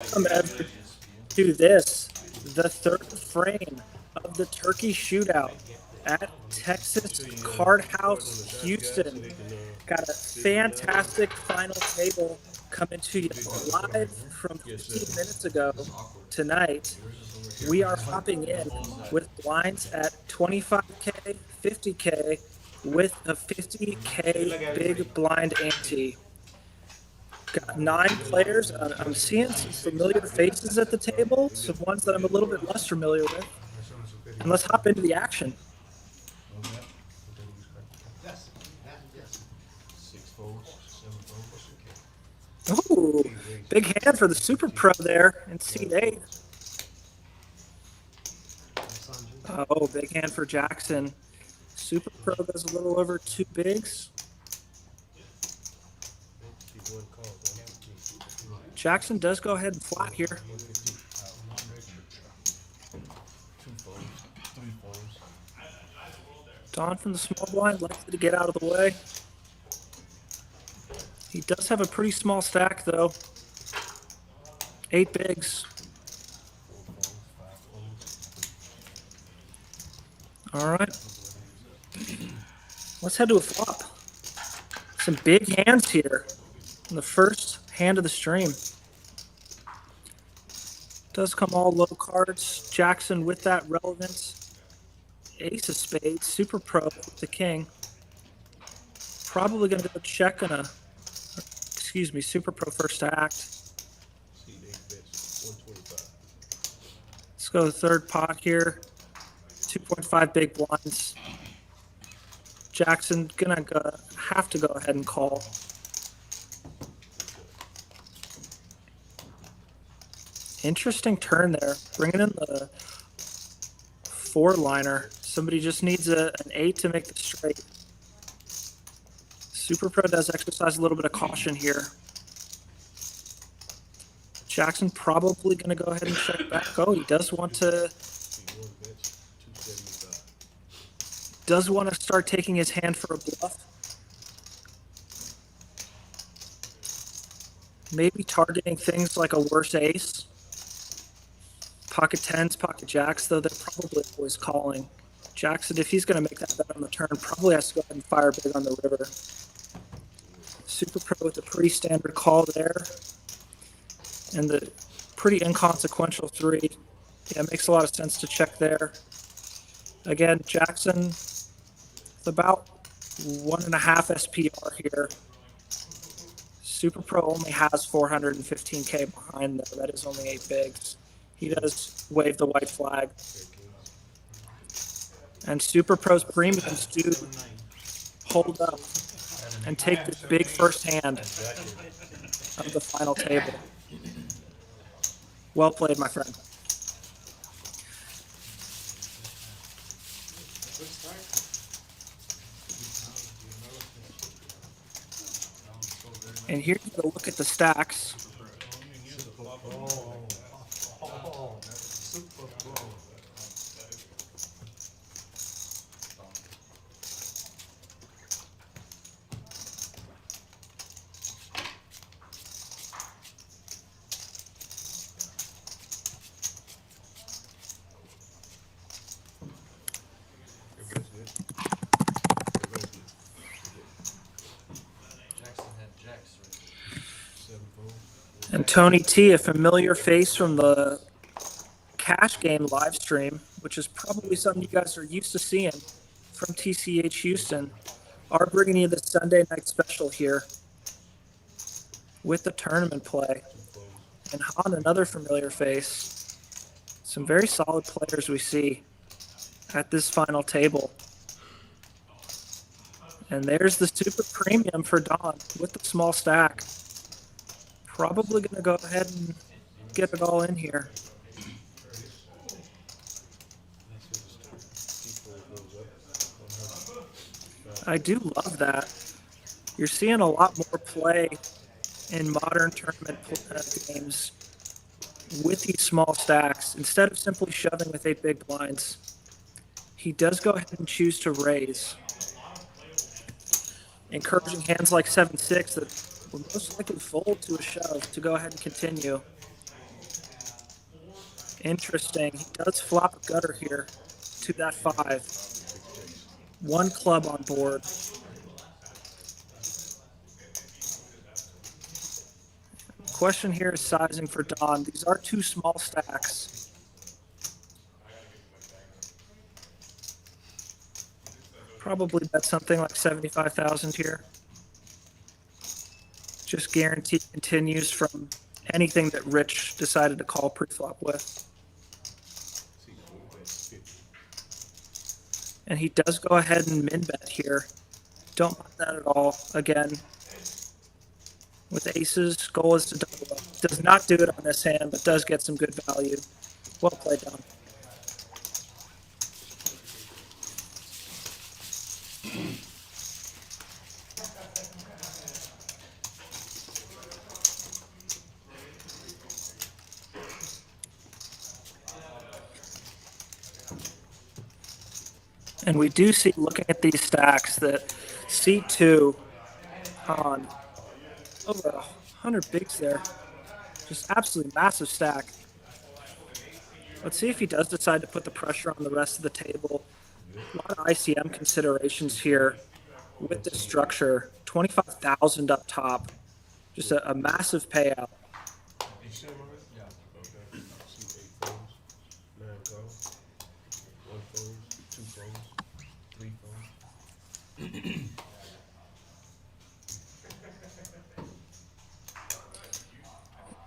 Welcome ever to this, the third frame of the Turkey Shootout at Texas Card House, Houston. Got a fantastic final table coming to you live from 15 minutes ago tonight. We are hopping in with blinds at 25K, 50K with a 50K big blind ante. Got 9 players. I'm seeing some familiar faces at the table, some ones that I'm a little bit less familiar with. And let's hop into the action. Ooh, big hand for the Super Pro there in seat 8. Oh, big hand for Jackson. Super Pro goes a little over 2 bigs. Jackson does go ahead and flat here. Don from the small blind, likely to get out of the way. He does have a pretty small stack, though. 8 bigs. All right. Let's head to a flop. Some big hands here in the first hand of the stream. Does come all low cards. Jackson with that relevance. Ace of spades. Super Pro with the king. Probably going to go check on Super Pro first act. Let's go third pot here. 2.5 big blinds. Jackson gonna have to go ahead and call. Interesting turn there. Bringing in the 4-liner. Somebody just needs an 8 to make the straight. Super Pro does exercise a little bit of caution here. Jackson probably going to go ahead and check back. Oh, he does want to start taking his hand for a bluff. Maybe targeting things like a worse ace. Pocket 10s, pocket jacks, though they're probably always calling. Jackson, if he's going to make that bet on the turn, probably has to go ahead and fire big on the river. Super Pro with a pretty standard call there. And the pretty inconsequential 3. Yeah, it makes a lot of sense to check there. Again, Jackson with about 1.5 SPR here. Super Pro only has 415K behind there. That is only 8 bigs. He does wave the white flag. And Super Pro's premiums do hold up and take this big first hand of the final table. Well played, my friend. And here's a look at the stacks. And Tony T, a familiar face from the cash game live stream, which is probably something you guys are used to seeing from TCH Houston, are bringing you the Sunday night special here with the tournament play. And Han, another familiar face. Some very solid players we see at this final table. And there's the super premium for Don with the small stack. Probably going to go ahead and get it all in here. I do love that. You're seeing a lot more play in modern tournament games with these small stacks. Instead of simply shoving with 8 big blinds, he does go ahead and choose to raise. Encouraging hands like 7-6 that will most likely fold to a shove to go ahead and continue. Interesting. He does flop a gutter here to that 5. 1 club on board. Question here is sizing for Don. These are 2 small stacks. Probably bet something like 75,000 here. Just guarantee continues from anything that Rich decided to call pre-flop with. And he does go ahead and min bet here. Don't mind that at all. Again, with aces, goal is to double up. Does not do it on this hand, but does get some good value. Well played, Don. And we do see, looking at these stacks, that C2 on over 100 bigs there. Just absolutely massive stack. Let's see if he does decide to put the pressure on the rest of the table. A lot of ICM considerations here with this structure. 25,000 up top. Just a massive payout.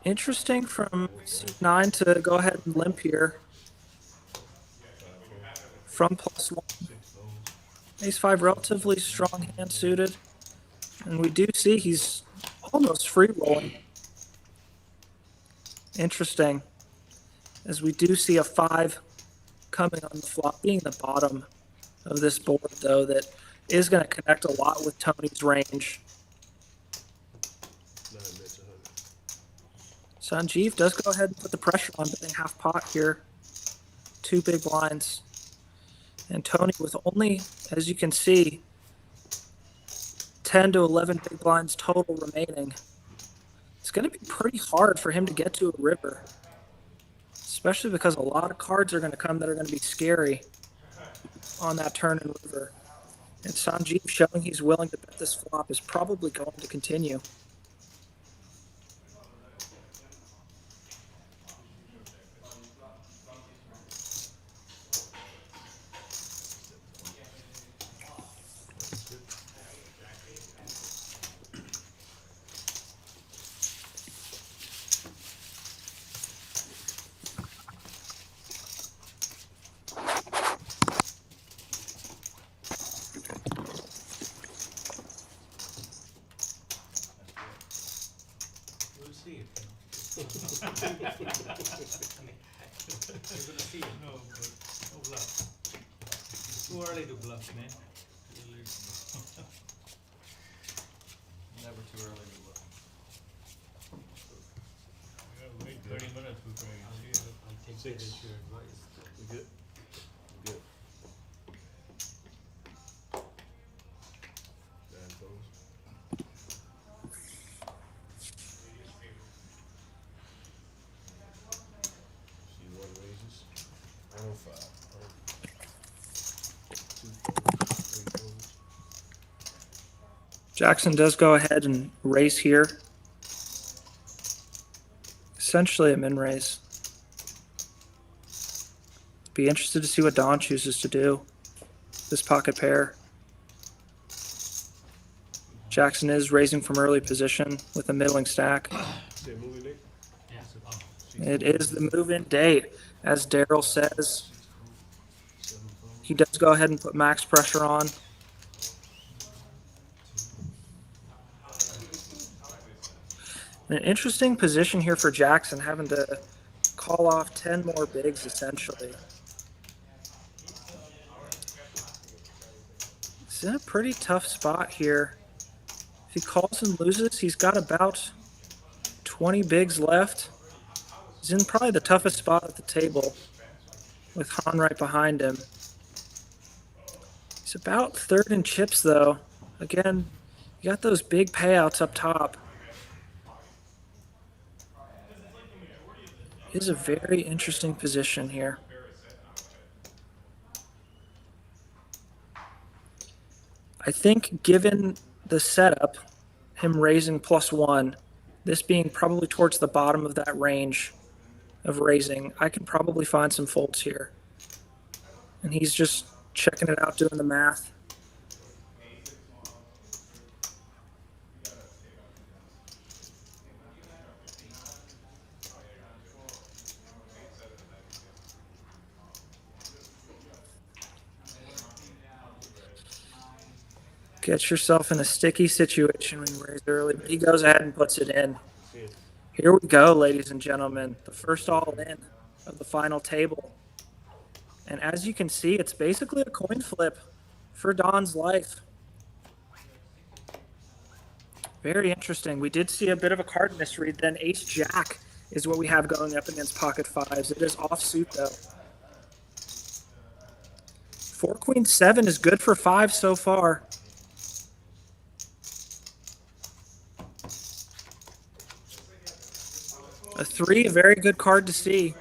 Interesting from C9 to go ahead and limp here. From +1. Ace-5, relatively strong hand suited. And we do see he's almost free rolling. Interesting. As we do see a 5 coming on the flop, being the bottom of this board, though, that is going to connect a lot with Tony's range. Sanjiv does go ahead and put the pressure on, betting half pot here. 2 big blinds. And Tony with only, as you can see, 10 to 11 big blinds total remaining. It's going to be pretty hard for him to get to a river, especially because a lot of cards are going to come that are going to be scary on that turn and river. And Sanjiv showing he's willing to bet this flop is probably going to continue. You're gonna see it. No, but no bluff. It's too early to bluff, man. Never too early to bluff. Yeah, wait 30 minutes before you see it. I take that as your advice. We good? We good. Nine goes. See one raises. 105. 2 folds. 3 folds. Jackson does go ahead and raise here. Essentially a min raise. Be interested to see what Don chooses to do. This pocket pair. Jackson is raising from early position with a middling stack. Say movie, Nick? Yeah. It is the move-in date, as Daryl says. 7 folds. He does go ahead and put max pressure on. An interesting position here for Jackson, having to call off 10 more bigs, essentially. He's in a pretty tough spot here. If he calls and loses, he's got about 20 bigs left. He's in probably the toughest spot at the table, with Han right behind him. He's about third in chips, though. Again, you got those big payouts up top. is a very interesting position here. I think given the setup, him raising +1, this being probably towards the bottom of that range of raising, I can probably find some folds here. And he's just checking it out, doing the math. Get yourself in a sticky situation when you raise early, but he goes ahead and puts it in. Here we go, ladies and gentlemen. The first all-in of the final table. And as you can see, it's basically a coin flip for Don's life. Very interesting. We did see a bit of a card misread. Then Ace-Jack is what we have going up against pocket fives. It is offsuit, though. 4-Queen-7 is good for 5 so far. A 3, a very good card to see.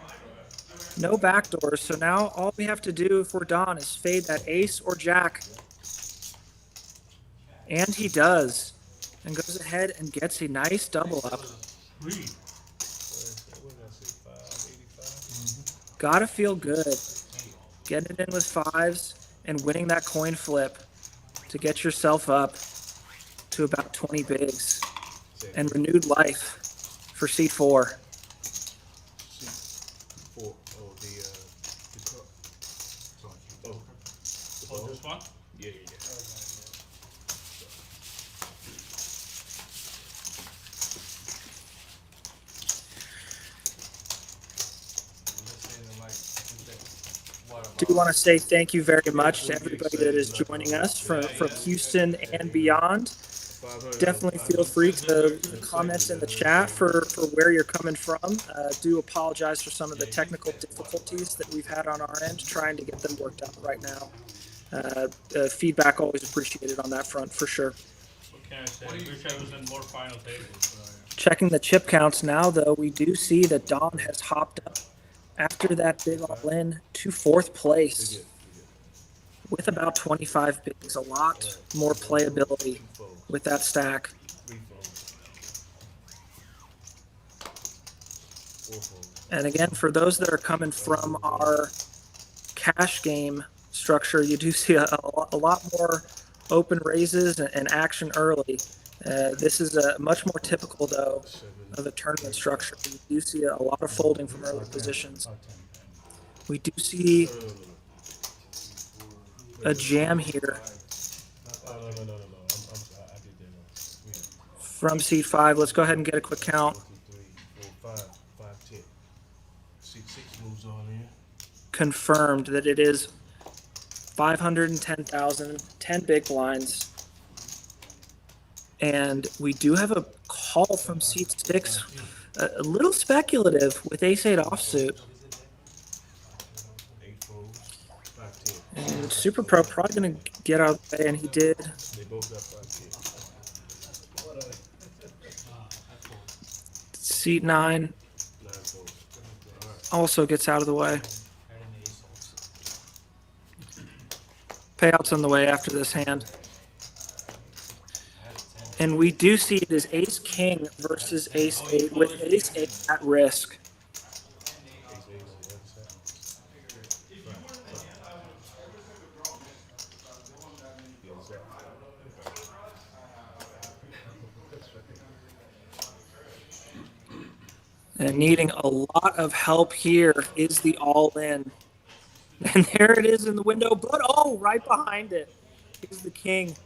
No backdoors, so now all we have to do for Don is fade that ace or jack. And he does. And goes ahead and gets a nice double up. Gotta feel good. Getting it in with 5s and winning that coin flip to get yourself up to about 20 bigs. And renewed life for C4. Oh, this one? Yeah. Do want to say thank you very much to everybody that is joining us from Houston and beyond. Definitely feel free to leave the comments in the chat for where you're coming from. Do apologize for some of the technical difficulties that we've had on our end, trying to get them worked out right now. Feedback always appreciated on that front for sure. What can I say? I wish I was in more final tables. Checking the chip counts now, though, we do see that Don has hopped up after that big all-in to 4th place with about 25 bigs. A lot more playability with that stack. And again, for those that are coming from our cash game structure, you do see a lot more open raises and action early. This is a much more typical, though, of a tournament structure. You do see a lot of folding from early positions. We do see a jam here from seat 5. Let's go ahead and get a quick count. 6 moves on in. Confirmed that it is 510,000, 10 big blinds. And we do have a call from seat 6, a little speculative with ace-8 offsuit. And Super Pro probably going to get out of the way, and he did. They both got 5 Seat 9 also gets out of the way. Payouts on the way after this hand. And we do see it is ace-king versus ace-8 with ace-8 at risk. And needing a lot of help here is the all-in. And there it is in the window, but oh, right behind it is the king.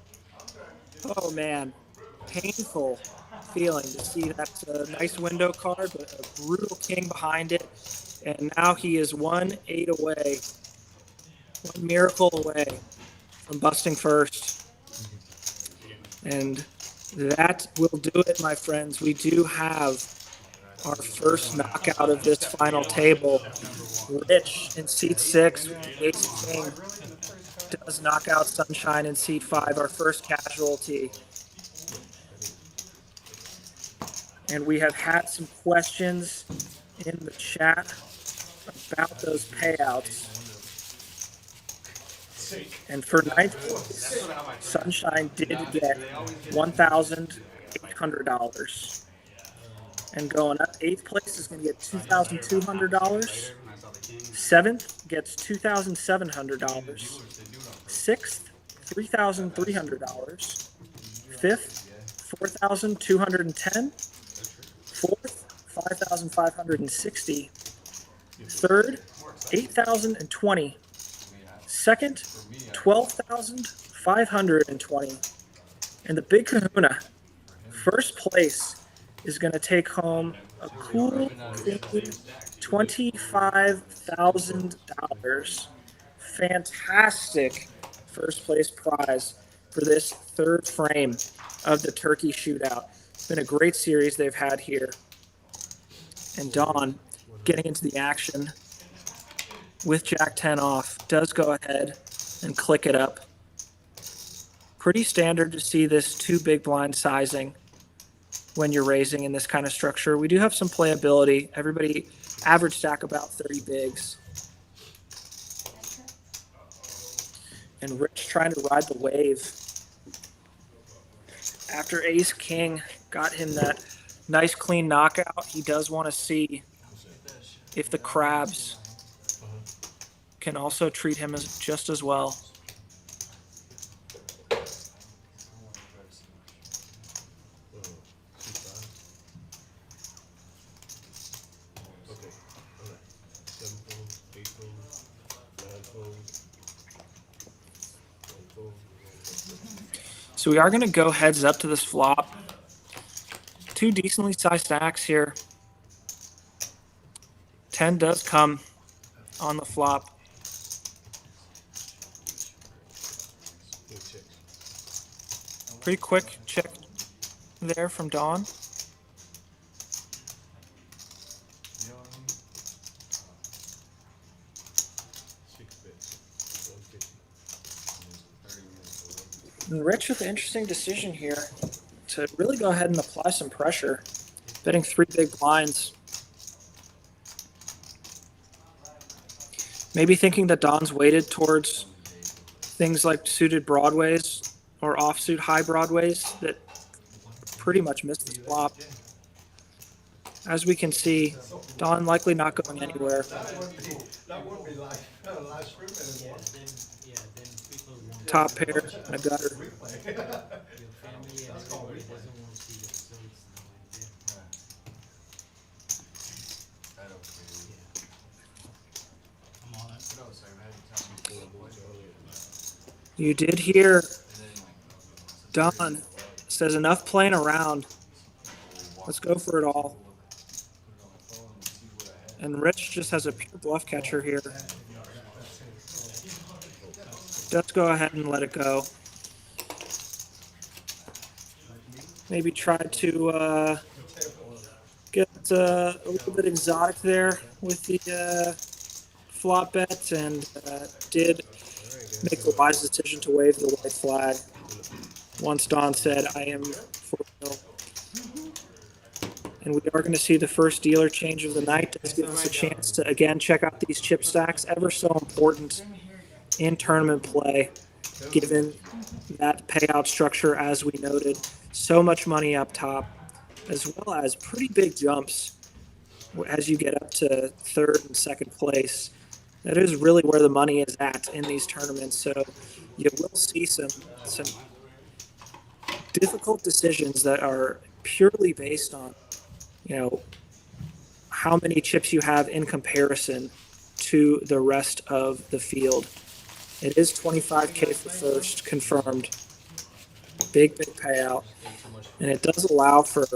Oh, man. Painful feeling to see that nice window card, but a brutal king behind it. And now he is 1-8 away, 1 miracle away from busting first. And that will do it, my friends. We do have our first knockout of this final table. Rich in seat 6, ace king, does knock out Sunshine in seat 5, our first casualty. And we have had some questions in the chat about those payouts. And for ninth place, Sunshine did get $1,800. And going up, eighth place is going to get $2,200. Seventh gets $2,700. Sixth, $3,300. Fifth, $4,210. Fourth, $5,560. Third, $8,020. Second, $12,520. And the big kahuna, first place, is going to take home a cool $25,000. Fantastic first place prize for this third frame of the turkey shootout. It's been a great series they've had here. And Don, getting into the action with Jack 10 off, does go ahead and click it up. Pretty standard to see this two big blind sizing when you're raising in this kind of structure. We do have some playability. Everybody average stack about 30 bigs. And Rich trying to ride the wave. After Ace King got him that nice clean knockout, he does want to see if the crabs can also treat him as just as well. So we are going to go heads up to this flop. Two decently sized stacks here. 10 does come on the flop. Pretty quick check there from Don. And Rich with an interesting decision here to really go ahead and apply some pressure, betting three big blinds. Maybe thinking that Don's weighted towards things like suited broadways or offsuit high broadways that pretty much missed the flop. As we can see, Don likely not going anywhere. Top pair and a gutter. You did hear Don says enough playing around. Let's go for it all. And Rich just has a pure bluff catcher here. Let's go ahead and let it go. Maybe try to get a little bit exotic there with the flop bet, and did make the wise decision to wave the white flag once Don said, I am for real. And we are going to see the first dealer change of the night. Does give us a chance to, again, check out these chip stacks. Ever so important in tournament play, given that payout structure, as we noted. So much money up top, as well as pretty big jumps as you get up to third and second place. That is really where the money is at in these tournaments. So you will see some difficult decisions that are purely based on, you know, how many chips you have in comparison to the rest of the field. It is $25K for first, confirmed. Big payout. And it does allow for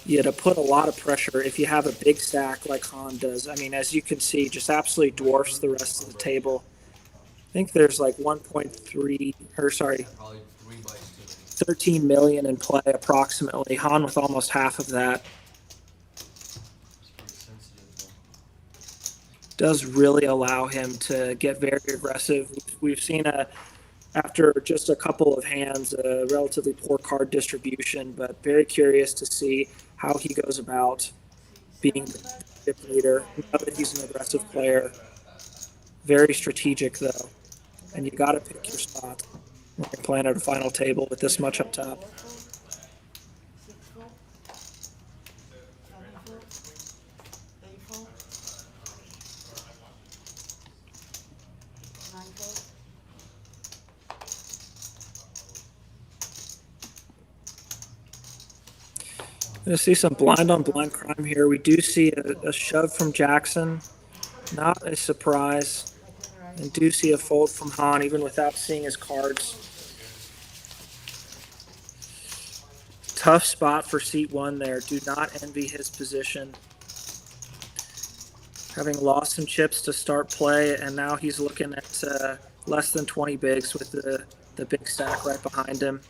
you to put a lot of pressure if you have a big stack like Han does. I mean, as you can see, just absolutely dwarfs the rest of the table. I think there's like 13 million in play approximately. Han with almost half of that. Does really allow him to get very aggressive. We've seen after just a couple of hands, a relatively poor card distribution, but very curious to see how he goes about being the chip leader. We know that he's an aggressive player. Very strategic, though. And you got to pick your spot when you're playing at a final table with this much up top. Going to see some blind on blind crime here. We do see a shove from Jackson. Not a surprise. And do see a fold from Hahn, even without seeing his cards. Tough spot for seat one there. Do not envy his position. Having lost some chips to start play, and now he's looking at less than 20 bigs with the big stack right behind him.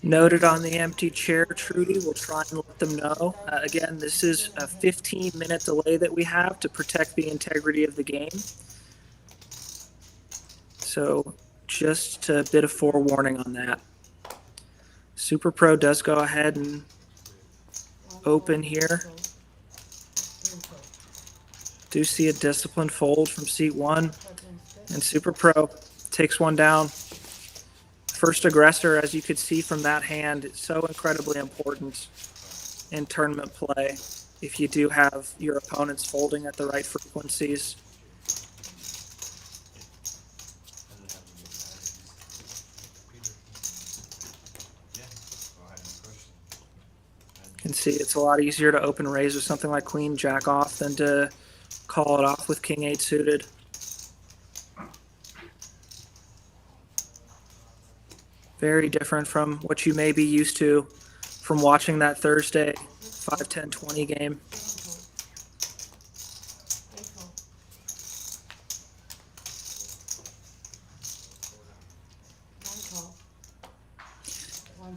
Noted on the empty chair, Trudy. We'll try and let them know. Again, this is a 15-minute delay that we have to protect the integrity of the game. So just a bit of forewarning on that. Super Pro does go ahead and open here. Do see a disciplined fold from seat one. And Super Pro takes one down. First aggressor, as you could see from that hand, is so incredibly important in tournament play if you do have your opponents folding at the right frequencies. You can see it's a lot easier to open raise with something like Queen Jack off than to call it off with King 8 suited. Very different from what you may be used to from watching that Thursday 5-10-20 game.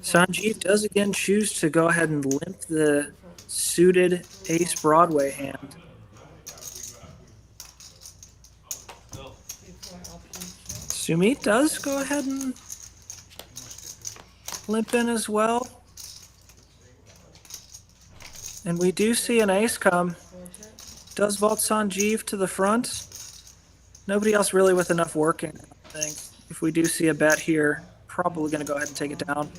Sanjiv does again choose to go ahead and limp the suited ace Broadway hand. Sumit does go ahead and limp in as well. And we do see an ace come. Does vault Sanjiv to the front. Nobody else really with enough working, I don't think. If we do see a bet here, probably going to go ahead and take it down.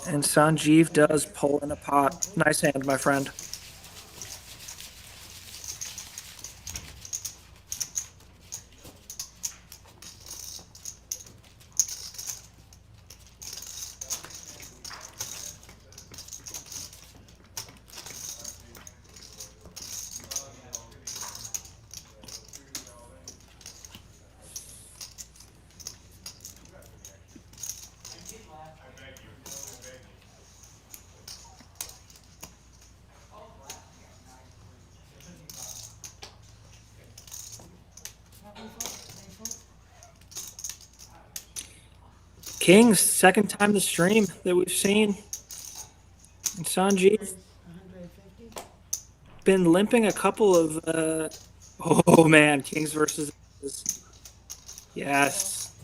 And Sanjiv does pull in a pot. Nice hand, my friend. Kings, second time the stream that we've seen. And Sanjiv been limping a couple of, oh man, Kings versus, yes.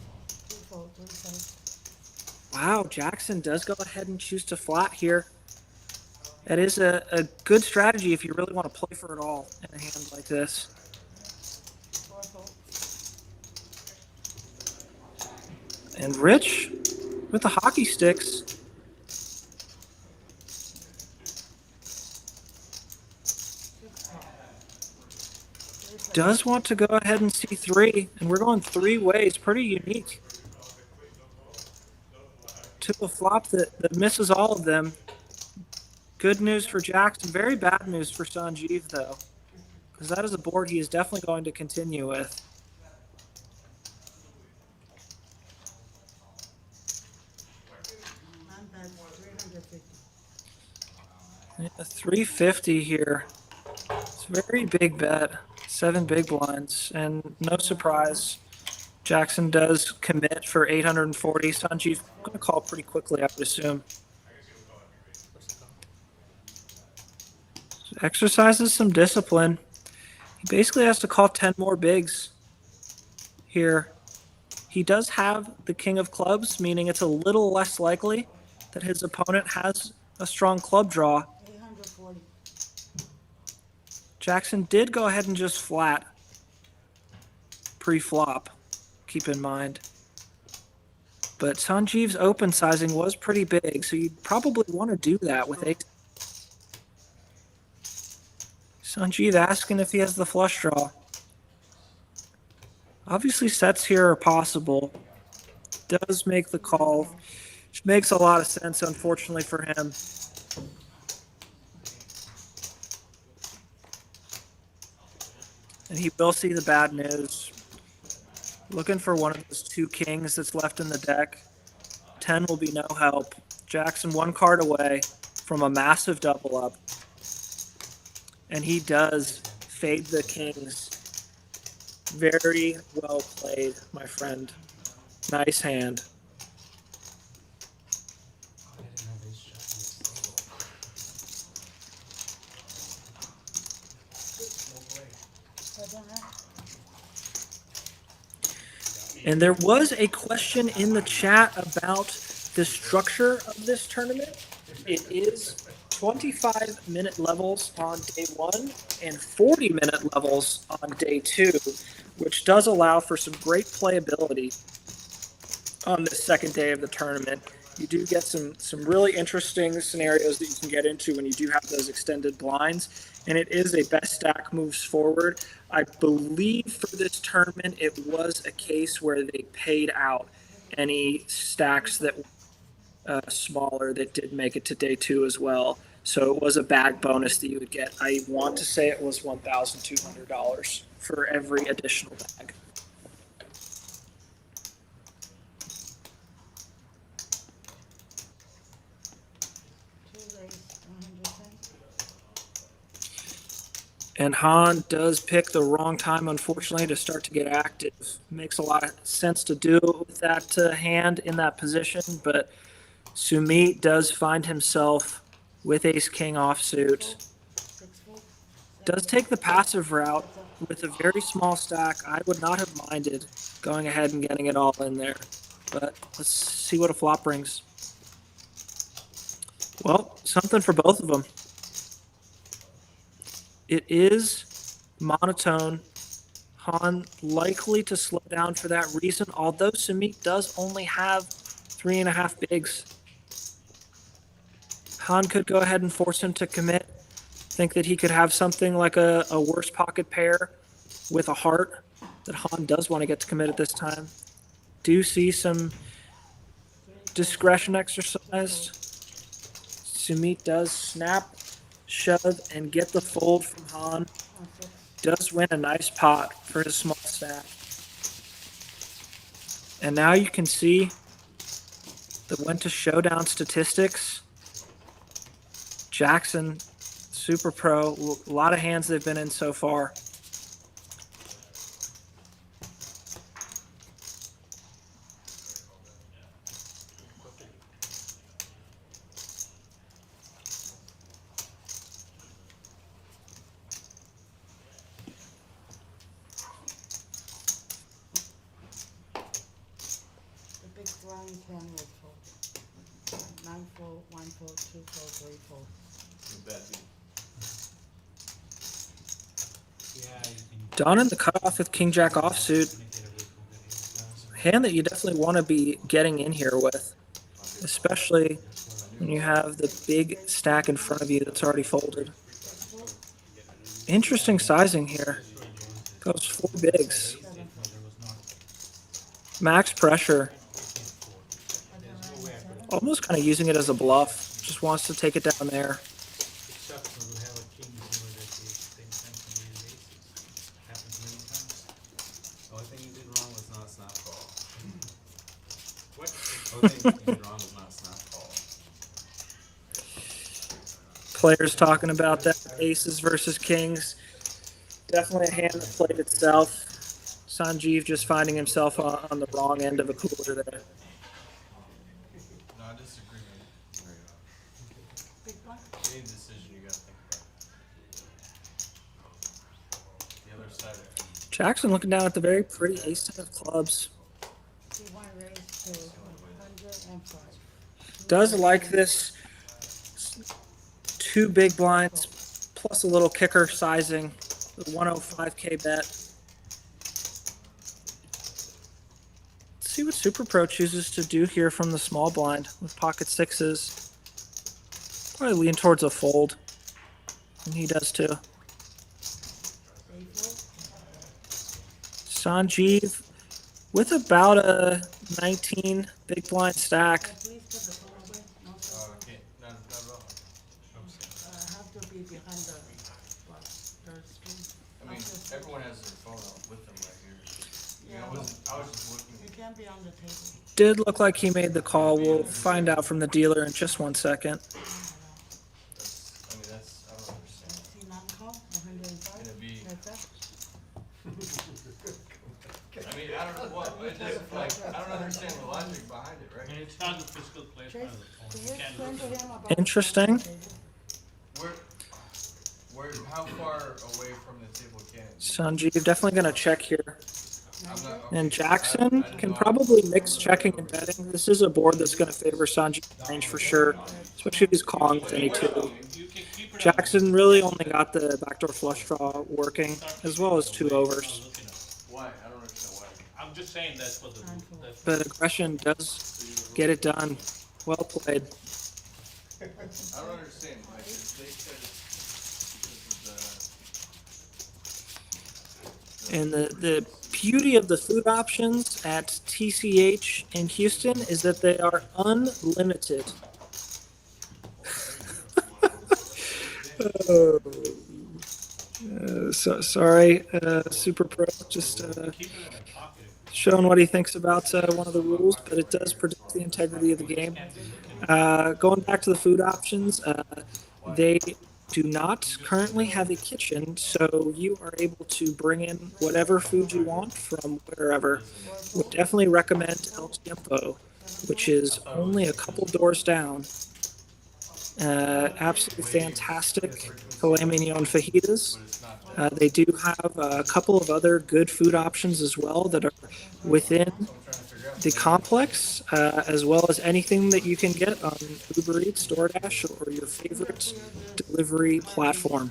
Wow, Jackson does go ahead and choose to flat here. That is a good strategy if you really want to play for it all in a hand like this. And Rich with the hockey sticks. Does want to go ahead and see three, and we're going three ways. Pretty unique. To a flop that misses all of them. Good news for Jackson. Very bad news for Sanjiv, though, because that is a board he is definitely going to continue with. A 350 here. It's a very big bet. 7 big blinds, and no surprise, Jackson does commit for 840. Sanjiv going to call pretty quickly, I would assume. Exercises some discipline. He basically has to call 10 more bigs here. He does have the king of clubs, meaning it's a little less likely that his opponent has a strong club draw. 840. Jackson did go ahead and just flat pre-flop, keep in mind. But Sanjiv's open sizing was pretty big, so you'd probably want to do that with ace. Sanjiv asking if he has the flush draw. Obviously sets here are possible. Does make the call, which makes a lot of sense, unfortunately for him. And he will see the bad news. Looking for one of those 2 kings that's left in the deck. 10 will be no help. Jackson 1 card away from a massive double up. And he does fade the kings. Very well played, my friend. Nice hand. And there was a question in the chat about the structure of this tournament. It is 25-minute levels on day 1 and 40-minute levels on day 2, which does allow for some great playability on the second day of the tournament. You do get some really interesting scenarios that you can get into when you do have those extended blinds. And it is a best stack moves forward. I believe for this tournament, it was a case where they paid out any stacks that smaller that did make it to day 2 as well. So it was a bag bonus that you would get. I want to say it was $1,200 for every additional bag. And Han does pick the wrong time, unfortunately, to start to get active. Makes a lot of sense to do it with that hand in that position, but Sumit does find himself with ace-king offsuit. Does take the passive route with a very small stack. I would not have minded going ahead and getting it all in there, but let's see what a flop brings. Well, something for both of them. It is monotone. Han likely to slow down for that reason, although Sumit does only have 3.5 bigs. Han could go ahead and force him to commit. Think that he could have something like a worse pocket pair with a heart that Han does want to get to commit at this time. Do see some discretion exercised. Sumit does snap, shove, and get the fold from Han. Does win a nice pot for his small stack. And now you can see that went to Showdown statistics. Jackson, super pro, a lot of hands they've been in so far. Blind 10 will fold. 9 fold, 1 fold, 2 fold, 3 fold. Done in the cutoff with King Jack offsuit. Hand that you definitely want to be getting in here with, especially when you have the big stack in front of you that's already folded. Interesting sizing here. Goes 4 bigs. Max pressure. Almost kind of using it as a bluff. Just wants to take it down there. The only thing you did wrong was not snap call. What? The only thing you did wrong was not snap call. players talking about that. Aces versus kings. Definitely a hand that played itself. Sanjiv just finding himself on the wrong end of a cooler there. No, I disagree, man. Big blind. Any decision you gotta think about. The other side of it. Jackson looking down at the very pretty ace-10 of clubs. He want to raise to 105. Does like this 2 big blinds plus a little kicker sizing. The 105K bet. Let's see what Super Pro chooses to do here from the small blind with pocket sixes. Probably lean towards a fold. And he does too. Sanjiv with about a 19 big blind stack. Please put the phone away. No, sir. Okay, not at all. I'm sorry. Have to be behind the screen. I mean, everyone has their phone out with them right here. Yeah, I was just looking. it can't be on the table. Did look like he made the call. We'll find out from the dealer in just 1 second. I don't understand. See non-call, 105. Gonna be- That's that. I mean, I don't know what, but it's just like, I don't understand the logic behind it, I right? mean, it's not the physical placement of the phone. Can You you can't explain look to at it. him about? Interesting. How far away from the table can it be? Sanjiv definitely going to check here. I'm not- And okay, Jackson I didn't can know. probably mix checking and betting. This is a board that's going to favor Sanjiv's range for sure, especially if he's calling with any 2. You can keep it on Jackson really only got the backdoor flush draw working, as well as 2 overs. looking at it. Why? I don't understand why. I'm just saying that's what the, that's But aggression does get it done. Well played. I don't understand, like, if they said it's And the beauty of the food options at TCH in Houston is that they are unlimited. Oh. So sorry, Super Pro, just keep it in the pocket. showing what he thinks about one of the rules, but it does predict the integrity of the game. Going back to the food options, they do not currently have a kitchen, so you are able to bring in whatever food you want from wherever. Would definitely recommend El Tiempo, which is only a couple doors down. Absolutely fantastic filet mignon fajitas. They do have a couple of other good food options as well that are within the complex, as well as anything that you can get on Uber Eats, DoorDash, or your favorite delivery platform.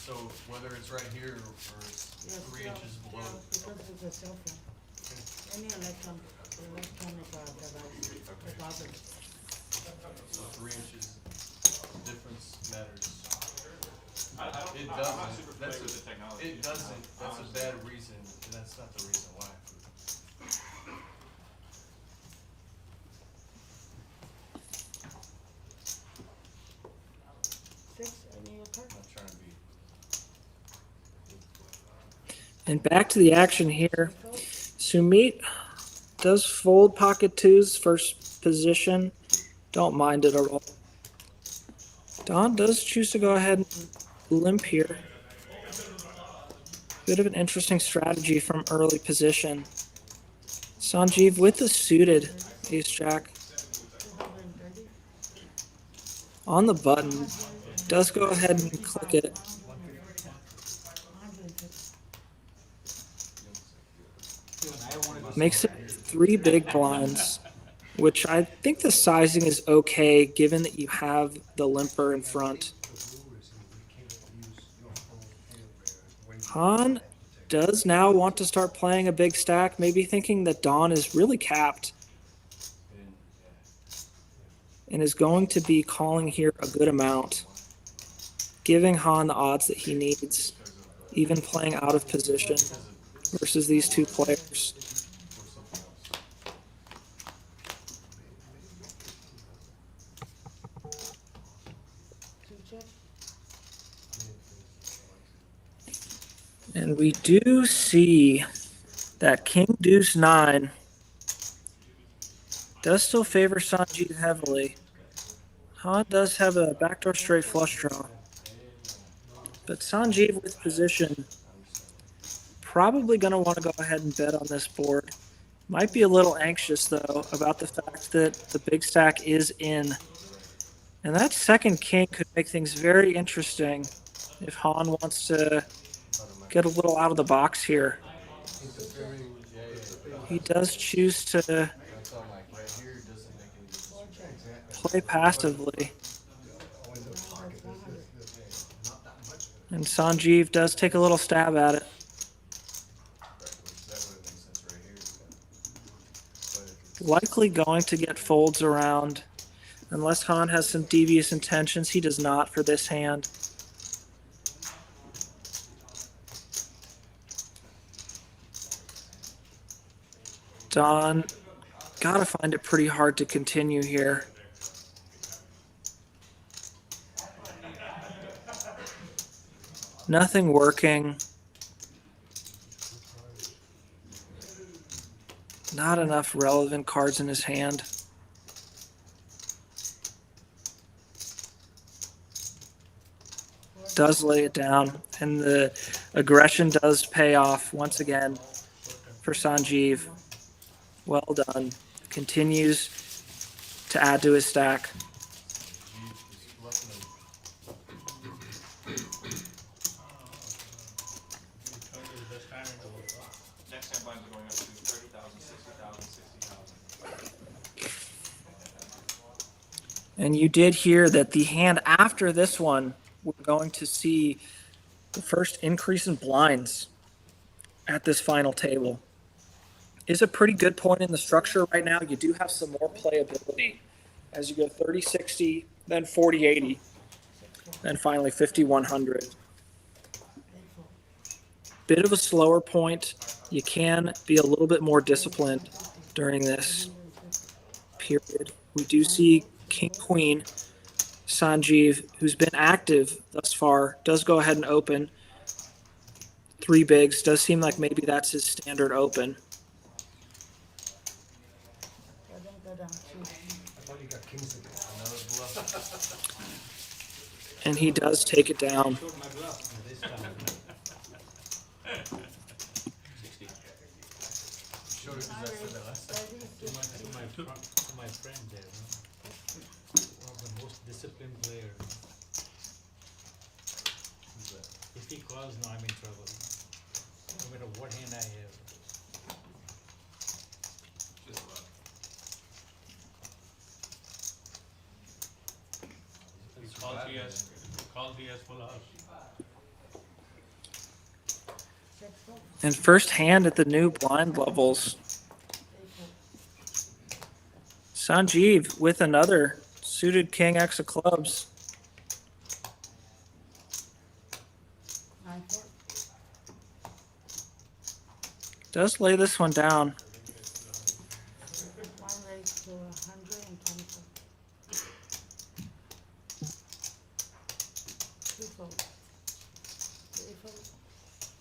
so whether it's right here or it's 3 inches below. Because it's a cell phone. Any electronic device, it bothers. So 3 inches difference matters. I'm not It super doesn't, familiar that's with the a, technology. it doesn't, that's a bad reason, and that's not the reason why. 6, any occur? I'm not trying to be. And back to the action here. Sumit does fold pocket 2's first position. Don't mind it at all. Don does choose to go ahead and limp here. Bit of an interesting strategy from early position. Sanjiv with the suited ace-jack. 230. On the button. Does go ahead and click it. 150. Makes it 3 big blinds, which I think the sizing is okay given that you have the limper in front. Han does now want to start playing a big stack, maybe thinking that Don is really capped and is going to be calling here a good amount, giving Han the odds that he needs, even playing out of position versus these 2 players. And we do see that King Deuce 9 does still favor Sanjiv heavily. Han does have a backdoor straight flush draw. But Sanjiv with position, probably going to want to go ahead and bet on this board. Might be a little anxious, though, about the fact that the big stack is in. And that second king could make things very interesting if Han wants to get a little out of the box here. He does choose to That's all like right here doesn't make any difference. play passively. And Sanjiv does take a little stab at it. Likely going to get folds around. Unless Han has some devious intentions, he does not for this hand. Don, gotta find it pretty hard to continue here. Nothing working. Not enough relevant cards in his hand. Does lay it down, and the aggression does pay off once again for Sanjiv. Well done. Continues to add to his stack. Next 10 blinds are going up to 30,000, 60,000, 60,000. And you did hear that the hand after this one, we're going to see the first increase in blinds at this final table. Is a pretty good point in the structure right now. You do have some more playability as you go 30-60, then 40-80, then finally 50-100. Bit of a slower point. You can be a little bit more disciplined during this period. We do see King Queen Sanjiv, who's been active thus far, does go ahead and open. 3 bigs. Does seem like maybe that's his standard open. And he does take it down. Showed my bluff this time. 60. Showed it because I said that last time. To my friend there, one of the most disciplined players. If he calls now, I'm in trouble. No matter what hand I have. Just luck. Call TS full house. And first hand at the new blind levels. Sanjiv with another suited king X of clubs. Does lay this one down. One raised to 124. 2 folds. 3 folds.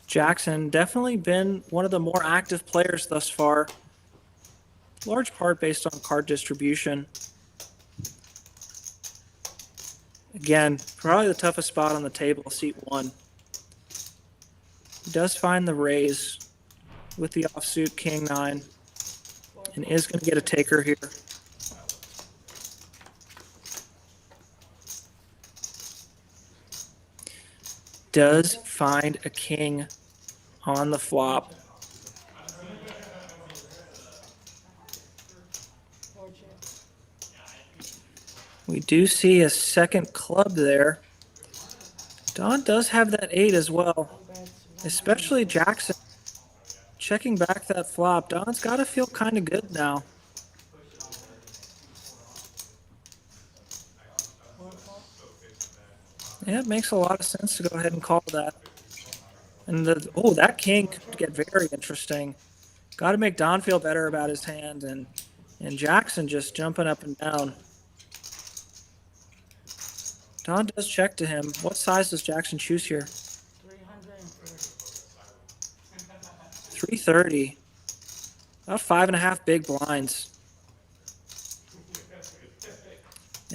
Jackson definitely been one of the more active players thus far. Large part based on card distribution. Again, probably the toughest spot on the table, seat 1. He does find the raise with the offsuit king 9 and is going to get a taker here. Does find a king on the flop. We do see a second club there. Don does have that 8 as well, especially Jackson. Checking back that flop, Don's got to feel kind of good now. Yeah, it makes a lot of sense to go ahead and call that. And that king could get very interesting. Got to make Don feel better about his hand, and Jackson just jumping up and down. Don does check to him. What size does Jackson choose here? 330. About 5.5 big blinds.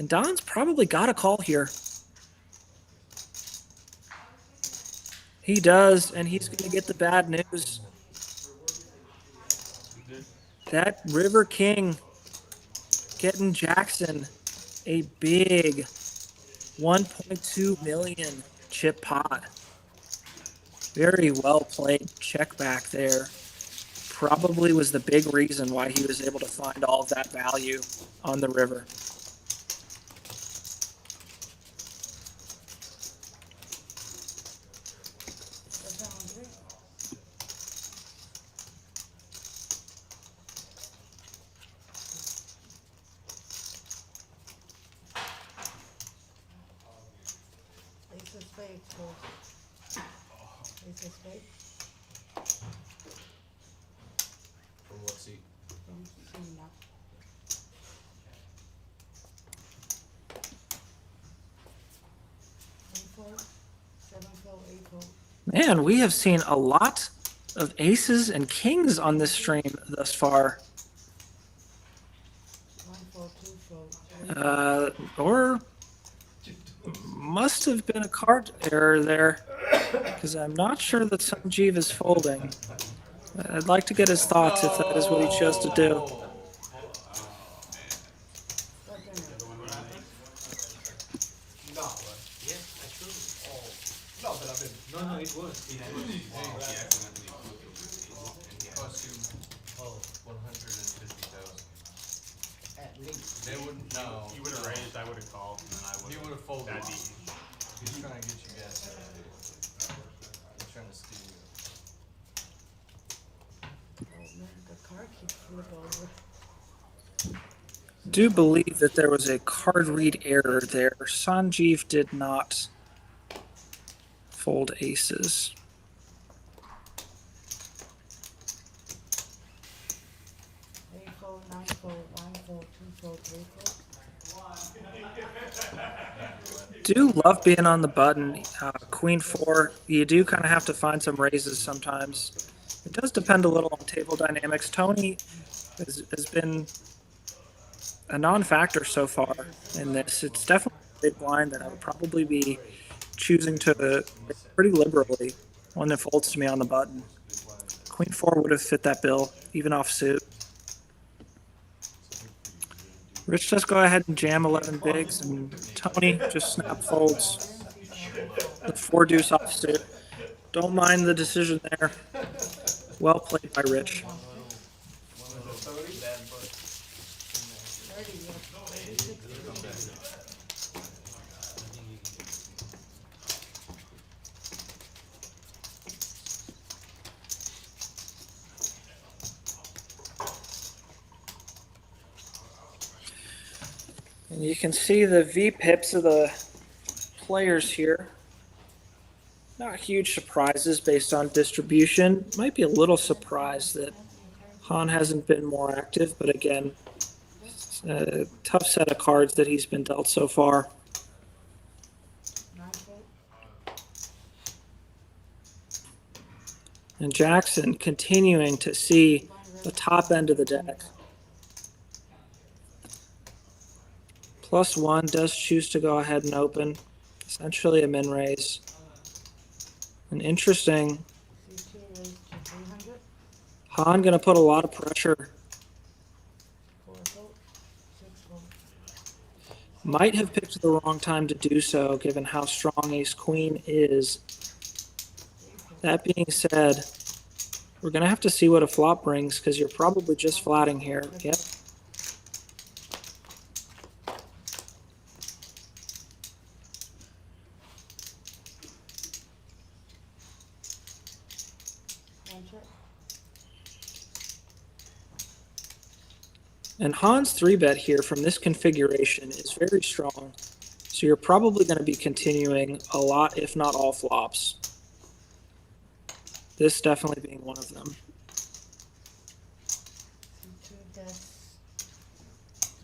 And Don's probably got a call here. He does, and he's going to get the bad news. That River King getting Jackson a big 1.2 million chip pot. Very well played check back there. Probably was the big reason why he was able to find all of that value on the river. Ace of spades, folks. Ace of spades. From what seat? From C now. Eight fold, seven fold, eight fold. Man, we have seen a lot of aces and kings on this stream thus far. One fold, two fold, three Or must have been a card error there, because I'm not sure that Sanjiv is folding. I'd like to get his thoughts if that is what he chose to do. No, it was. Cost you Oh, 150,000. At least. They wouldn't, no. You would have raised, I would have called, and then I would He would have folded. That'd be easy. He's trying to get you guys. He's trying to steal you. Oh man, the car keeps flipping over. Do believe that there was a card read error there. Sanjiv did not fold aces. Eight fold, nine fold, one fold, two fold, three fold. Do love being on the button. Queen 4, you do kind of have to find some raises sometimes. It does depend a little on table dynamics. Tony has been a non-factor so far in this. It's definitely a big blind that I would probably be choosing to pretty liberally. One that folds to me on the button. Queen 4 would have fit that bill, even off suit. Rich just go ahead and jam 11 bigs, and Tony just snap folds the 4 deuce off suit. Don't mind the decision there. Well played by Rich. 30, yes. 36. And you can see the VPIPs of the players here. Not huge surprises based on distribution. Might be a little surprised that Han hasn't been more active, but again, it's a tough set of cards that he's been dealt so far. Nine fold. And Jackson continuing to see the top end of the deck. +1 does choose to go ahead and open. Essentially a min raise. And interesting, C2 raised to 300. Han going to put a lot of pressure. Four fold, six fold. Might have picked the wrong time to do so, given how strong ace queen is. That being said, we're going to have to see what a flop brings, because you're probably just flatting here. Yep. One check. And Han's 3-bet here from this configuration is very strong. So you're probably going to be continuing a lot, if not all flops. This definitely being one of them. C2 that's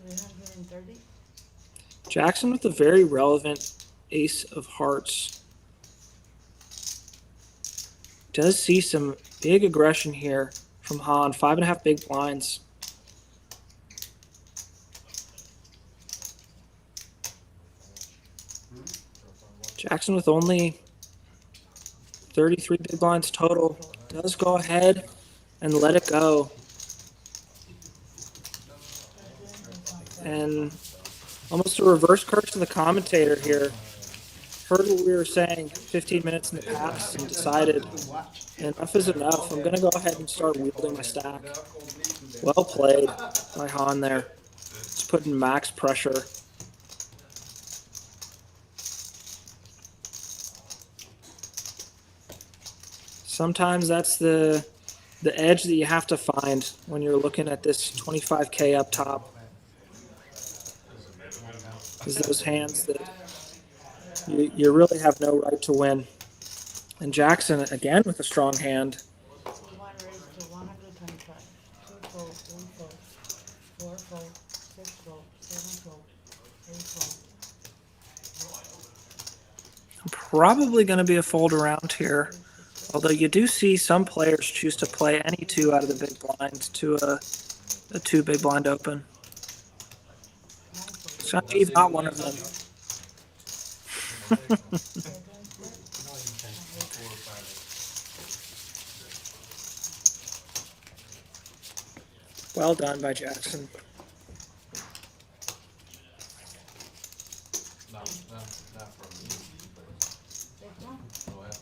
330. Jackson with a very relevant ace of hearts. Does see some big aggression here from Han. 5.5 big blinds. Jackson with only 33 big blinds total does go ahead and let it go. And almost a reverse curse to the commentator here. Heard what we were saying 15 minutes in the past and decided enough is enough. I'm going to go ahead and start wielding my stack. Well played by Han there. He's putting max pressure. Sometimes that's the edge that you have to find when you're looking at this 25K up top. Is those hands that you really have no right to win. And Jackson, again, with a strong hand. One raised to 125. 2 fold, 3 fold, 4 fold, 6 fold, 7 fold, 8 fold. Probably going to be a fold around here. Although you do see some players choose to play any two out of the big blinds to a 2 big blind open. Sanjiv, not one of them. Well done by Jackson. Not from me. Take one. Go ahead.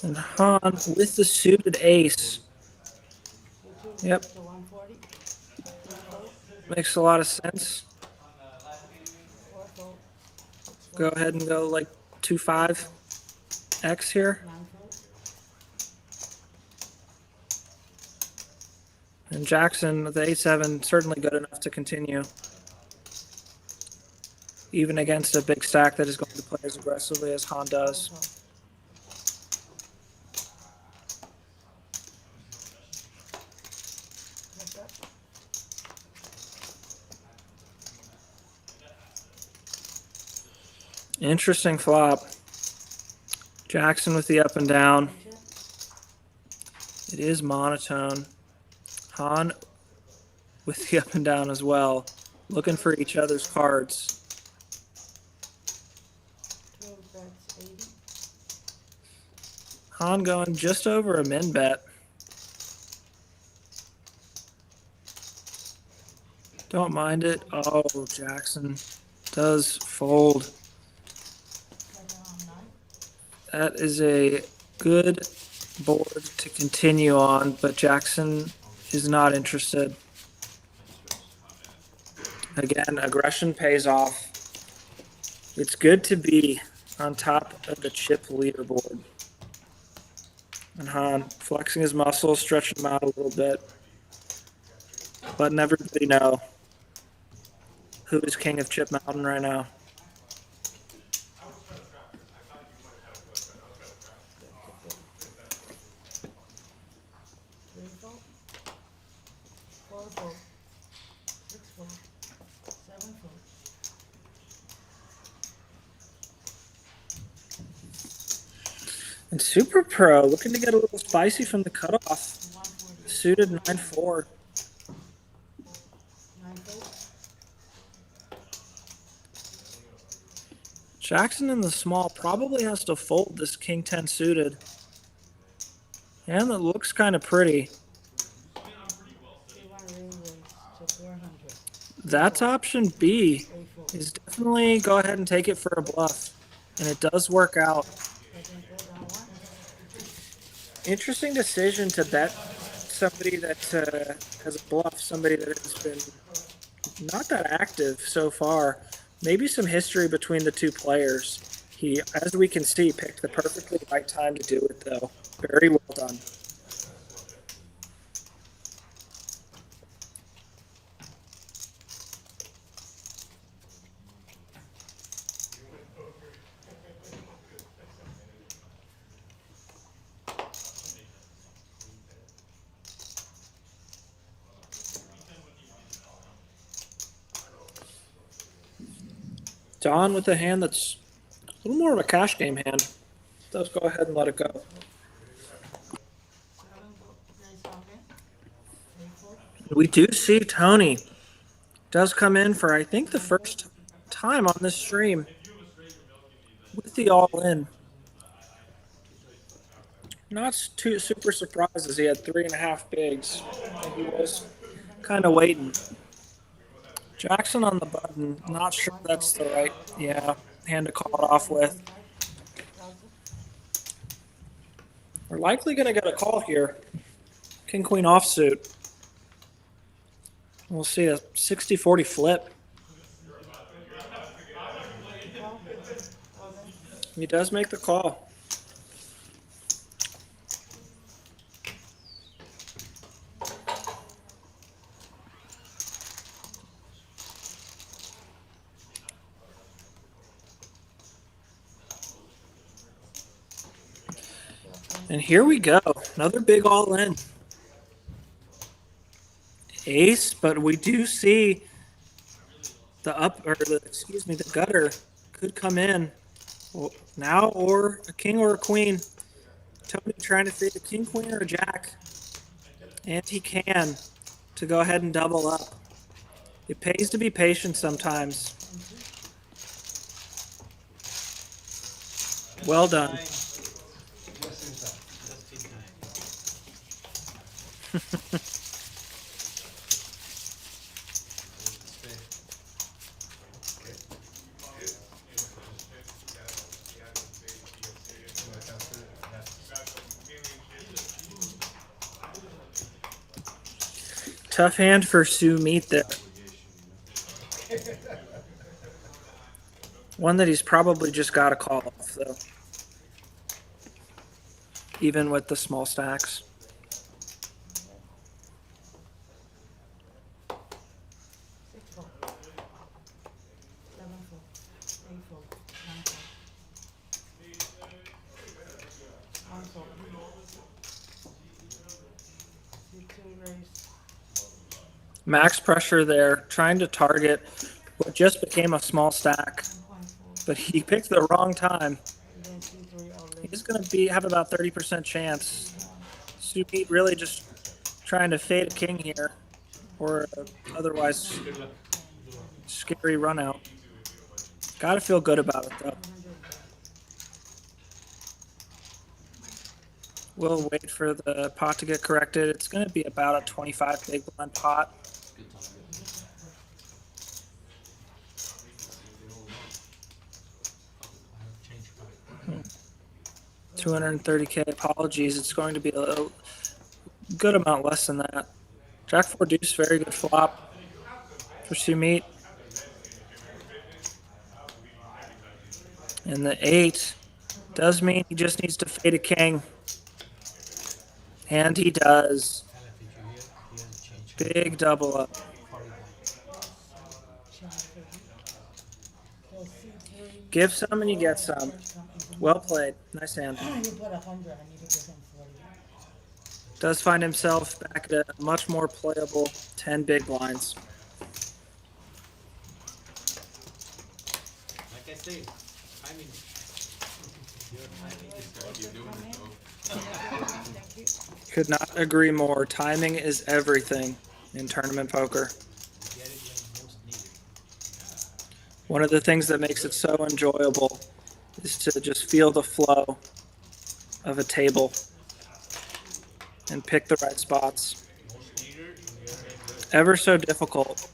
And Han with the suited ace. Yep, To 140. 3 fold, makes a lot of sense. 4 fold, Go ahead and go like 2-5X here. 9 fold. And Jackson with the A7 certainly good enough to continue. Even against a big stack that is going to play as aggressively as Han does. What's up? Interesting flop. Jackson with the up and down. It is monotone. Han with the up and down as well. Looking for each other's cards. 2 bets 80. Han going just over a min bet. Don't mind it. Oh, Jackson does fold. That is a good board to continue on, but Jackson is not interested. Again, aggression pays off. It's good to be on top of the chip leaderboard. And Han flexing his muscles, stretching them out a little bit. Letting everybody know who is king of Chip Mountain right now. Three fold, 4 fold, 6 fold, 7 fold. And Super Pro looking to get a little spicy from the cutoff. 140. Suited 9-4. 9 fold. Jackson in the small probably has to fold this King 10 suited. And it looks kind of pretty. You want to raise to 400. That's option B. 8 fold. Is definitely go ahead and take it for a bluff. And it does work out. Doesn't go down 1. Interesting decision to bet somebody that has a bluff, somebody that has been not that active so far. Maybe some history between the two players. He, as we can see, picked the perfectly right time to do it, though. Very well done. Don with a hand that's a little more of a cash game hand. Let's go ahead and let it go. 7 go, raise something. 3 4. We do see Tony does come in for, I think, the first time on this stream with the all-in. Not too super surprised as he had 3.5 bigs. And he was kind of waiting. Jackson on the button. Not sure that's the right, hand to call it off with. We're likely going to get a call here. King Queen offsuit. We'll see a 60-40 flip. He does make the call. And here we go. Another big all in. Ace, but we do see the the gutter could come in now, or a king or a queen. Tony trying to fade a king, queen, or a jack. And he can to go ahead and double up. It pays to be patient sometimes. Well done. Tough hand for Sumit there. One that he's probably just got to call off, though. Even with the small stacks. 6 4. 7 4. 8 4. 9 4. 1 4. C2 raise. Max pressure there, trying to target what just became a small stack, 1.4. but he picked the wrong time. And then C3 all in. He's going to have about 30% chance. Sumit really just trying to fade a king here, or otherwise scary run out. Got to feel good about it, though. We'll wait for the pot to get corrected. It's going to be about a 25 big blind pot. 230K. Apologies. It's going to be a good amount less than that. Jack 4 deuce, very good flop for Sumit. And the 8 does mean he just needs to fade a king. And he does. Big double up. Give some and you get some. Well played. Nice hand. You put 100, I need to give him 40. Does find himself back at a much more playable 10 big blinds. Like I say, timing. Your timing is what you're doing it, though. Thank you. Could not agree more. Timing is everything in tournament poker. Get it when most needed. One of the things that makes it so enjoyable is to just feel the flow of a table and pick the right spots. Ever so difficult,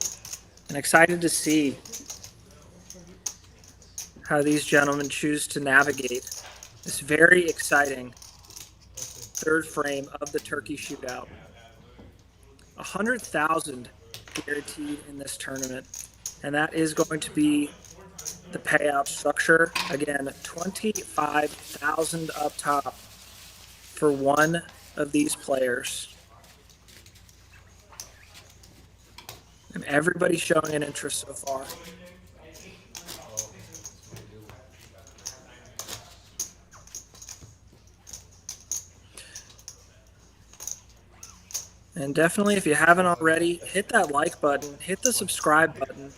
and excited to see how these gentlemen choose to navigate this very exciting third frame of the Turkey Shootout. 100,000 guaranteed in this tournament, and that is going to be the payout structure. Again, 25,000 up top for one of these players. And everybody's showing an interest so far. And definitely, if you haven't already, hit that like button, hit the subscribe button.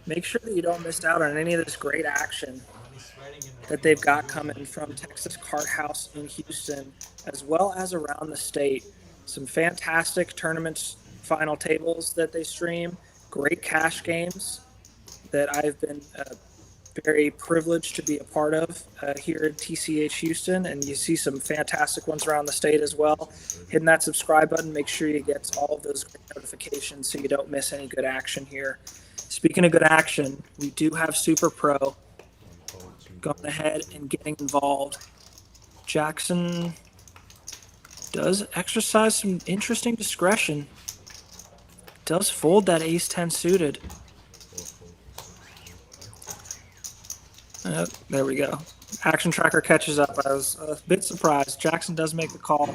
make sure that you don't miss out on any of this great action Money sweating in the that they've got coming from Texas Card House in Houston, as well as around the state. Some fantastic tournaments, final tables that they stream, great cash games that I've been very privileged to be a part of here at TCH Houston, and you see some fantastic ones around the state as well. Hitting that subscribe button, make sure you get all of those great notifications so you don't miss any good action here. Speaking of good action, we do have Super Pro going ahead and getting involved. Jackson does exercise some interesting discretion. Does fold that ace-10 suited. There we go. Action tracker catches up. I was a bit surprised. Jackson does make the call.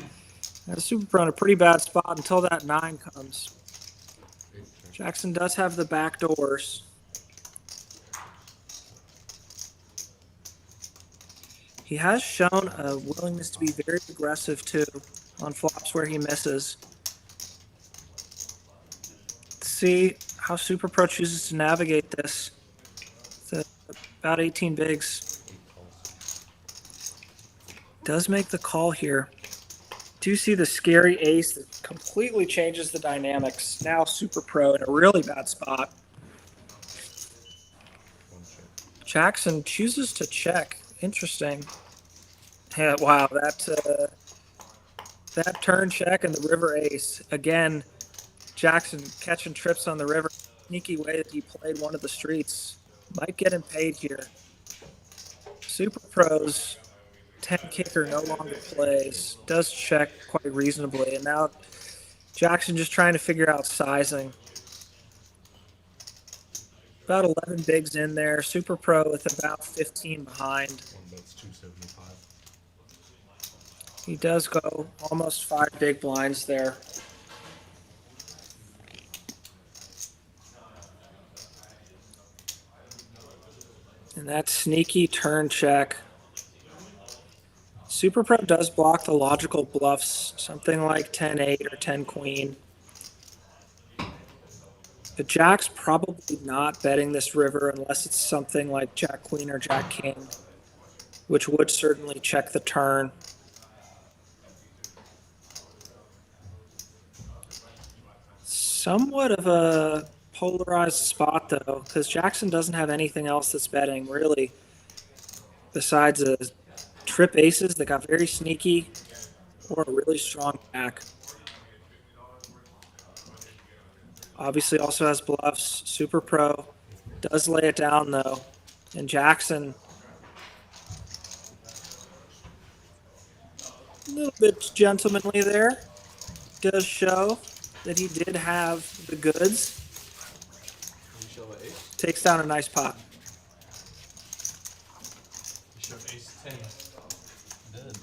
Super Pro in a pretty bad spot until that 9 comes. Jackson does have the back doors. He has shown a willingness to be very aggressive too on flops where he misses. Let's see how Super Pro chooses to navigate this. It's about 18 bigs. Does make the call here. Do you see the scary ace that completely changes the dynamics? Now Super Pro in a really bad spot. Jackson chooses to check. Interesting. Yeah, wow, that turn check and the river ace. Again, Jackson catching trips on the river. Sneaky way that he played one of the streets. Might get him paid here. Super Pro's 10 kicker no longer plays. Does check quite reasonably. And now Jackson just trying to figure out sizing. About 11 bigs in there. Super Pro with about 15 behind. He does go almost 5 big blinds there. And that sneaky turn check. Super Pro does block the logical bluffs, something like 10-8 or 10-queen. But Jack's probably not betting this river unless it's something like Jack-Queen or Jack-King, which would certainly check the turn. Somewhat of a polarized spot, though, because Jackson doesn't have anything else that's betting, really, besides a trip aces that got very sneaky or a really strong jack. Obviously also has bluffs. Super Pro does lay it down, though. And Jackson, a little bit gentlemanly there, does show that he did have the goods. Takes down a nice pot. You show ace 10. Dead.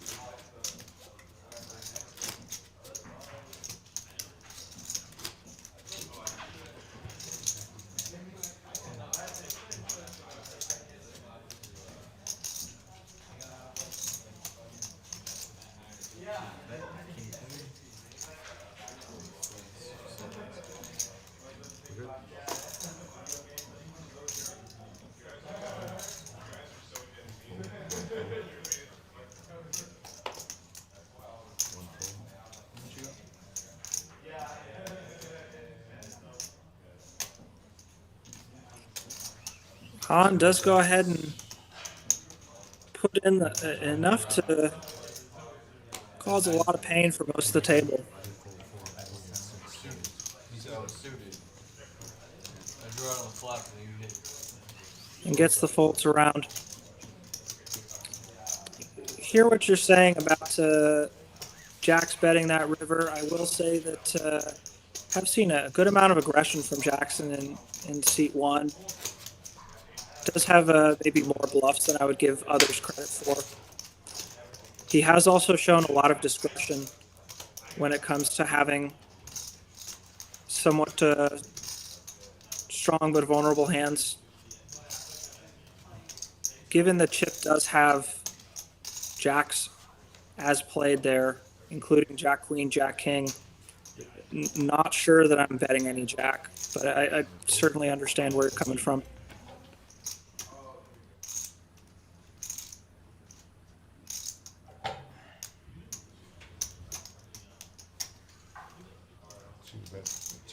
Han does go ahead and put in enough to cause a lot of pain for most of the table. He's out suited. I drew out on the flop and you hit. And gets the folds around. Hear what you're saying about Jack's betting that river. I will say that I've seen a good amount of aggression from Jackson in seat 1. Does have maybe more bluffs than I would give others credit for. He has also shown a lot of discretion when it comes to having somewhat strong but vulnerable hands. Given the chip does have jacks as played there, including Jack Queen, Jack King, not sure that I'm betting any jack, but I certainly understand where you're coming from.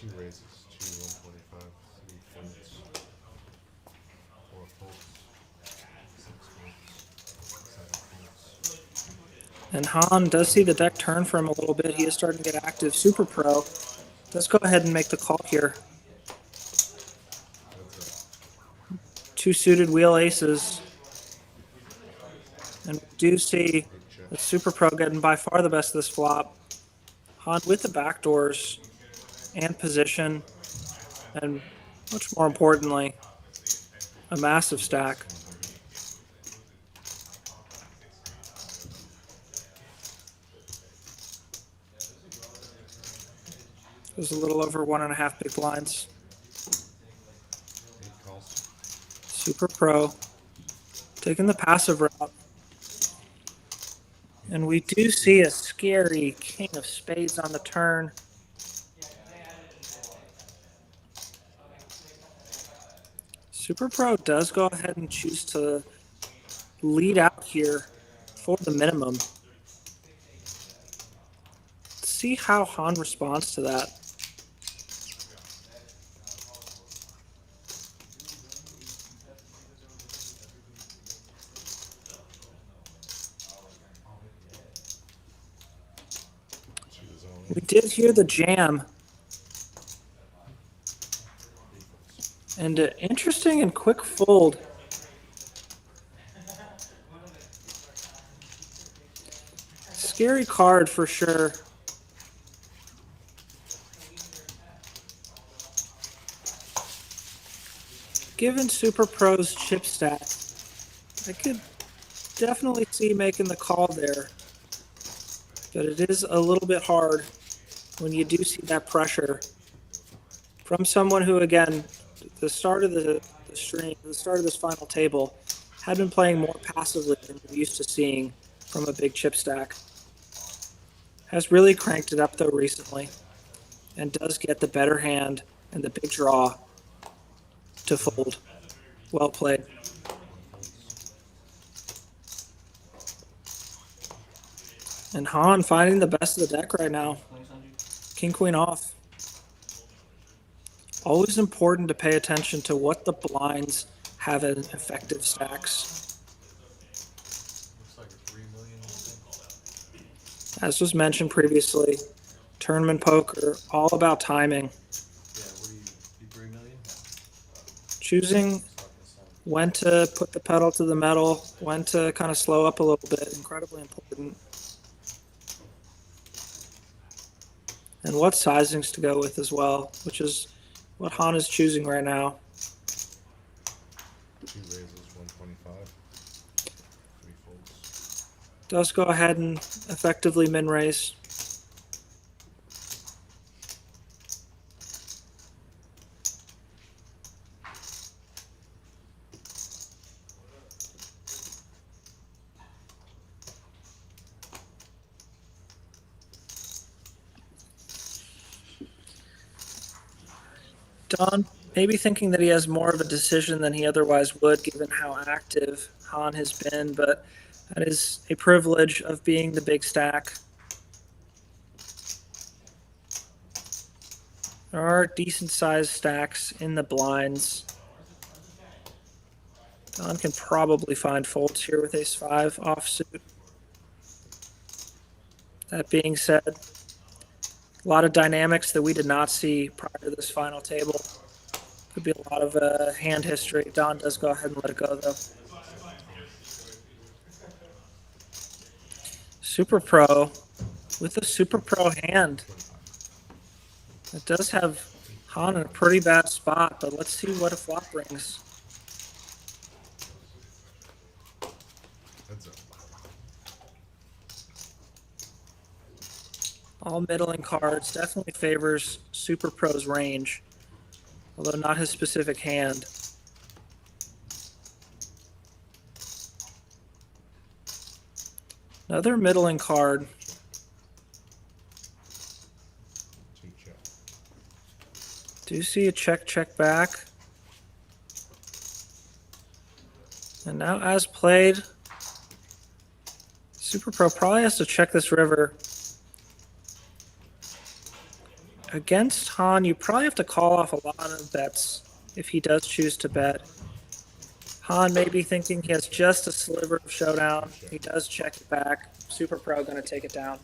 Two raises, two 125, three folds, four folds, six folds, seven folds. And Han does see the deck turn for him a little bit. He is starting to get active. Super Pro. Let's go ahead and make the call here. That's Two suited wheel aces. And we do see the Super Pro getting by far the best of this flop. Han with the backdoors and position, and much more importantly, a massive stack. It was a little over 1.5 big blinds. 8 calls. Super Pro taking the passive route. And we do see a scary king of spades on the turn. Super Pro does go ahead and choose to lead out here for the minimum. Let's see how Han responds to that. We did hear the jam. And an interesting and quick fold. Scary card for sure. Given Super Pro's chip stats, I could definitely see making the call there. But it is a little bit hard when you do see that pressure from someone who, again, at the start of the stream, the start of this final table, had been playing more passively than we're used to seeing from a big chip stack. Has really cranked it up though recently, and does get the better hand and the big draw to fold. Well played. And Han finding the best of the deck right now. King, queen off. Always important to pay attention to what the blinds have in effective stacks. Looks like a 3 million. As was mentioned previously, tournament poker, all about timing. Yeah, what do you 3 million? Choosing when to put the pedal to the metal, when to kind of slow up a little bit, incredibly important. And what sizings to go with as well, which is what Han is choosing right now. 2 raises, 125, 3 folds. Does go ahead and effectively min raise. Don, maybe thinking that he has more of a decision than he otherwise would, given how active Han has been, but that is a privilege of being the big stack. There are decent sized stacks in the blinds. Don can probably find folds here with ace-5 offsuit. That being said, a lot of dynamics that we did not see prior to this final table. Could be a lot of hand history. Don does go ahead and let it go, though. Super Pro with a Super Pro hand. It does have Han in a pretty bad spot, but let's see what a flop brings. Heads up. All middling cards, definitely favors Super Pro's range, although not his specific hand. Another middling card. 2 check. Do see a check back. And now as played, Super Pro probably has to check this river. Against Han, you probably have to call off a lot of bets if he does choose to bet. Han may be thinking he has just a sliver of showdown. He does check it back. Super Pro going to take it down.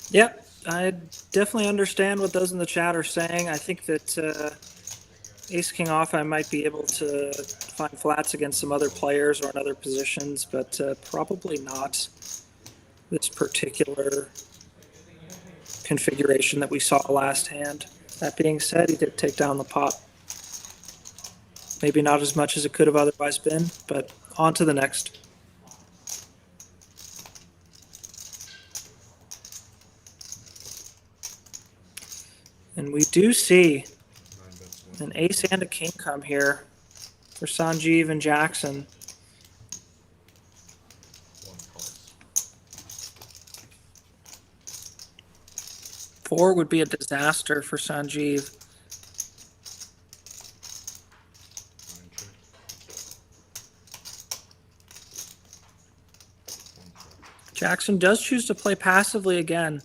Yep, I definitely understand what those in the chat are saying. I think that Ace King off, I might be able to find flats against some other players or in other positions, but probably not this particular configuration that we saw last hand. That being said, he did take down the pot. Maybe not as much as it could have otherwise been, but on to the next. And we do see an ace and a king come here for Sanjiv and Jackson. Four would be a disaster for Sanjiv. Jackson does choose to play passively again.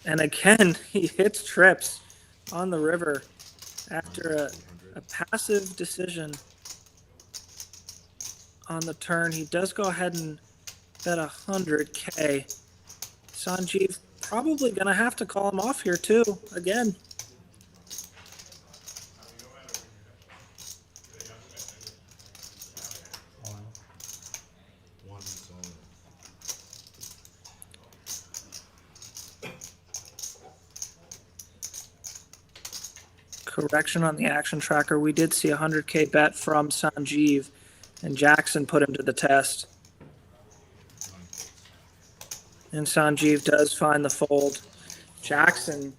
And again, he hits trips on the river after a passive decision on the turn. He does go ahead and bet 100K. Sanjiv probably going to have to call him off here too, again. Correction on the action tracker. We did see a 100K bet from Sanjiv, and Jackson put him to the test. And Sanjiv does find the fold. Jackson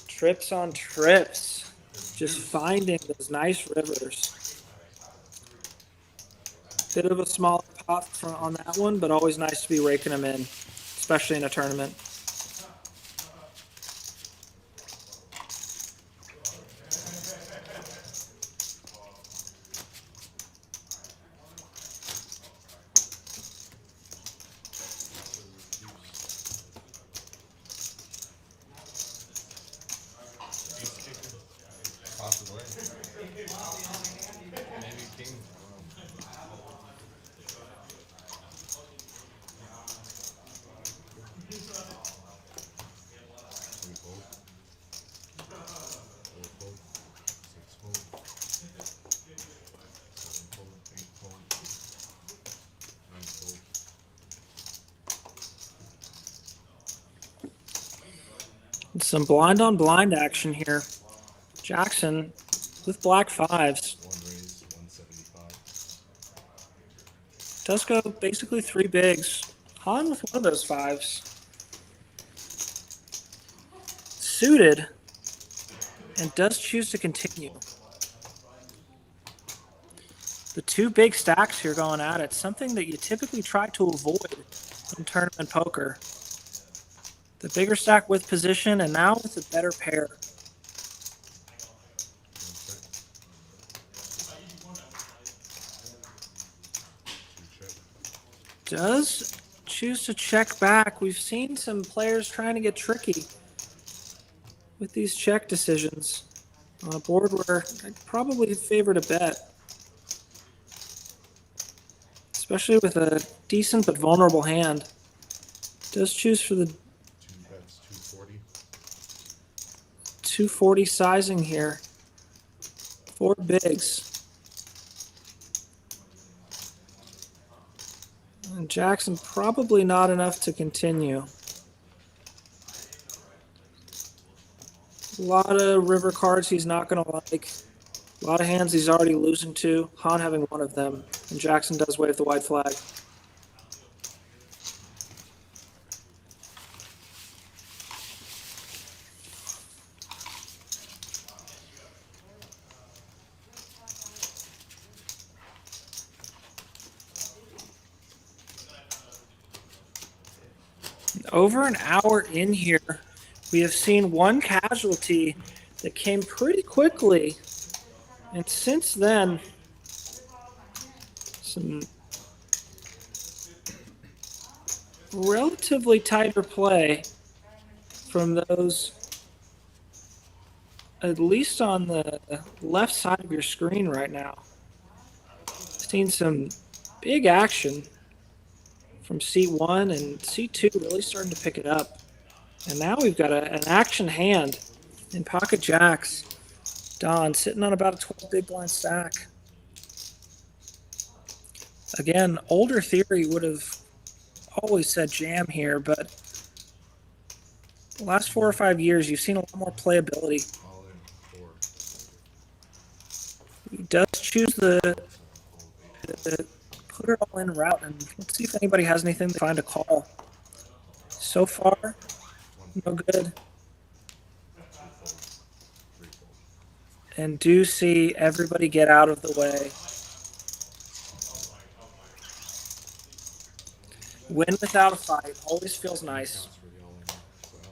trips on trips, just finding those nice rivers. Bit of a small pot on that one, but always nice to be raking them in, especially in a tournament. Some blind on blind action here. Jackson with black fives. Does go basically three bigs. Han with one of those fives. Suited and does choose to continue. The two big stacks here going at it, something that you typically try to avoid in tournament poker. The bigger stack with position, and now with a better pair. Does choose to check back. We've seen some players trying to get tricky with these check decisions on a board where I'd probably favored a bet. Especially with a decent but vulnerable hand. Does choose for the 240 sizing here. 4 bigs. And Jackson probably not enough to continue. A lot of river cards he's not going to like. A lot of hands he's already losing to. Han having one of them. And Jackson does wave the white flag. Over an hour in here, we have seen one casualty that came pretty quickly. And since then, some relatively tighter play from those, at least on the left side of your screen right now. Seen some big action from C1 and C2 really starting to pick it up. And now we've got an action hand in pocket jacks. Don sitting on about a 12 big blind stack. Again, older theory would have always said jam here, but the last 4 or 5 years, you've seen a lot more playability. All in 4. He does choose the put it all in route, and let's see if anybody has anything to find a call. So far, no good. 2 folds. 3 folds. And do see everybody get out of the way. Win without a fight always feels nice. Counts for the all in. So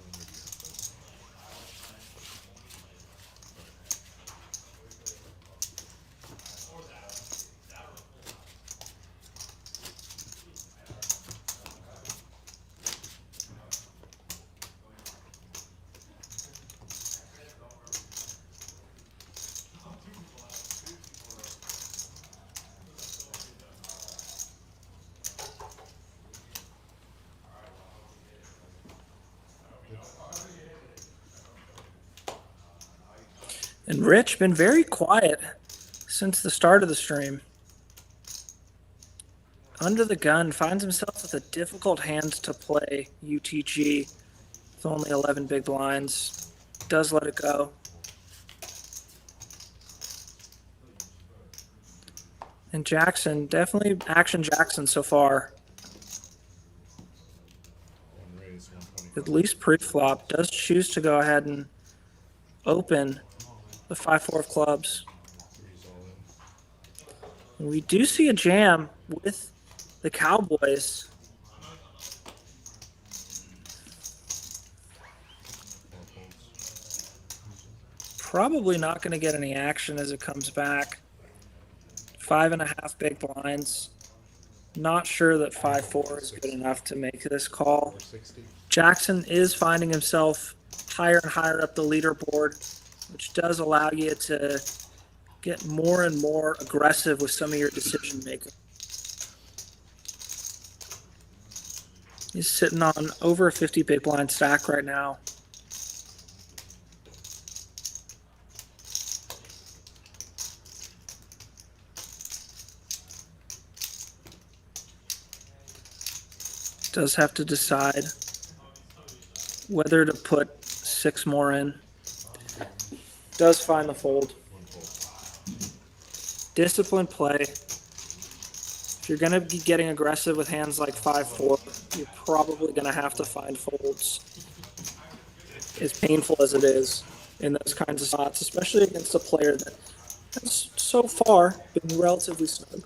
all in would be fold. And Rich been very quiet since the start of the stream. Under the gun, finds himself with a difficult hand to play UTG with only 11 big blinds. Does let it go. And Jackson, definitely action Jackson so far. One raise, 125. At least pre-flop, does choose to go ahead and open the 5-4 of clubs. 3's all in. And we do see a jam with the Cowboys. 4 folds. Probably not going to get any action as it comes back. 5.5 big blinds. Not sure that 5-4 is good enough to make this call. 460. Jackson is finding himself higher and higher up the leaderboard, which does allow you to get more and more aggressive with some of your decision making. He's sitting on over a 50 big blind stack right now. Does have to decide whether to put 6 more in. Does find the fold. 1 fold. Disciplined play. If you're going to be getting aggressive with hands like 5-4, you're probably going to have to find folds. As painful as it is in those kinds of spots, especially against a player that has so far been relatively snug.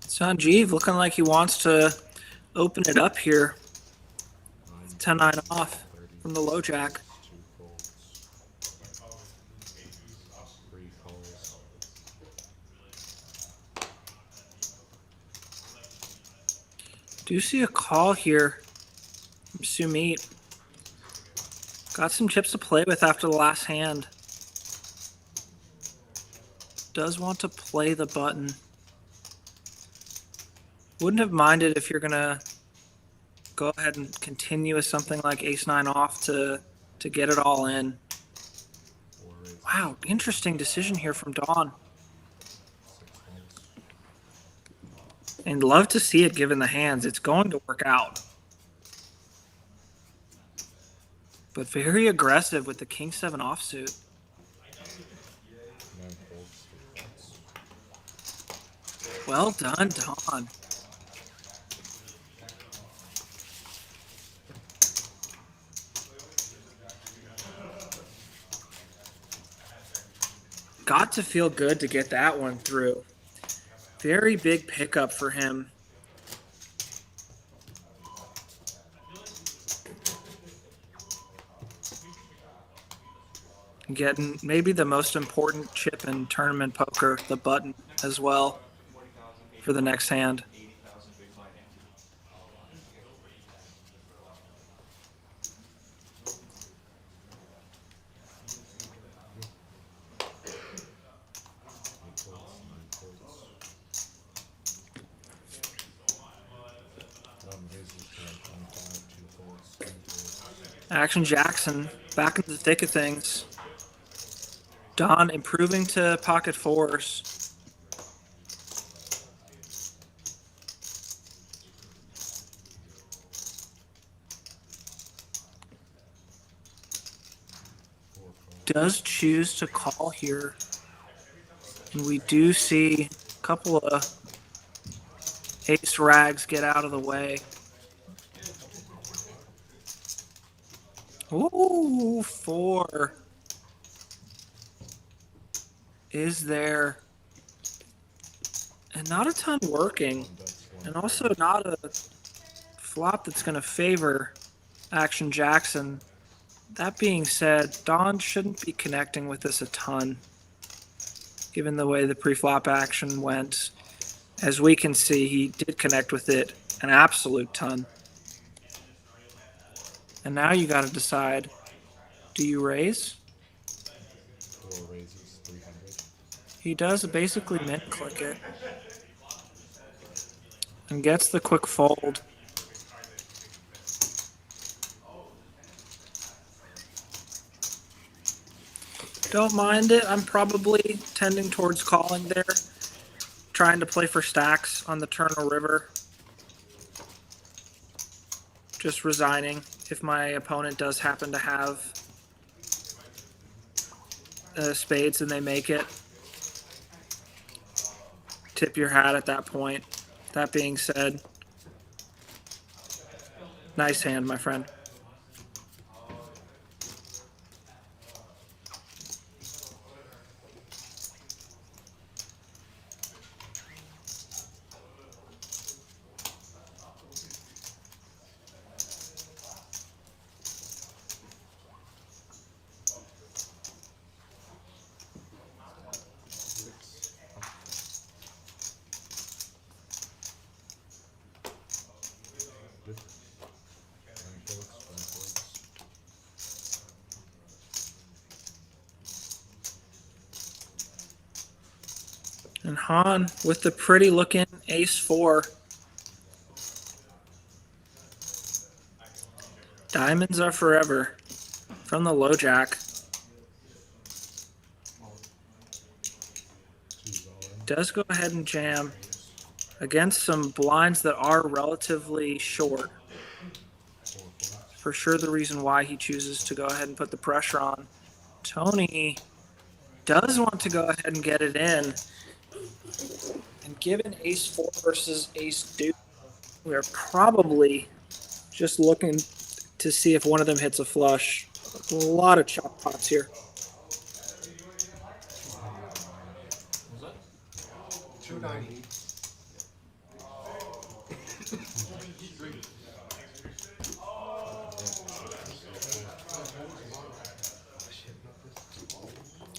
Sanjiv looking like he wants to open it up here. 9, 10-9 off 30, from the low jack. 2 folds. 3 calls. Do see a call here from Sumit. Got some chips to play with after the last hand. Does want to play the button. Wouldn't have minded if you're gonna go ahead and continue with something like ace-9 off to get it all in. 4 raises. Wow, interesting decision here from Dawn. 6 folds. And love to see it given the hands. It's going to work out. But very aggressive with the king-7 offsuit. 9 folds. 3 folds. Well done, Dawn. Got to feel good to get that one through. Very big pickup for him. Getting maybe the most important chip in tournament poker, the button, as well, for the next hand. 80,000 big blind ante. Action Jackson back into the thick of things. Don improving to pocket fours. Does choose to call here. And we do see a couple of ace rags get out of the way. Ooh, 4 is there. And not a ton working. And also not a flop that's going to favor Action Jackson. That being said, Don shouldn't be connecting with this a ton, given the way the pre-flop action went. As we can see, he did connect with it an absolute ton. And now you got to decide, do you raise? 4 raises, 300. He does basically mint click it. And gets the quick fold. Don't mind it. I'm probably tending towards calling there. Trying to play for stacks on the turn or river. Just resigning if my opponent does happen to have spades and they make it. Tip your hat at that point. That being said, nice hand, my friend. Good. 9 folds, 1 folds. And Han with the pretty looking ace-4. Diamonds are forever from the low jack. 2's all in. Does go ahead and jam against some blinds that are relatively short. 4 folds. For sure the reason why he chooses to go ahead and put the pressure on. Tony does want to go ahead and get it in. And given ace-4 versus ace-deuce, we are probably just looking to see if one of them hits a flush. A lot of chop pots here. Was that? 290. 3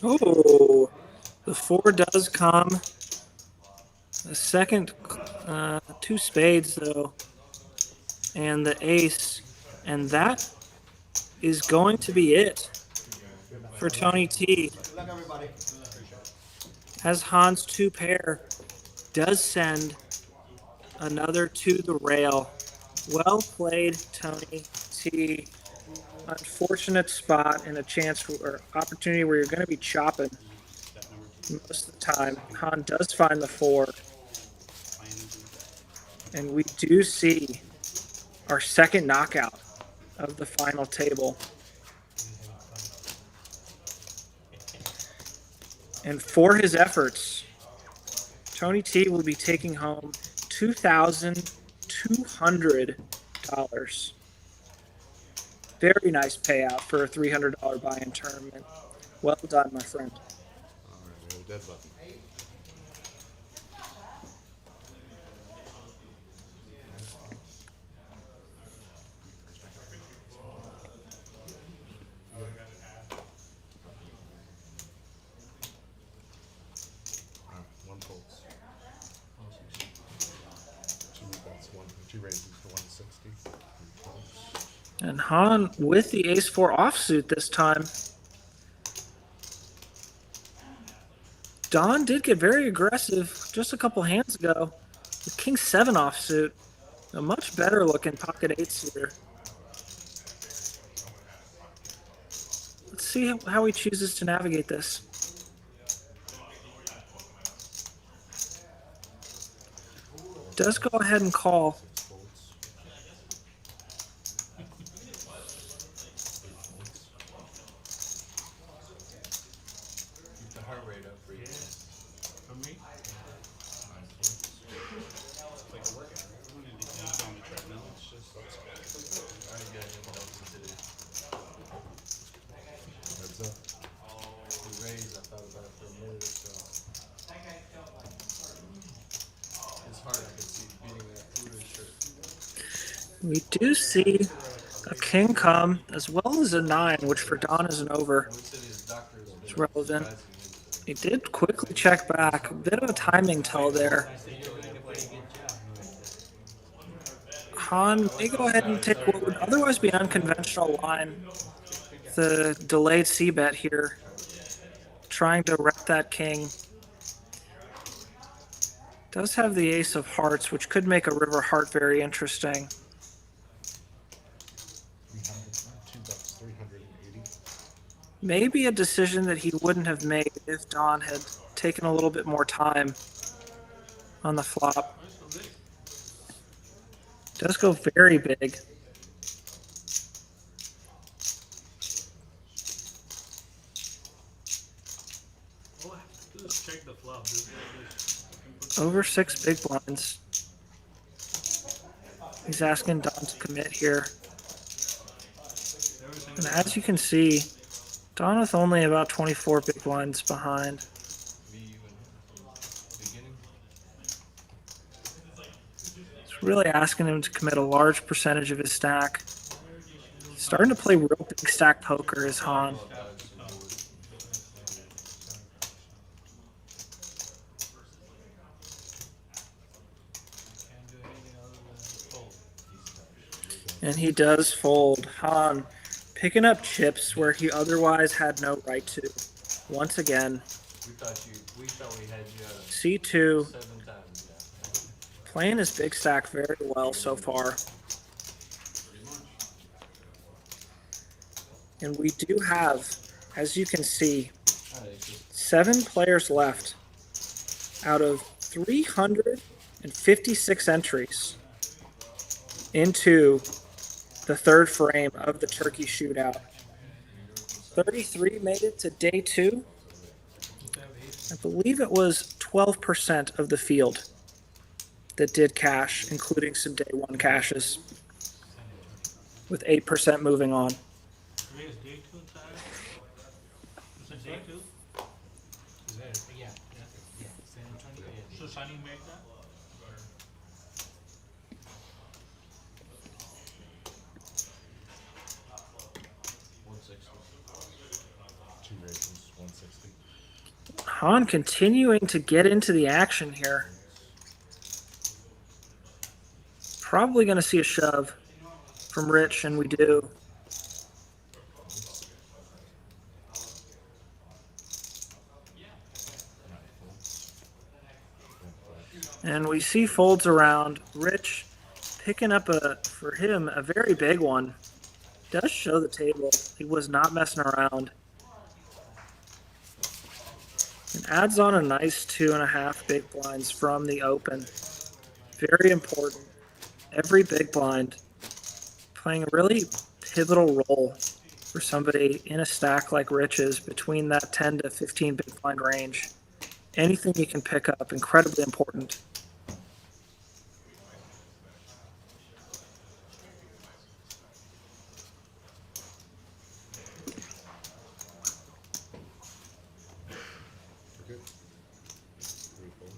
Oh, the 4 does come. The second, 2 spades though, and the ace, and that is going to be it for Tony T. Good luck, everybody. As Hans 2 pair does send another to the rail. Well played, Tony T. Unfortunate spot and a chance or opportunity where you're going to be chopping most of the time. Han does find the 4. And we do see our second knockout of the final table. And for his efforts, Tony T will be taking home $2,200. Very nice payout for a $300 buy-in tournament. Well done, my friend. Alright, we have a dead button. Alright, 1 folds. 2 bets, 2 raises for 160. 3 folds. And Han with the ace-4 offsuit this time. Don did get very aggressive just a couple hands ago with king-7 offsuit. A much better looking pocket 8s here. Let's see how he chooses to navigate this. Does go ahead and call. 6 folds. 8 folds. Keep the heart rate up for you. For me, 9 folds. it's like a workout. I don't need to be on the treadmill. It's just Alright, guys, I'm going to do Heads up. the raise. I thought about it for a minute or so. It's hard, I can see beating that Buddha shirt. We do see a king come as well as a 9, which for Don is an over. Wood said his doctor has It's been relevant. advising him to He did quickly check back. A bit of a timing tell there. I think you're doing a pretty good job. Han may go ahead and take what would otherwise be an unconventional line. The delayed c-bet here. Trying to rep that king. Does have the ace of hearts, which could make a river heart very interesting. 2 bets, 380. Maybe a decision that he wouldn't have made if Don had taken a little bit more time on the flop. Does go very big. All I have to do is check the flop. This guy is Over 6 big blinds. He's asking Don to commit here. And as you can see, Don with only about 24 big blinds behind. be even beginning. It's really asking him to commit a large percentage of his stack. Starting to play real big stack poker is Han. can't do anything other than fold. And he does fold. Han picking up chips where he otherwise had no right to. Once again, We thought we had you C2 7 times, yeah. playing his big stack very well so far. And we do have, as you can see, 7 players left out of 356 entries into the 3rd frame of the Turkey Shootout. 33 made it to day 2. I believe it was 12% of the field that did cash, including some day 1 cashes, with 8% moving on. Today's day 2, Tyler? Is it day 2? Is that, yeah, San Antonio? So Sunny made that? $160. 2 raises, 160. Han continuing to get into the action here. Probably going to see a shove from Rich, and we do. And we see folds around. Rich picking up, for him, a very big one. Does show the table. He was not messing around. And adds on a nice 2.5 big blinds from the open. Very important. Every big blind playing a really pivotal role for somebody in a stack like Rich's between that 10 to 15 big blind range. Anything you can pick up, incredibly important. We're good. 3 folds.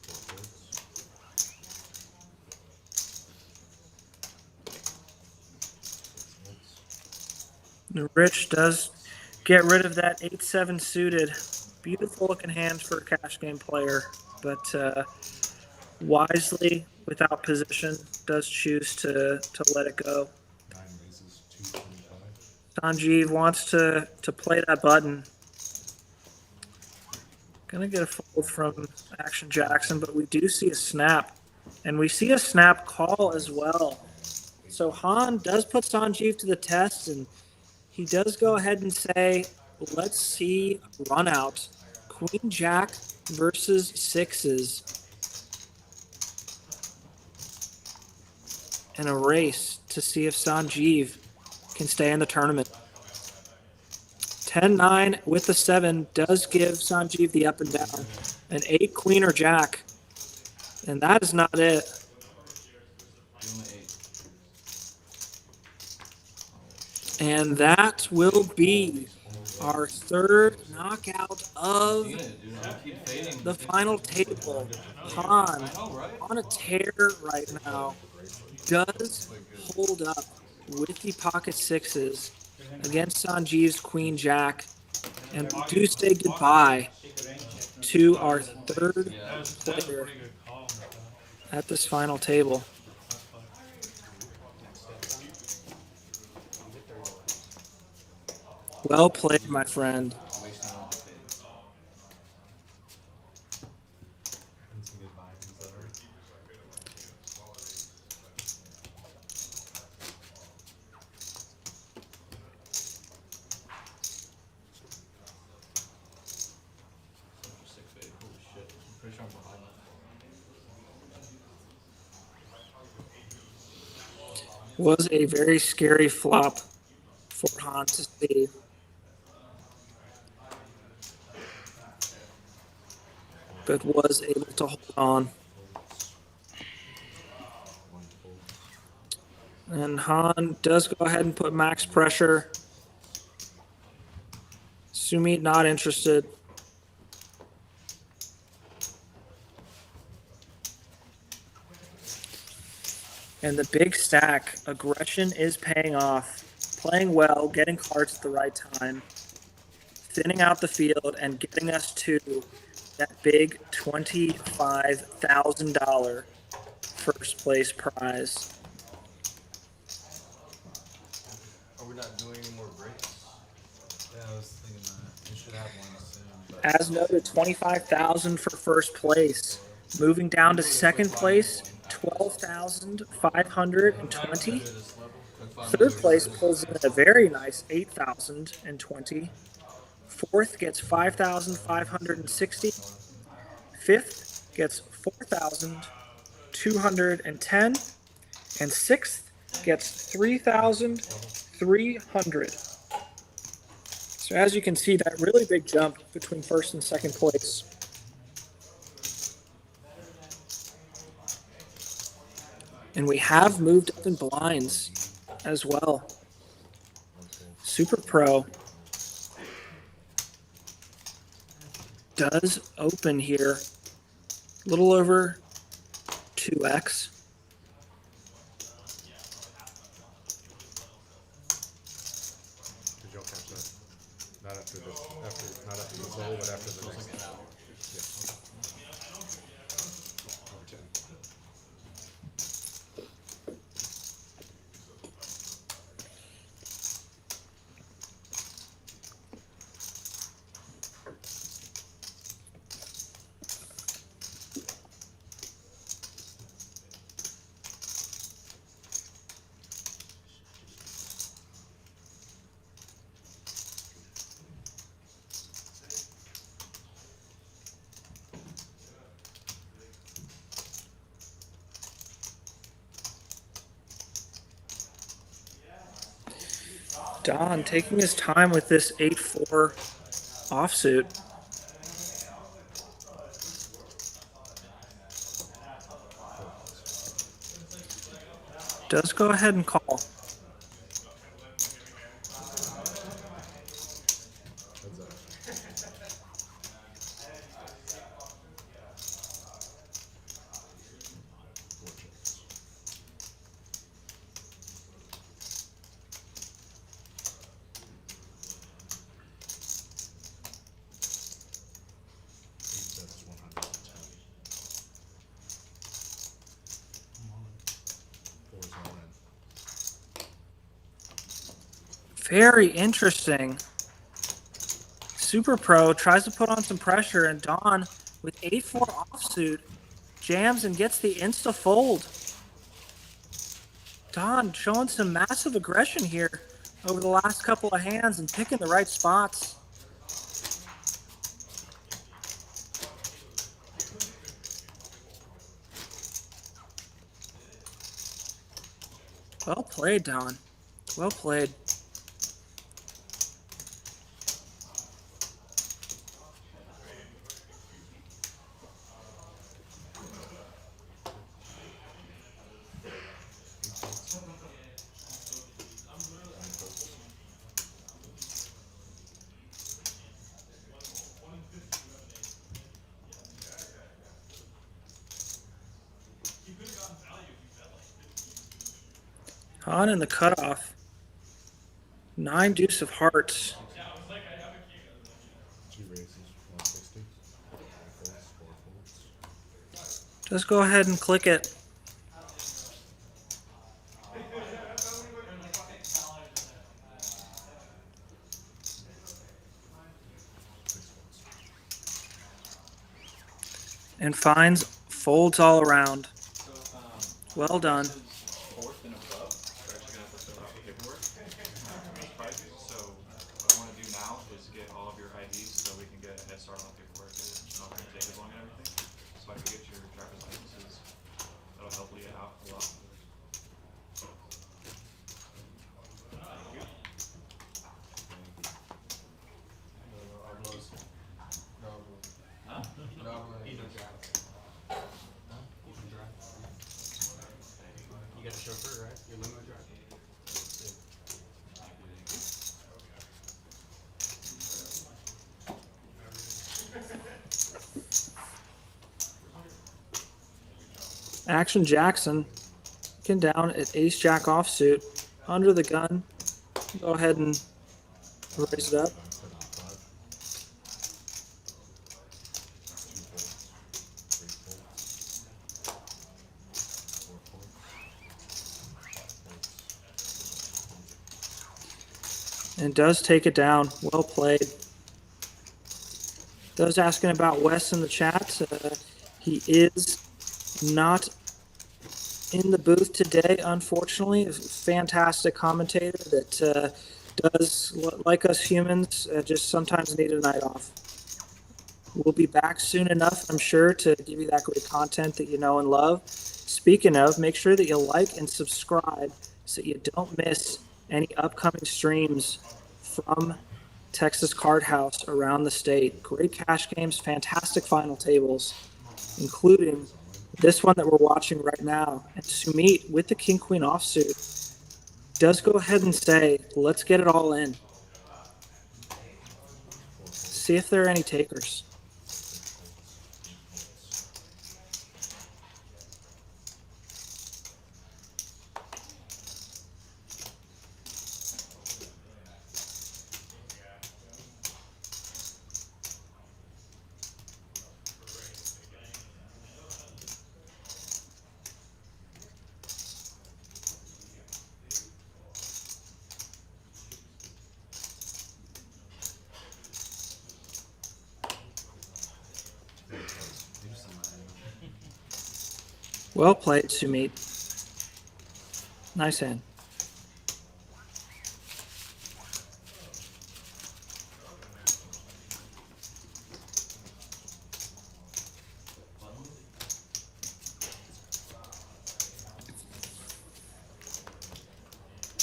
4 folds. Rich does get rid of that 8-7 suited. Beautiful looking hand for a cash game player, but wisely, without position, does choose to let it go. 9 raises 225. Sanjiv wants to play that button. Gonna get a fold from Action Jackson, but we do see a snap. And we see a snap call as well. So Han does put Sanjiv to the test, and he does go ahead and say, let's see run out. Queen Jack versus sixes. And a race to see if Sanjiv can stay in the tournament. 10-9 with the 7 does give Sanjiv the up and down. An 8 queen or jack. And that is not it. Give him an 8. And that will be our third knockout of Seen it, dude. I keep fading. the final table. Han, I know, right? on a tear right now, does hold up with the pocket sixes against Sanjiv's queen jack. And we do say goodbye to our third Yeah. That's player a pretty good call. at this final table. Well played, my friend. Wasting all the fades. And some good buy-ins there. Sick fade. Holy shit. I'm pretty sure I'm behind that. Was a very scary flop for Han to see. But was able to hold on. One fold. And Han does go ahead and put max pressure. Sumit not interested. And the big stack, aggression is paying off. Playing well, getting cards at the right time, thinning out the field, and getting us to that big $25,000 first place prize. Are we not doing any more breaks? Yeah, I was thinking that. We should have one soon, but. As noted, $25,000 for first place. Moving down to second place, $12,520. Third place pulls in a very nice $8,020. Fourth gets $5,560. Fifth gets $4,210. And sixth gets $3,300. So as you can see, that really big jump between first and second place. And we have moved up in blinds as well. Super Pro does open here, a little over 2x. Did y'all catch that? Not after after this, not after the roll, but after the next. Like an hour. Or 10. Don taking his time with this 8-4 offsuit. Does go ahead and call. Heads up. Four chips. Eight bets, 110. Four is all in. Very interesting. Super Pro tries to put on some pressure, and Don, with 8-4 offsuit, jams and gets the insta fold. Don showing some massive aggression here over the last couple of hands and picking the right spots. Well played, Don. Well played. On in the cutoff. 9 deuce of hearts. Two raises, 160. Four folds, four folds. Just go ahead and click it. Six folds. And finds folds all around. So, Well done. this is fourth and above. We're actually gonna have to fill out the paperwork. Prizes. So what I wanna do now is get all of your IDs so we can get a head start on the paperwork. It's not gonna take as long and everything. So I can get your driver's licenses. That'll help Leah out a lot. Huh? You got a chauffeur, right? Your limo driver? Action Jackson. Looking down at ace jack offsuit. Under the gun. Go ahead and raise it up. 75. Two folds. Three folds. Four folds. Folds. And does take it down. Well played. Does asking about Wes in the chat. He is not in the booth today, unfortunately. A fantastic commentator that does, like us humans, just sometimes need a night off. We'll be back soon enough, I'm sure, to give you that great content that you know and love. Speaking of, make sure that you like and subscribe so you don't miss any upcoming streams from Texas Card House around the state. Great cash games, fantastic final tables, including this one that we're watching right now. And Sumit, with the King Queen offsuit, does go ahead and say, let's get it all in. See if there are any takers. Well played, Sumit. Nice hand.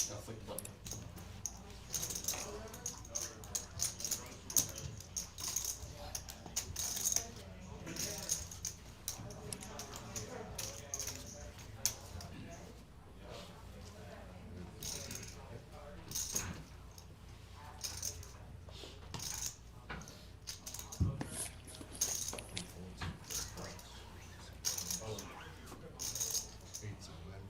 I'll flick the button. Eights and then.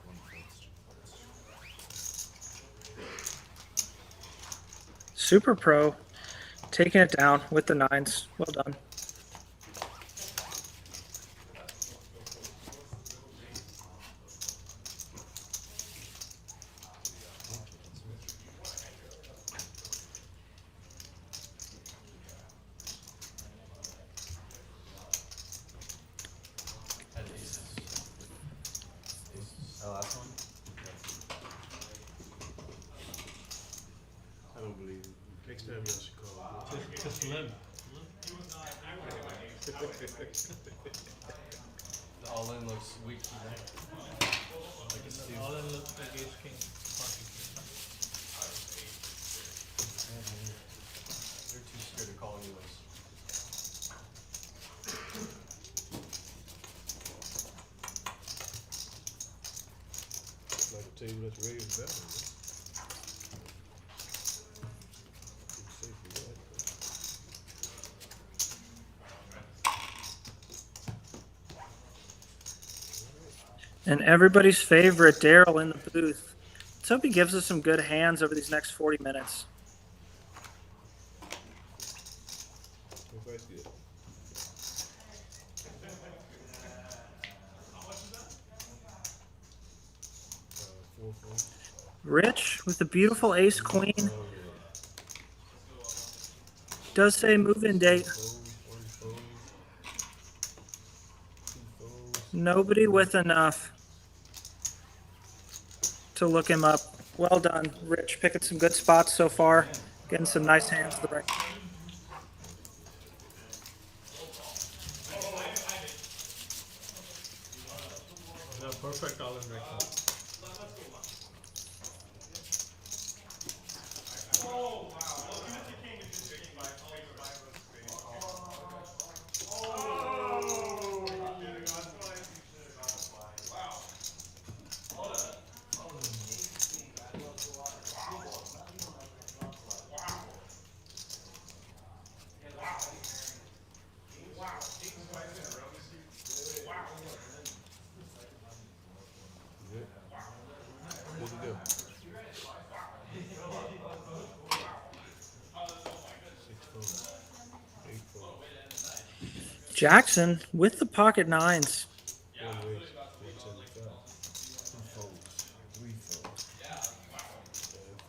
One folds, two folds. Super Pro taking it down with the nines. Well done. Had aces. That last one? I don't believe it. Next time you should call. Just learn. The all-in looks weak to that. Like a steal. All in looks like ace king, pocket king. They're too scared to call anyways. Like a table that's raised better. Huh? Pretty safe for that. And everybody's favorite, Daryl, in the booth. Let's hope he gives us some good hands over these next 40 minutes. Everybody's good. Four, four. Rich with the beautiful ace queen. Oh, yeah. Does say move-in date. Fold, one fold. Two folds. Nobody with enough to look him up. Well done, Rich. Picking some good spots so far. Getting some nice hands to the right. Yeah, perfect all in right now. Good. Good to go. Six folds. Eight folds. Jackson with the pocket nines. One raise. 175. Two folds. Three folds. And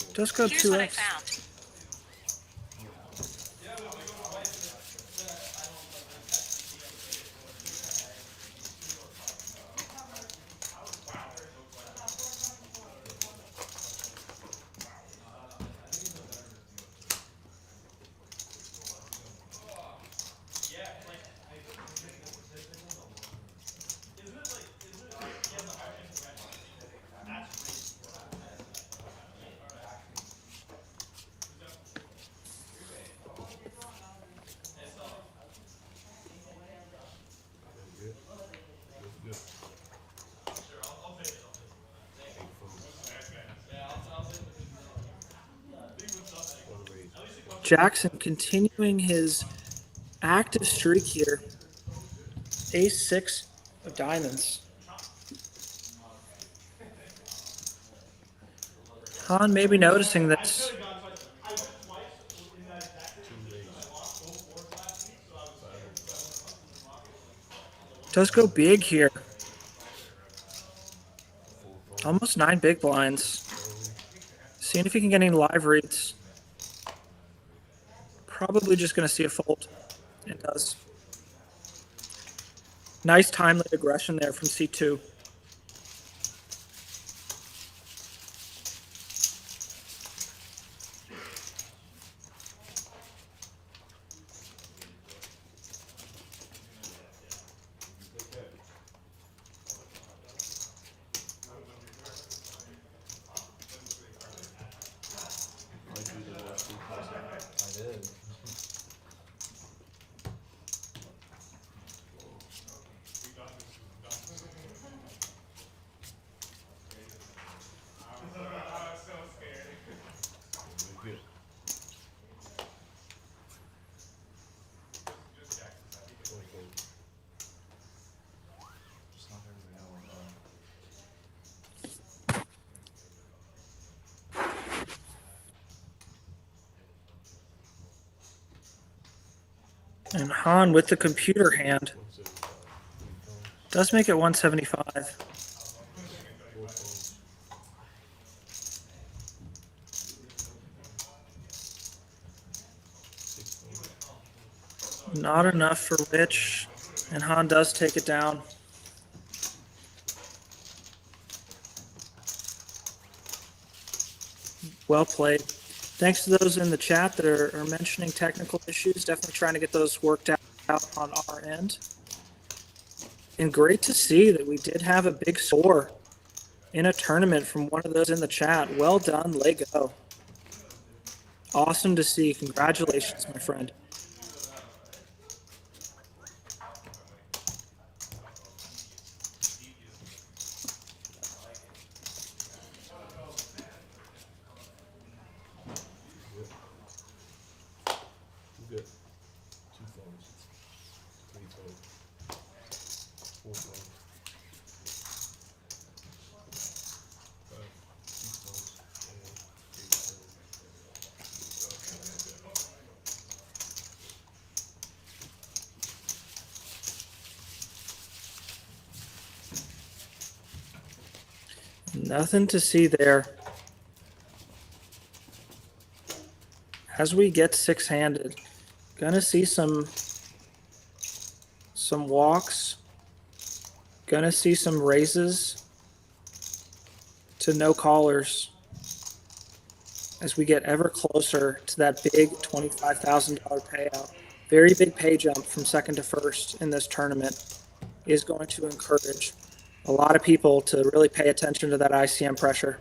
four. Does go Here's what I 2x. found. Good. Good. Good. Eight folds. One raise. Jackson continuing his active streak here. Ace 6 of diamonds. Han may be noticing this. Two raise. Does go big here. Four folds. Almost 9 big blinds. Seeing if he can get any live reads. Probably just going to see a fold. It does. Nice timely aggression there from C2. I did. Good. Just knock everybody out like that. And Han with the computer hand. Does make it 175. Not enough for Rich. And Han does take it down. Well played. Thanks to those in the chat that are mentioning technical issues. Definitely trying to get those worked out on our end. And great to see that we did have a big score in a tournament from one of those in the chat. Well done, Lego. Awesome to see. Congratulations, my friend. Good. 2 phones. 3 phones. 4 phones. 5, 6 phones. And 8 phones. Nothing to see there. As we get six-handed, gonna see some walks. Gonna see some raises to no callers as we get ever closer to that big $25,000 payout. Very big pay jump from second to first in this tournament is going to encourage a lot of people to really pay attention to that ICM pressure.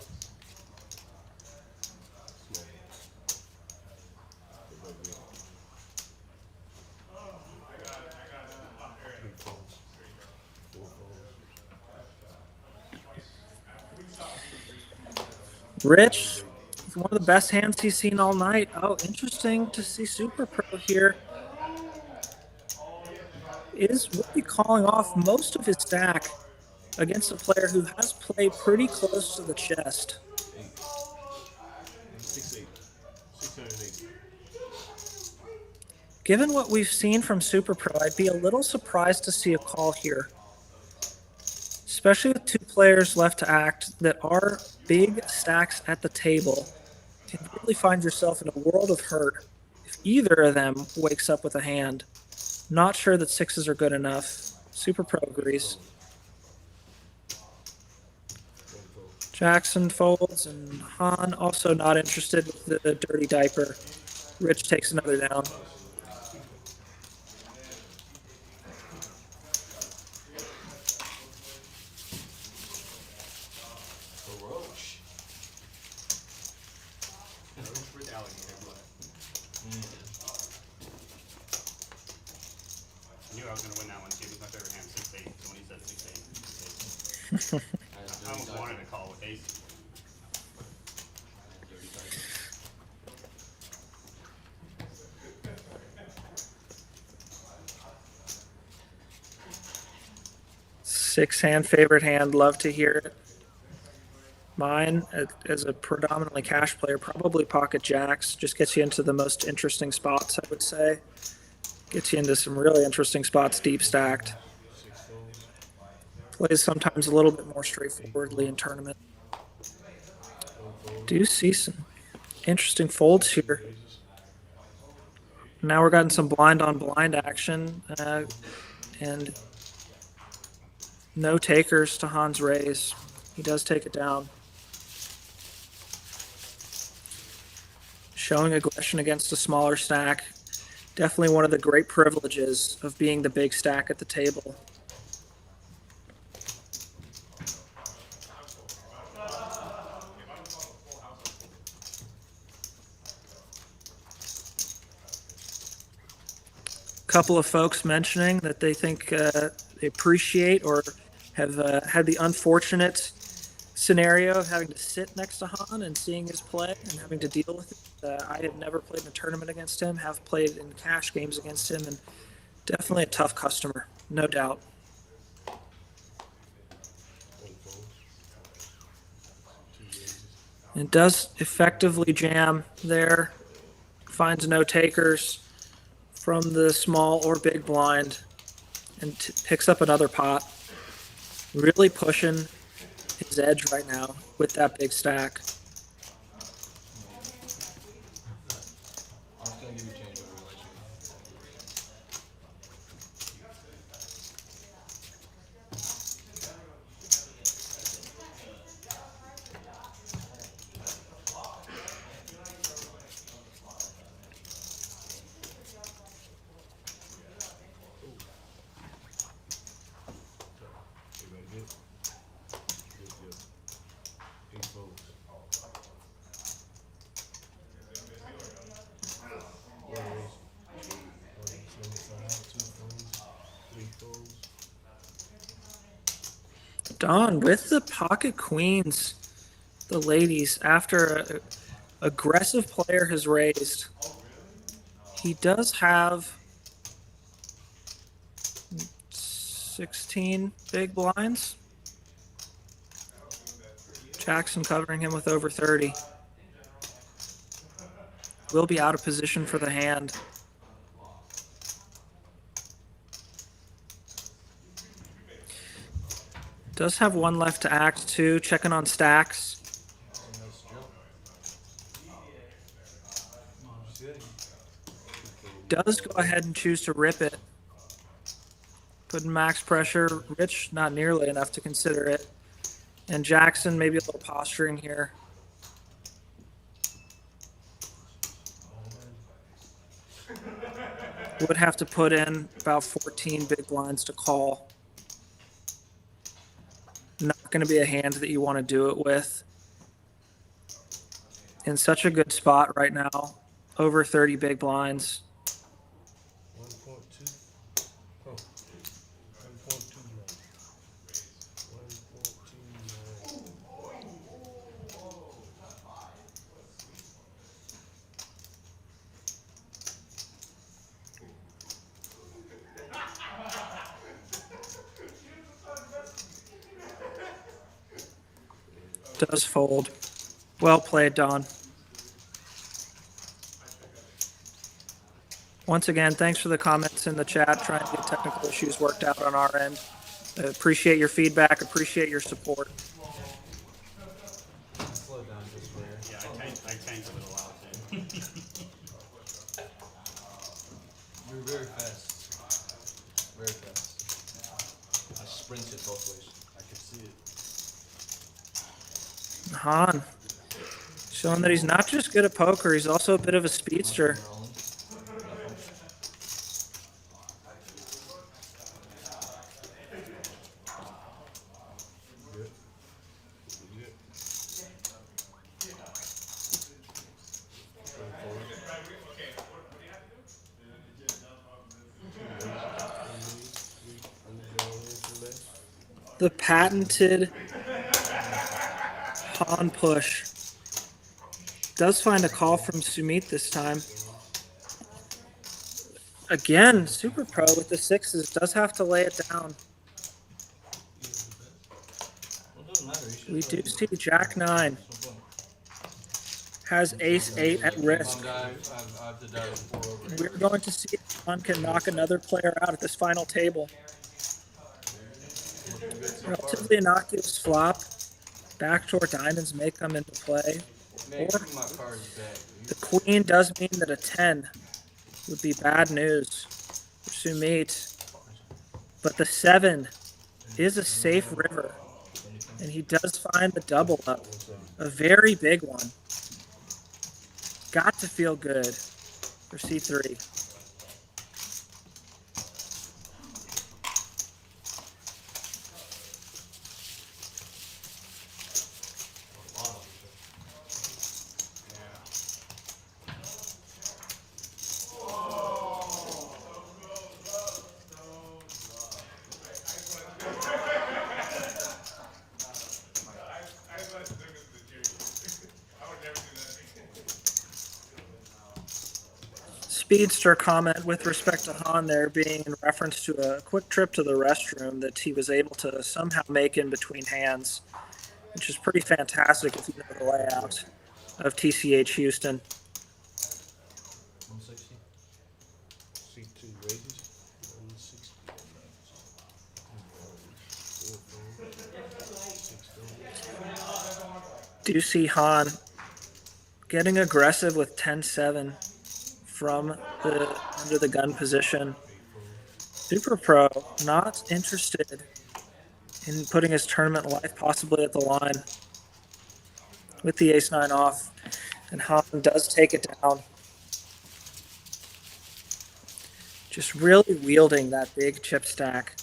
Rich, one of the best hands he's seen all night. Oh, interesting to see Super Pro here. Is really calling off most of his stack against a player who has played pretty close to the chest. 6-8. 608. Given what we've seen from Super Pro, I'd be a little surprised to see a call here. Especially with 2 players left to act that are big stacks at the table. You can really find yourself in a world of hurt if either of them wakes up with a hand. Not sure that 6s are good enough. Super Pro agrees. Jackson folds, and Han also not interested with the dirty diaper. Rich takes another down. Roach. With alligator blood. I knew I was going to win that one too. It was my favorite hand, 6-8. So when he said 6-8, I almost wanted to call with ace. Six-hand favorite hand. Love to hear it. Mine, as a predominantly cash player, probably pocket jacks. Just gets you into the most interesting spots, I would say. Gets you into some really interesting spots, deep stacked. Plays sometimes a little bit more straightforwardly in tournament. Do see some interesting folds here. Now we're getting some blind on blind action, and No takers to Han's raise. He does take it down. Showing aggression against a smaller stack. Definitely one of the great privileges of being the big stack at the table. Couple of folks mentioning that they think they appreciate or have had the unfortunate scenario of having to sit next to Han and seeing his play and having to deal with it. I have never played in a tournament against him, have played in cash games against him, and definitely a tough customer, no doubt. It does effectively jam there, finds no takers from the small or big blind, and picks up another pot. Really pushing his edge right now with that big stack. I'm just gonna give you change over relation. You ready to get? Good. 8 folds. One raise. 175, 2 folds, 3 folds. Don with the pocket queens, the ladies, after an aggressive player has raised. He does have 16 big blinds. Jackson covering him with over 30. Will be out of position for the hand. Does have one left to act too, checking on stacks. Does go ahead and choose to rip it. Putting max pressure. Rich, not nearly enough to consider it. And Jackson, maybe a little posturing here. Would have to put in about 14 big blinds to call. Not going to be a hand that you want to do it with. In such a good spot right now. Over 30 big blinds. 1.2. Oh. 1.29. 1.29. Does fold. Well played, Don. Once again, thanks for the comments in the chat, trying to get technical issues worked out on our end. Appreciate your feedback, appreciate your support. Slow down just for you. Yeah, I tanked a little while too. You're very fast. Very fast. I sprinted both ways. I could see it. Han, showing that he's not just good at poker, he's also a bit of a speedster. The patented Han push. Does find a call from Sumit this time. Again, Super Pro with the sixes. Does have to lay it down. Well, it doesn't matter. You should We play. do see Jack 9. No point. Has Ace 8 at risk. I have to die with 4 over. We're going to see if Han can knock another player out at this final table. Relatively innocuous flop. Backdoor diamonds may come into play. Make Or my cards bad. the queen does mean that a 10 would be bad news for Sumit. But the 7 is a safe river. And he does find the double up. A very big one. Got to feel good for C3. Speedster comment with respect to Han there being in reference to a quick trip to the restroom that he was able to somehow make in between hands, which is pretty fantastic if you know the layout of TCH Houston. 160. C2 raises. 160. Do see Han getting aggressive with 10-7 from the under the gun position. Super Pro not interested in putting his tournament life possibly at the line with the ace-9 off, and Han does take it down. Just really wielding that big chip stack.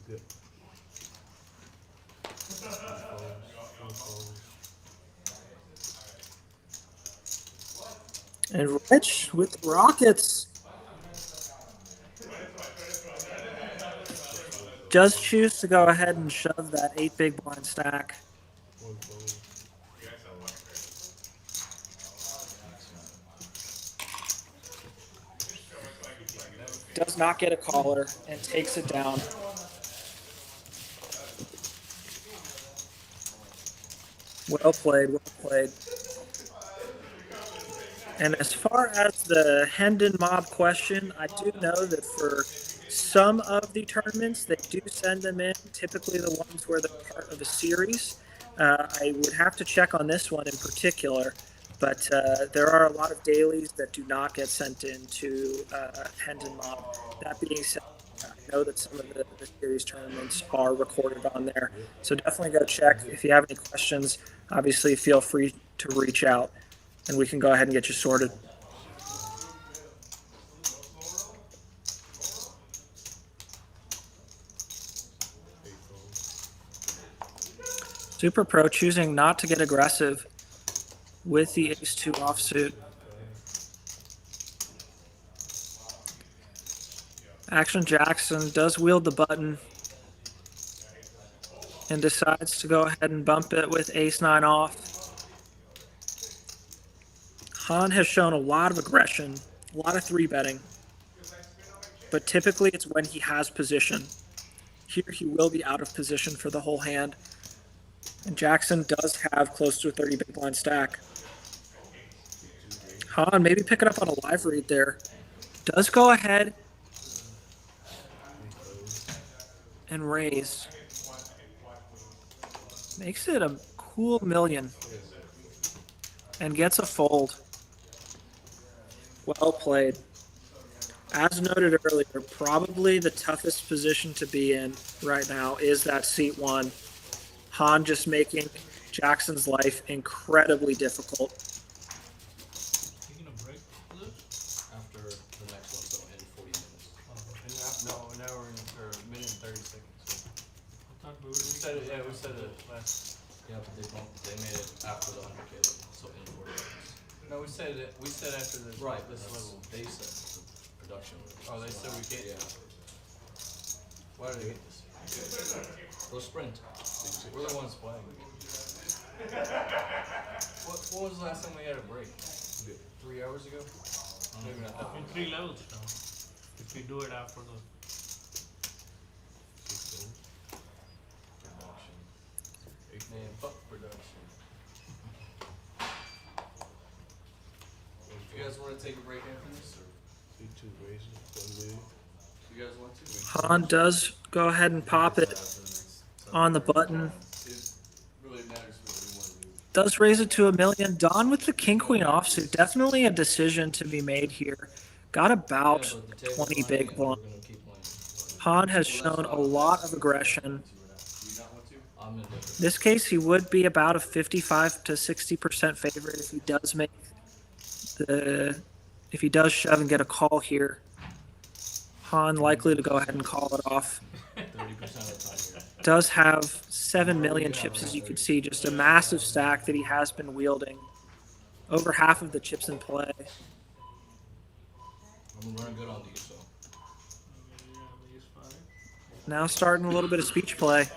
Good. And Rich with the Rockets does choose to go ahead and shove that 8 big blind stack. One fold. Does not get a caller and takes it down. Well played, well played. And as far as the Hendon mob question, I do know that for some of the tournaments, they do send them in, typically the ones where they're part of a series. I would have to check on this one in particular, but there are a lot of dailies that do not get sent into Hendon mob. That being said, I know that some of the series tournaments are recorded on there. So definitely go check. If you have any questions, obviously feel free to reach out, and we can go ahead and get you sorted. Super Pro choosing not to get aggressive with the ace-2 offsuit. Action Jackson does wield the button and decides to go ahead and bump it with ace-9 off. Han has shown a lot of aggression, a lot of 3-betting, but typically it's when he has position. Here he will be out of position for the whole hand, and Jackson does have close to a 30 big blind stack. Han maybe pick it up on a live read there. Does go ahead and raise. Makes it a cool million and gets a fold. Well played. As noted earlier, probably the toughest position to be in right now is that seat 1. Han just making Jackson's life incredibly difficult. Taking a break, Luke? After the next one, so in 40 minutes. Oh, okay. Now we're in for a minute and 30 seconds. I thought we We said it, yeah, we said it last. Yeah, but they made it after the 100K, so in 40 minutes. No, we said after this. Right, This that's level. they said the production. Oh, they said we can't. Yeah. Why did they get this? Go sprint. We're the ones playing. What was the last time we had a break? 3 hours ago? Maybe not that In long. 3 levels now. If we do it after the Production. Man, fuck production. You guys want to take a break after this, or C2 raises, one lead. you guys want to? Han does go ahead and pop it on the button. It really matters what we want to do. Does raise it to $1 million. Don with the king queen offsuit. Definitely a decision to be made here. Got about 20 big blind. Han has shown a lot of aggression. I'm indifferent. This case, he would be about a 55 to 60% favorite if he does make if he does shove and get a call here. Han likely to go ahead and call it off. 30% of the time here. Does have 7 million chips, as you can see, just a massive stack that he has been wielding. Over half of the chips in play. I'm running good on these, so. Now starting a little bit of speech play.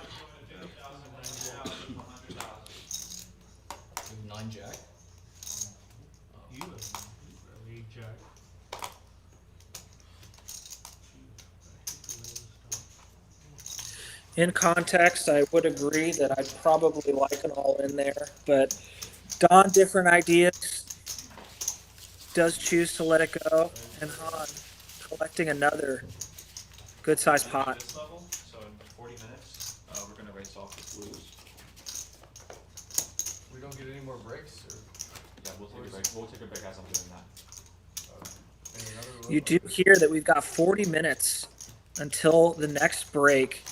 9 jack. You lead jack. In context, I would agree that I'd probably like an all in there, but Don, different ideas, does choose to let it go, and Han collecting another good sized pot. This level, so in 40 minutes, we're gonna race off the blues. We don't get any more breaks, or? Yeah, we'll take a break. We'll take a break as I'm doing that. And another You do hear that we've got 40 minutes until the next break.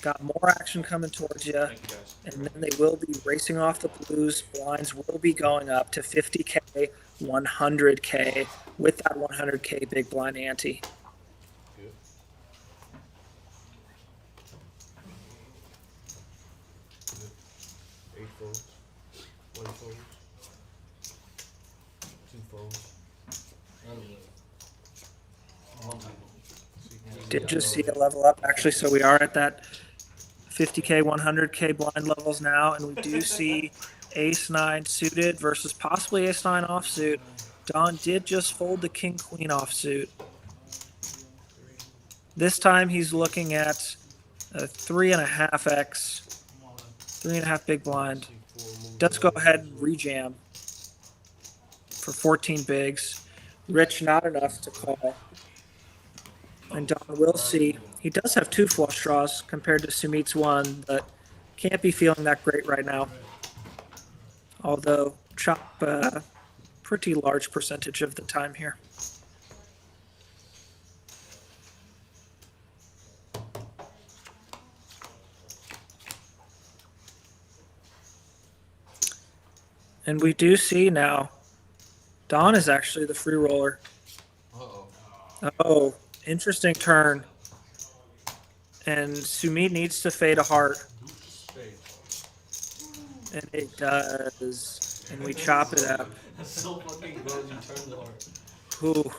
Got more action coming towards you, Thank you guys. and then they will be racing off the blues. Blinds will be going up to 50K, 100K, with that 100K big blind ante. Good. Good. 8 folds, 1 folds, 2 folds. Did just see it level up, actually, so we are at that 50K, 100K blind levels now, and we do see ace-9 suited versus possibly ace-9 offsuit. Don did just fold the king-queen offsuit. This time he's looking at a 3.5x, 3.5 big blind. Does go ahead and rejam for 14 bigs. Rich, not enough to call. And Don will see. He does have 2 flush draws compared to Sumit's 1, but can't be feeling that great right now. Although chop a pretty large percentage of the time here. And we do see now, Don is actually the free roller. Uh-oh. Oh, interesting turn. And Sumit needs to fade a heart. Spade. And it does. And we chop it up. That's so fucking good, you turned the heart. Ooh,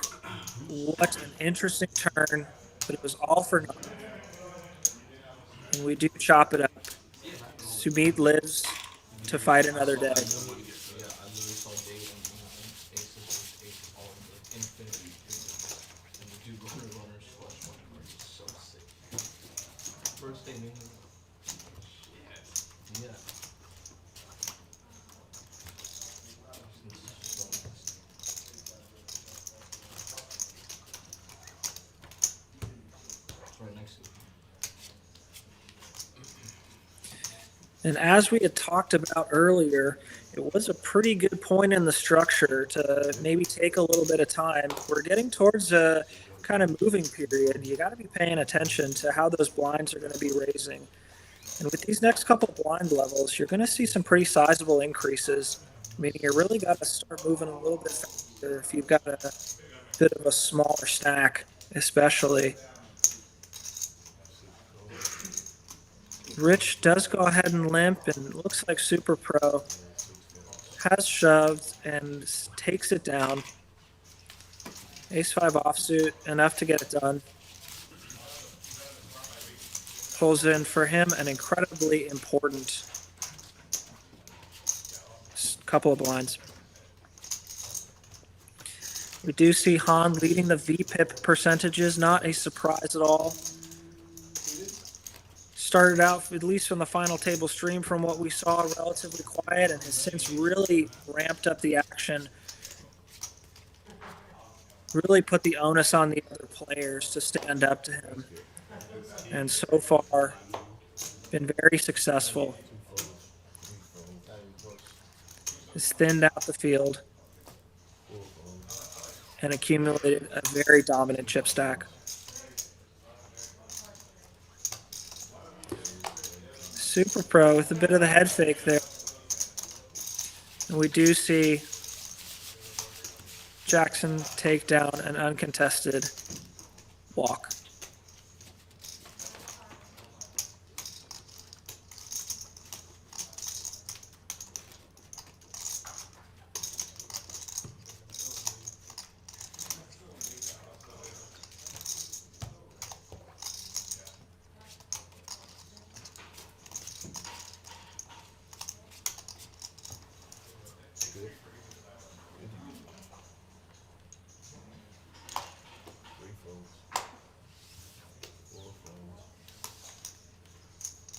what an interesting turn. But it was all for nothing. And we do chop it up. Sumit lives to fight another day. Yeah, I literally saw Dave and aces, all of the infinity. And the dude runners flush one card is so sick. First thing in. Yeah. It's right next to it. And as we had talked about earlier, it was a pretty good point in the structure to maybe take a little bit of time. We're getting towards a kind of moving period. You got to be paying attention to how those blinds are going to be raising. And with these next couple blind levels, you're going to see some pretty sizable increases, meaning you really got to start moving a little bit faster if you've got a bit of a smaller stack, especially. Rich does go ahead and limp, and looks like Super Pro has shoved and takes it down. Ace-5 offsuit, enough to get it done. Pulls in for him an incredibly important couple of blinds. We do see Han leading the VPIP percentages, not a surprise at all. Started out, at least from the final table stream, from what we saw, relatively quiet, and has since really ramped up the action. Really put the onus on the other players to stand up to him. And so far, been very successful. Has thinned out the field and accumulated a very dominant chip stack. Super Pro with a bit of the head fake there. And we do see Jackson take down an uncontested walk.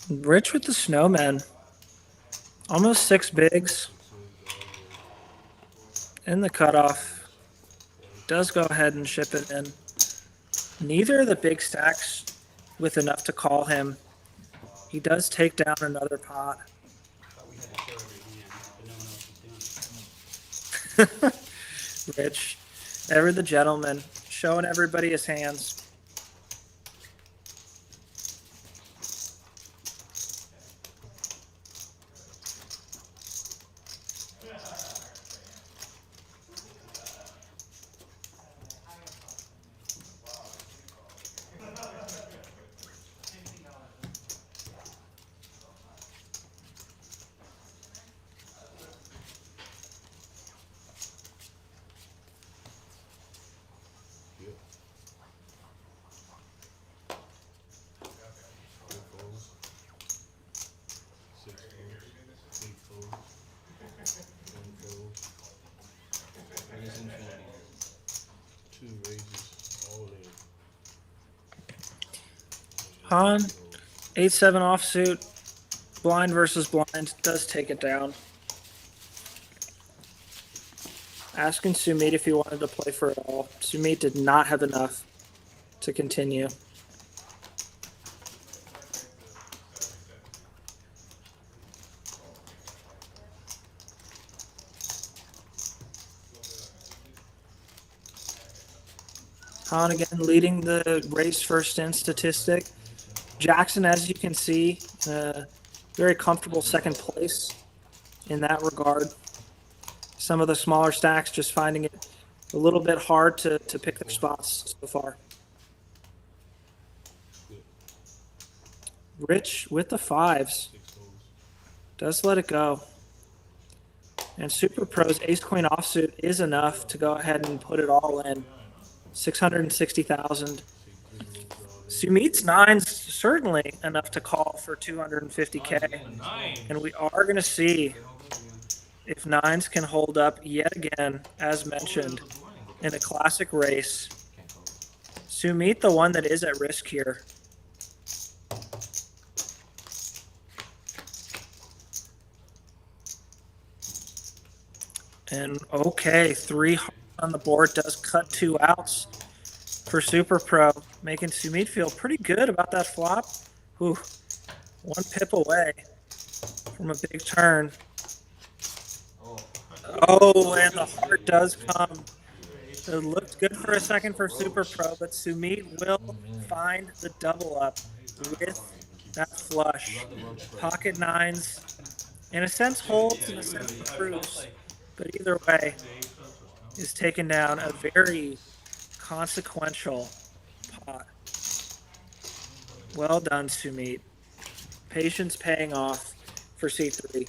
Rich with the snowman. Almost 6 bigs. In the cutoff. Does go ahead and ship it in. Neither of the big stacks with enough to call him. He does take down another pot. Thought we had to show every hand, but no one else is doing it. Rich, ever the gentleman, showing everybody his hands. Han, 8-7 offsuit, blind versus blind, does take it down. Asking Sumit if he wanted to play for it all. Sumit did not have enough to continue. Han again leading the race first in statistic. Jackson, as you can see, very comfortable second place in that regard. Some of the smaller stacks just finding it a little bit hard to pick their spots so far. Rich with the 5s. Does let it go. And Super Pro's ace queen offsuit is enough to go ahead and put it all in. 660,000. Sumit's 9's certainly enough to call for 250K. And we are going to see if 9's can hold up yet again, as mentioned, in a classic race. Sumit, the one that is at risk here. And okay, 3 on the board does cut 2 outs for Super Pro, making Sumit feel pretty good about that flop. Ooh, 1 pip away from a big turn. Oh, and the heart does come. It looked good for a second for Super Pro, but Sumit will find the double up with that flush. Pocket 9s, in a sense, holds, in a sense, proves. But either way, is taking down a very consequential pot. Well done, Sumit. Patience paying off for C3.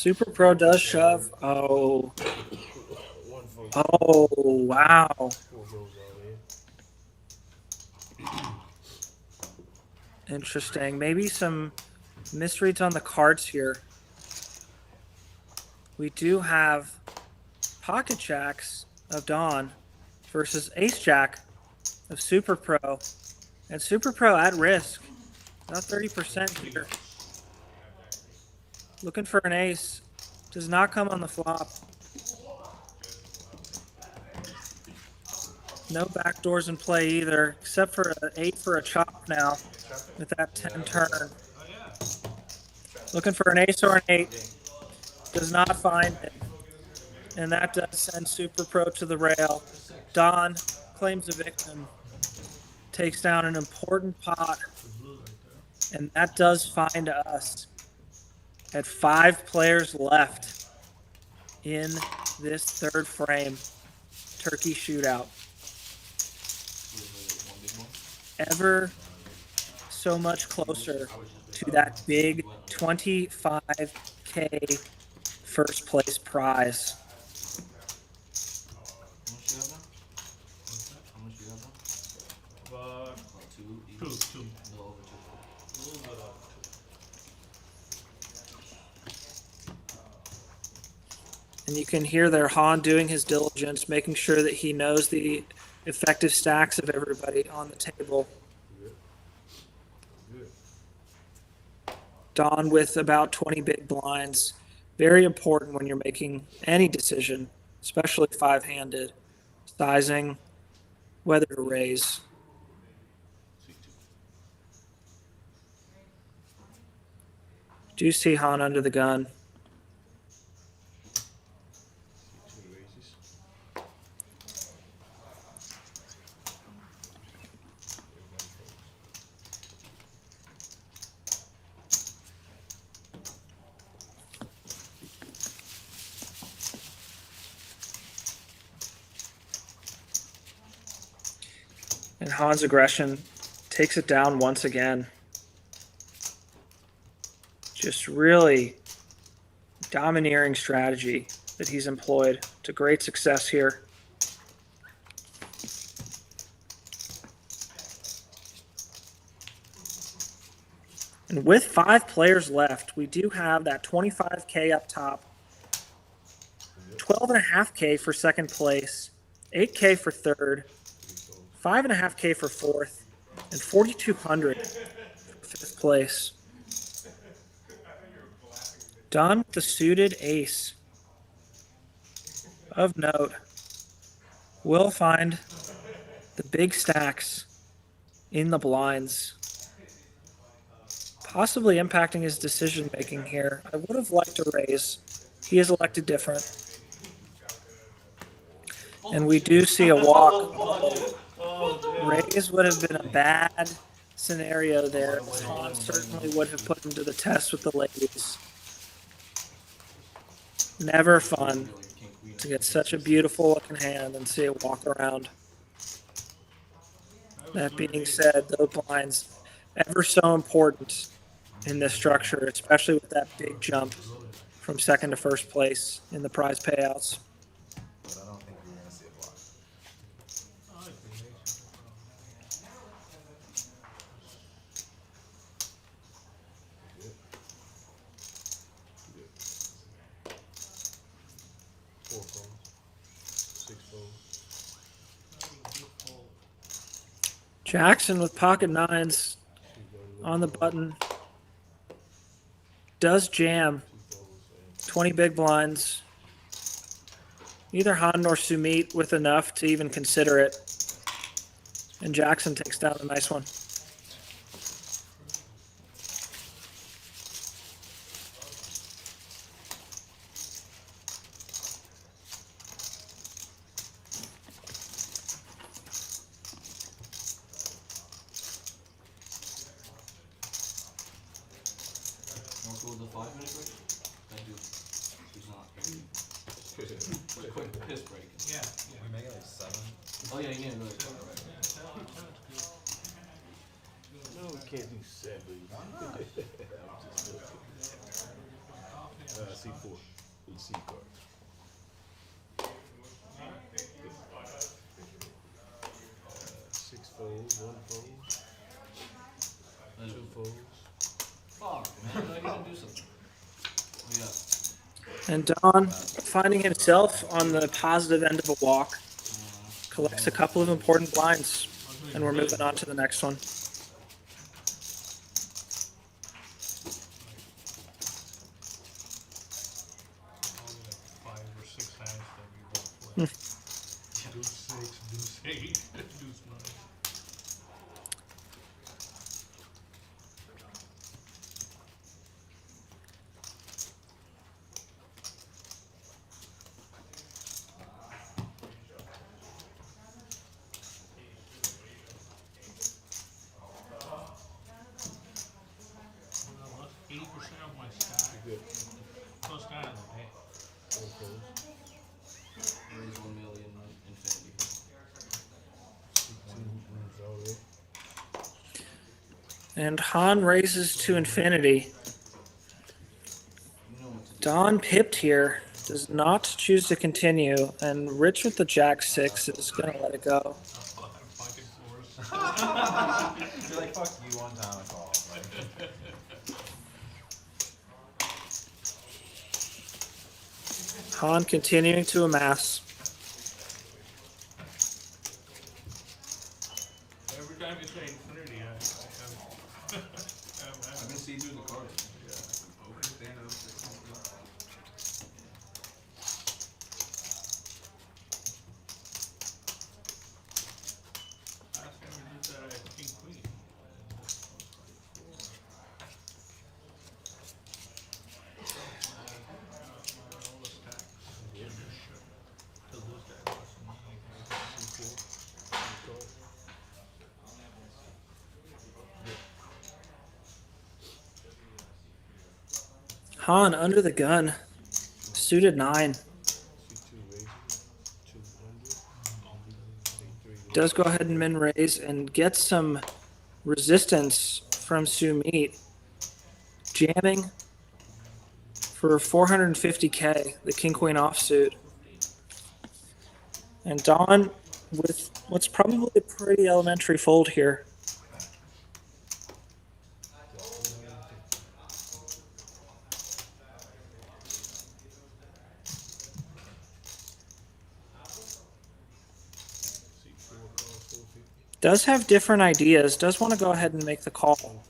Super Pro does shove. Oh. Oh, wow. Four goes out here. Interesting. Maybe some misreads on the cards here. We do have pocket jacks of Dawn versus ace jack of Super Pro. And Super Pro at risk. About 30% here. Looking for an ace. Does not come on the flop. No backdoors in play either, except for an 8 for a chop now with that 10 turn. Looking for an ace or an 8. Does not find it. And that does send Super Pro to the rail. Don claims a victim. Takes down an important pot. And that does find us at 5 players left in this third frame. Turkey shootout. Ever so much closer to that big 25K first place prize. How much do you have now? But Two. two. No, over two. A little bit of And you can hear there Han doing his diligence, making sure that he knows the effective stacks of everybody on the table. Don with about 20 big blinds. Very important when you're making any decision, especially 5-handed. Sizing, whether to raise. Do see Han under the gun. And Han's aggression takes it down once again. Just really domineering strategy that he's employed to great success here. And with 5 players left, we do have that 25K up top, 12.5K for second place, 8K for third, 5.5K for fourth, and 4,200 for fifth place. Done with the suited ace. Of note, will find the big stacks in the blinds, possibly impacting his decision making here. I would have liked to raise. He has elected different. And we do see a walk. Raise would have been a bad scenario there. Han certainly would have put him to the test with the ladies. Never fun to get such a beautiful looking hand and see it walk around. That being said, those blinds ever so important in this structure, especially with that big jump from second to first place in the prize payouts. But I don't think we're gonna see a block. Four folds. 6 folds. Jackson with pocket nines on the button. Does jam. 20 big blinds. Neither Han nor Sumit with enough to even consider it. And Jackson takes down a nice one. Want to go with the 5-minute break? Thank you. He's not. Quick piss break. yeah. We make it like 7. Oh yeah, yeah, no. No, we can't do 7. C4. With C card. Six folds, one fold, two folds. Fuck, man, I gotta do something. Oh, yeah. And Don, finding himself on the positive end of a walk, collects a couple of important blinds, and we're moving on to the next one. Only like 5 or 6 hands that we both play. Deuce 6, deuce 8, deuce 9. Well, that's 80% of my stack. Good. Plus that, hey. Four folds. Raise 1 million infinity. C2 moves all the way. And Han raises to infinity. You know what to do. Don pipped here, does not choose to continue, and Rich with the Jack 6 is going to let it go. Pocket fours. You're like, fuck you one time, I call. Han continuing to amass. Every time you say infinity, I I can see through the card. Open, stand up. last time we did that, I had king queen. All the stacks. Yeah, sure. Till this guy was C4. Card. Han under the gun. Suited 9. C2 raises. 200. A3. Does go ahead and min raise and get some resistance from Sumit. Jamming for 450k, the king queen offsuit. And Don with what's probably a pretty elementary fold here. C4 call 450. Does have different ideas, does want to go ahead and make the call. Fold.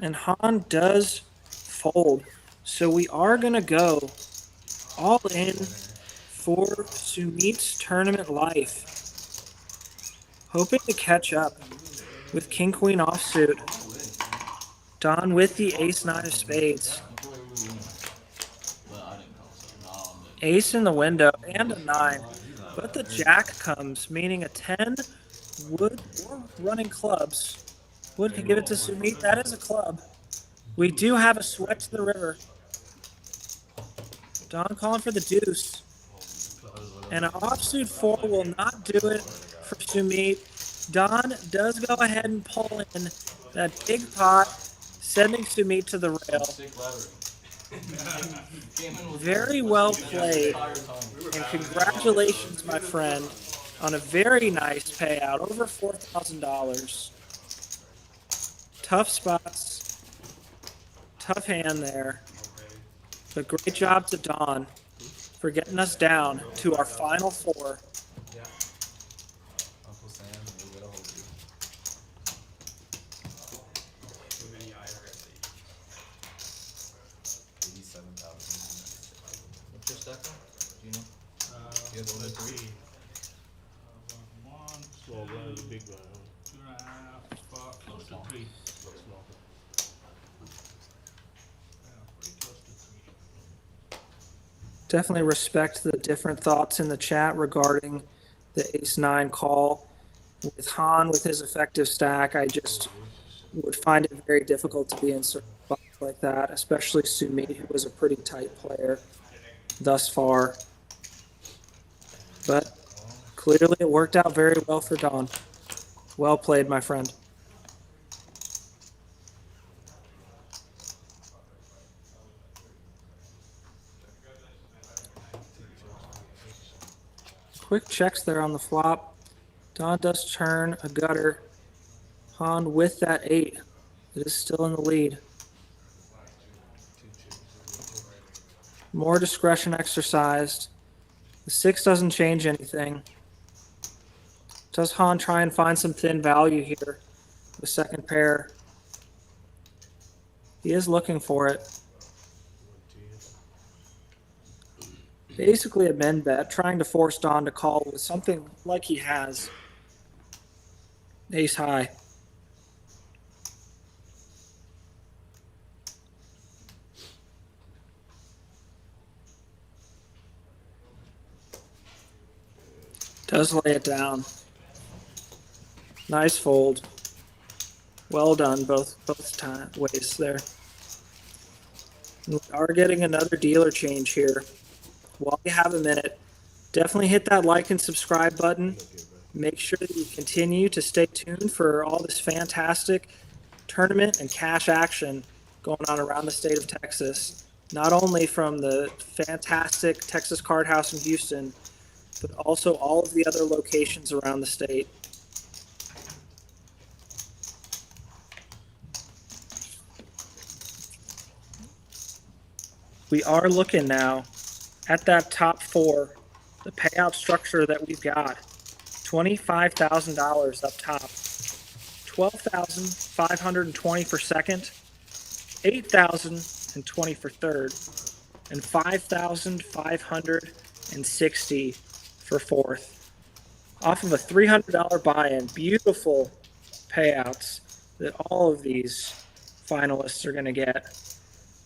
And Han does fold. So we are going to go all in for Sumit's tournament life. Hoping to catch up with king queen offsuit. Don with the ace 9 of spades. Well, I didn't call, so now I'm the Ace in the window and a 9. But the jack comes, meaning a 10 would, or running clubs, would give it to Sumit. That is a club. We do have a sweat to the river. Don calling for the deuce. And an offsuit 4 will not do it for Sumit. Don does go ahead and pull in that big pot, sending Sumit to the rail. sick lottery. Came in with Very well played. entire time. And congratulations, my friend, on a very nice payout, over $4,000. Tough spots, tough hand there, but great job to Don for getting us down to our final 4. Uncle Sam, we're gonna hold you. What's your stack now? Do you know? You have only 3? One, Small blind, the big blind. 2.5, spot, close to 3. Small. Yeah, pretty close to 3. Definitely respect the different thoughts in the chat regarding the ace 9 call. With Han with his effective stack, I just would find it very difficult to be in certain spots like that, especially Sumit, who was a pretty tight player thus far. But clearly it worked out very well for Don. Well played, my friend. quick checks there on the flop. Don does turn a gutter. Han with that 8. It is still in the lead. More discretion exercised. The 6 doesn't change anything. Does Han try and find some thin value here? The second pair. He is looking for it. Basically a min bet, trying to force Don to call with something like he has. Ace high. Does lay it down. Nice fold. Well done both ways there. We are getting another dealer change here. While you have a minute, definitely hit that like and subscribe button. Make sure that you continue to stay tuned for all this fantastic tournament and cash action going on around the state of Texas. Not only from the fantastic Texas Card House in Houston, but also all of the other locations around the state. We are looking now at that top 4, the payout structure that we've got. $25,000 up top, $12,520 for second, $8,020 for third, and $5,560 for fourth. Off of a $300 buy-in, beautiful payouts that all of these finalists are going to get.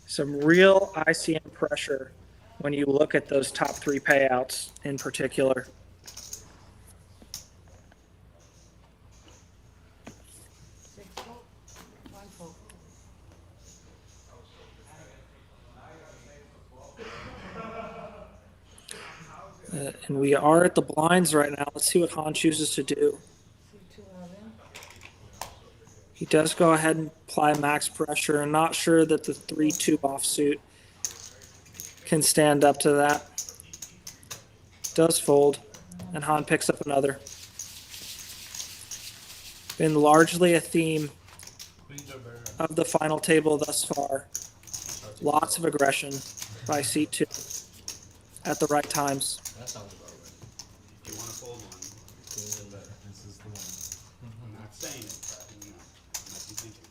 Some real ICM pressure when you look at those top 3 payouts in particular. Six fold, one fold. And we are at the blinds right now. Let's see what Han chooses to do. C2 all in. He does go ahead and apply max pressure, and not sure that the 3-2 offsuit can stand up to that. Does fold, and Han picks up another. Been largely a theme of the final table thus far. Lots of aggression by C2 at the right times. That sounds about right. If you want to fold one, Queens and better. This is the one. I'm not saying it, but you know, I might be thinking.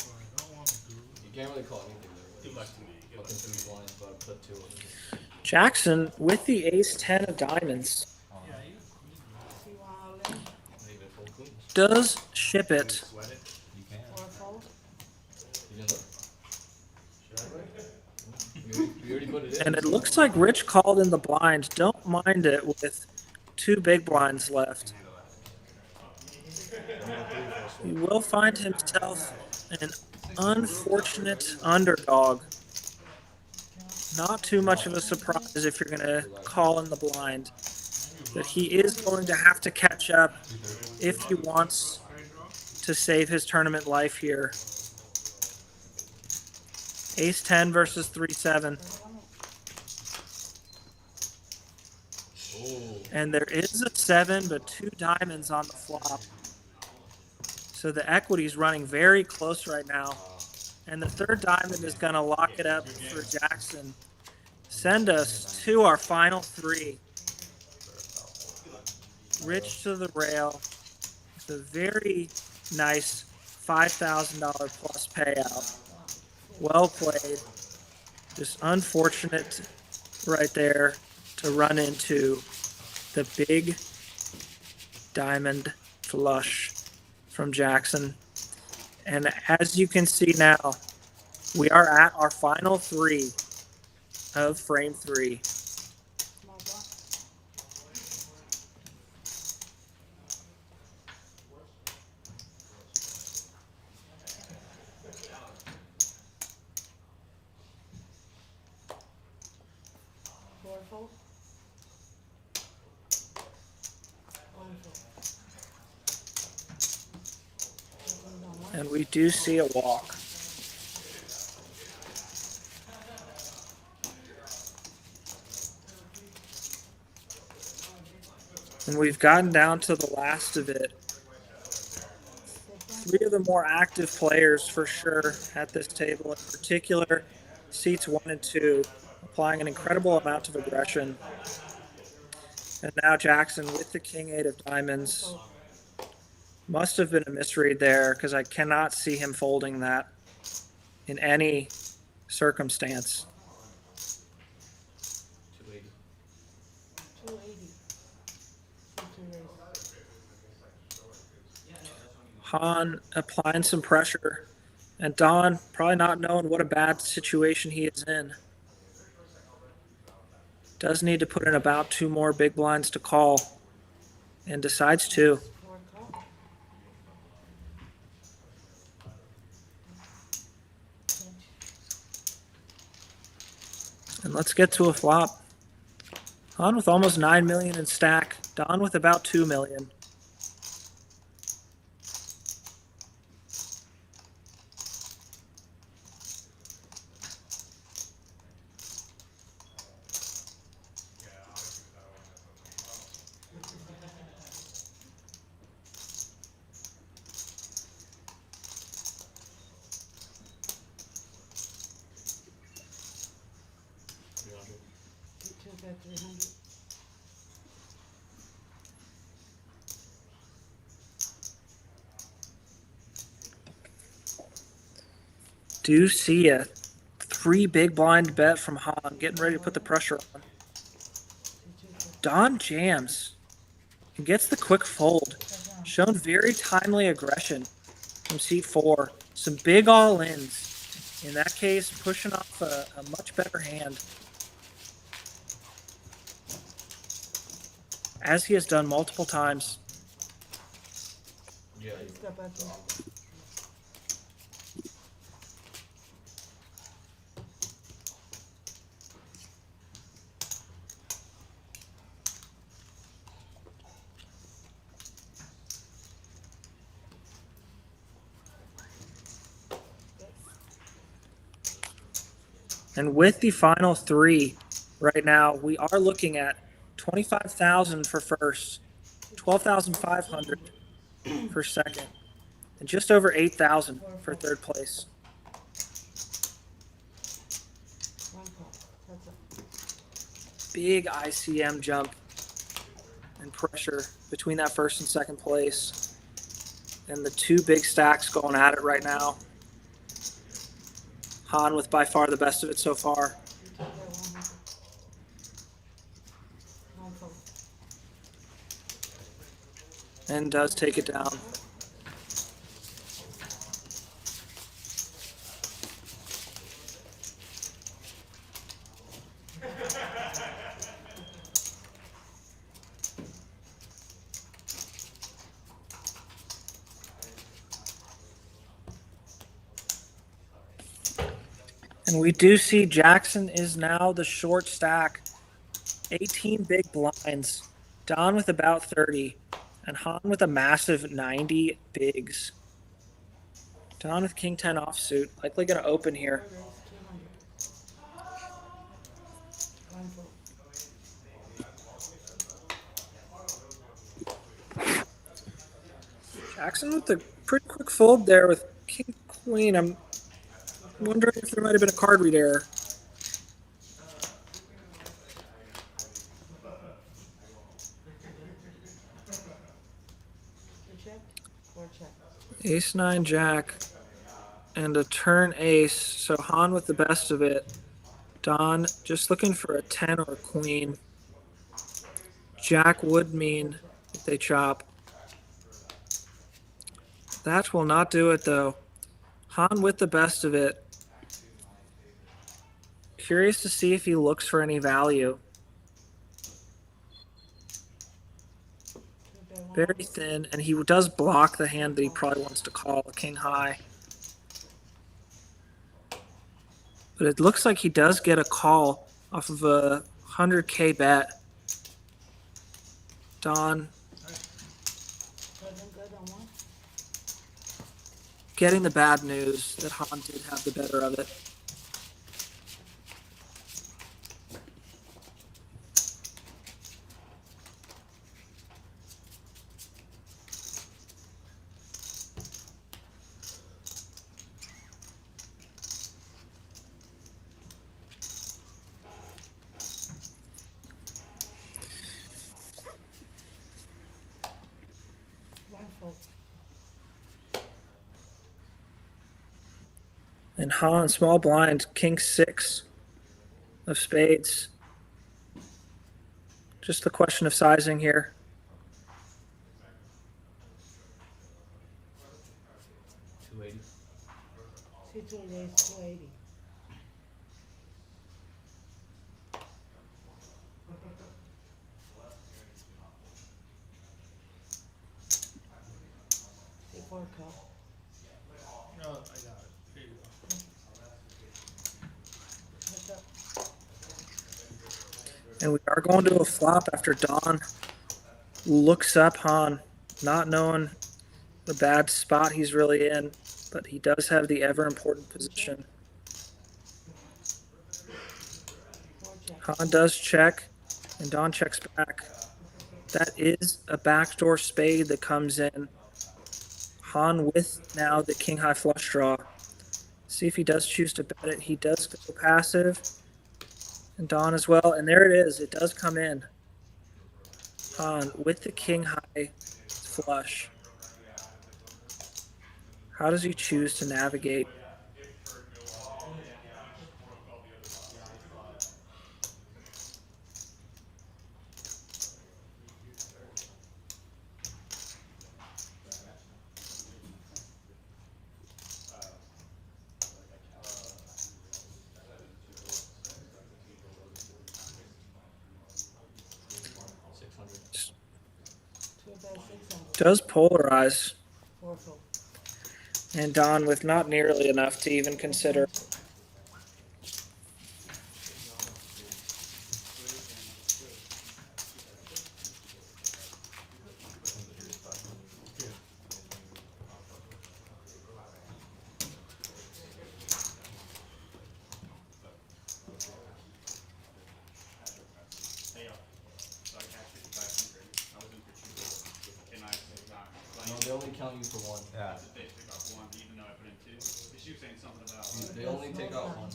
What I don't want to do You can't really call anything there. Good luck to me. Good luck Looking to to me. be blind, but put 2 of them. Jackson with the ace-10 of diamonds C1 all in. Not even full queens. does ship it. Sweat it. You can. 4 fold. You didn't look? We already put it in. And it looks like Rich called in the blind. Don't mind it with 2 big blinds left. He will find himself an unfortunate underdog. Not too much of a surprise if you're going to call in the blind. But he is going to have to catch up if he wants to save his tournament life here. Ace-10 versus 3-7. And there is a 7, but 2 diamonds on the flop. So the equity's running very close right now. And the 3rd diamond is going to lock it up for Jackson. Send us to our final 3. Rich to the rail. It's a very nice $5,000 plus payout. Well played. Just unfortunate right there to run into the big diamond flush from Jackson. And as you can see now, we are at our final 3 of frame 3. Small block. Four fold. One fold. Opens on one. And we do see a walk. And we've gotten down to the last of it. Three of the more active players for sure at this table, in particular, seats 1 and 2, applying an incredible amount of aggression. And now Jackson with the king-8 of diamonds. Must have been a misread there because I cannot see him folding that in any circumstance. 280. 280. Han applying some pressure, and Don probably not knowing what a bad situation he is in. Does need to put in about 2 more big blinds to call, and decides to. 4 call. And let's get to a flop. Han with almost 9 million in stack. Don with about 2 million. You took that 300. Do see a 3 big blind bet from Han, getting ready to put the pressure on. Don jams and gets the quick fold. Shown very timely aggression from seat 4. Some big all-ins. In that case, pushing off a much better hand. As he has done multiple times. Yeah, He's got back there. And with the final 3 right now, we are looking at 25,000 for first, 12,500 for second, and just over 8,000 for third place. 1 call. That's it. Big ICM jump and pressure between that first and second place. And the 2 big stacks going at it right now. Han with by far the best of it so far. You took that 100. 1 fold. And does take it down. And we do see Jackson is now the short stack. 18 big blinds. Don with about 30. And Han with a massive 90 bigs. Don with king 10 offsuit. Likely going to open here. Raise 200. 1 fold. Jackson with a pretty quick fold there with king queen. I'm wondering if there might have been a card read error. You check or check? Ace 9 jack and a turn ace. So Han with the best of it. Don just looking for a 10 or a queen. Jack would mean if they chop. That will not do it though. Han with the best of it. Curious to see if he looks for any value. Took that 100. Very thin, and he does block the hand that he probably wants to call, a king high. But it looks like he does get a call off of a 100K bet. Don Wasn't good on 1. getting the bad news that Han did have the better of it. fold. And Han, small blind, king 6 of spades. Just the question of sizing here. $280. C2 raised 280. C4 call. No, I got it. Here you go. What's up? And we are going to a flop after Don looks up Han, not knowing the bad spot he's really in, but he does have the ever important position. Four check. Han does check, and Don checks back. That is a backdoor spade that comes in. Han with now the king high flush draw. See if he does choose to bet it. He does go passive, and Don as well. And there it is. It does come in. Han with the king high flush. How does he choose to navigate? Two by 600. Does polarize, Four fold. and Don with not nearly enough to even consider. Hey, so I cashed 5,500. I was in for 2. Can I not? No, they only count you for one. Yeah. They took off 1, even though I put in 2. Because she was saying something about. They only take out one.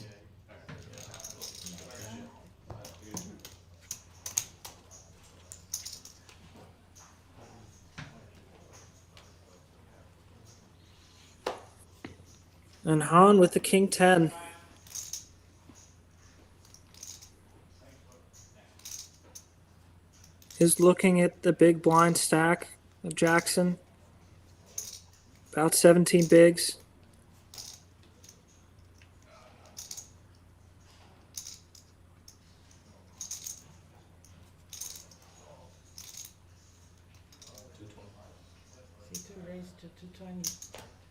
And Han with the king 10. Is looking at the big blind stack of Jackson. About 17 bigs. C2 raised to 220.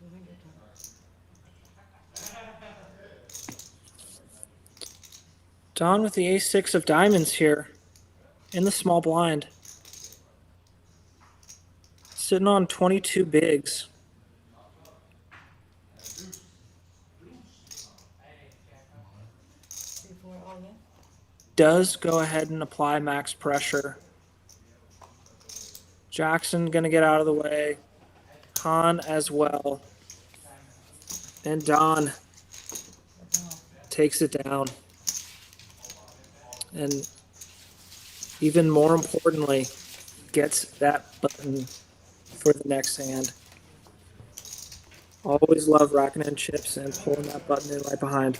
200. Don with the ace-6 of diamonds here in the small blind. Sitting on 22 bigs. C4 all in. Does go ahead and apply max pressure. Jackson going to get out of the way. Han as well. And Don takes it down. And even more importantly, gets that button for the next hand. Always love racking in chips and pulling that button in right behind.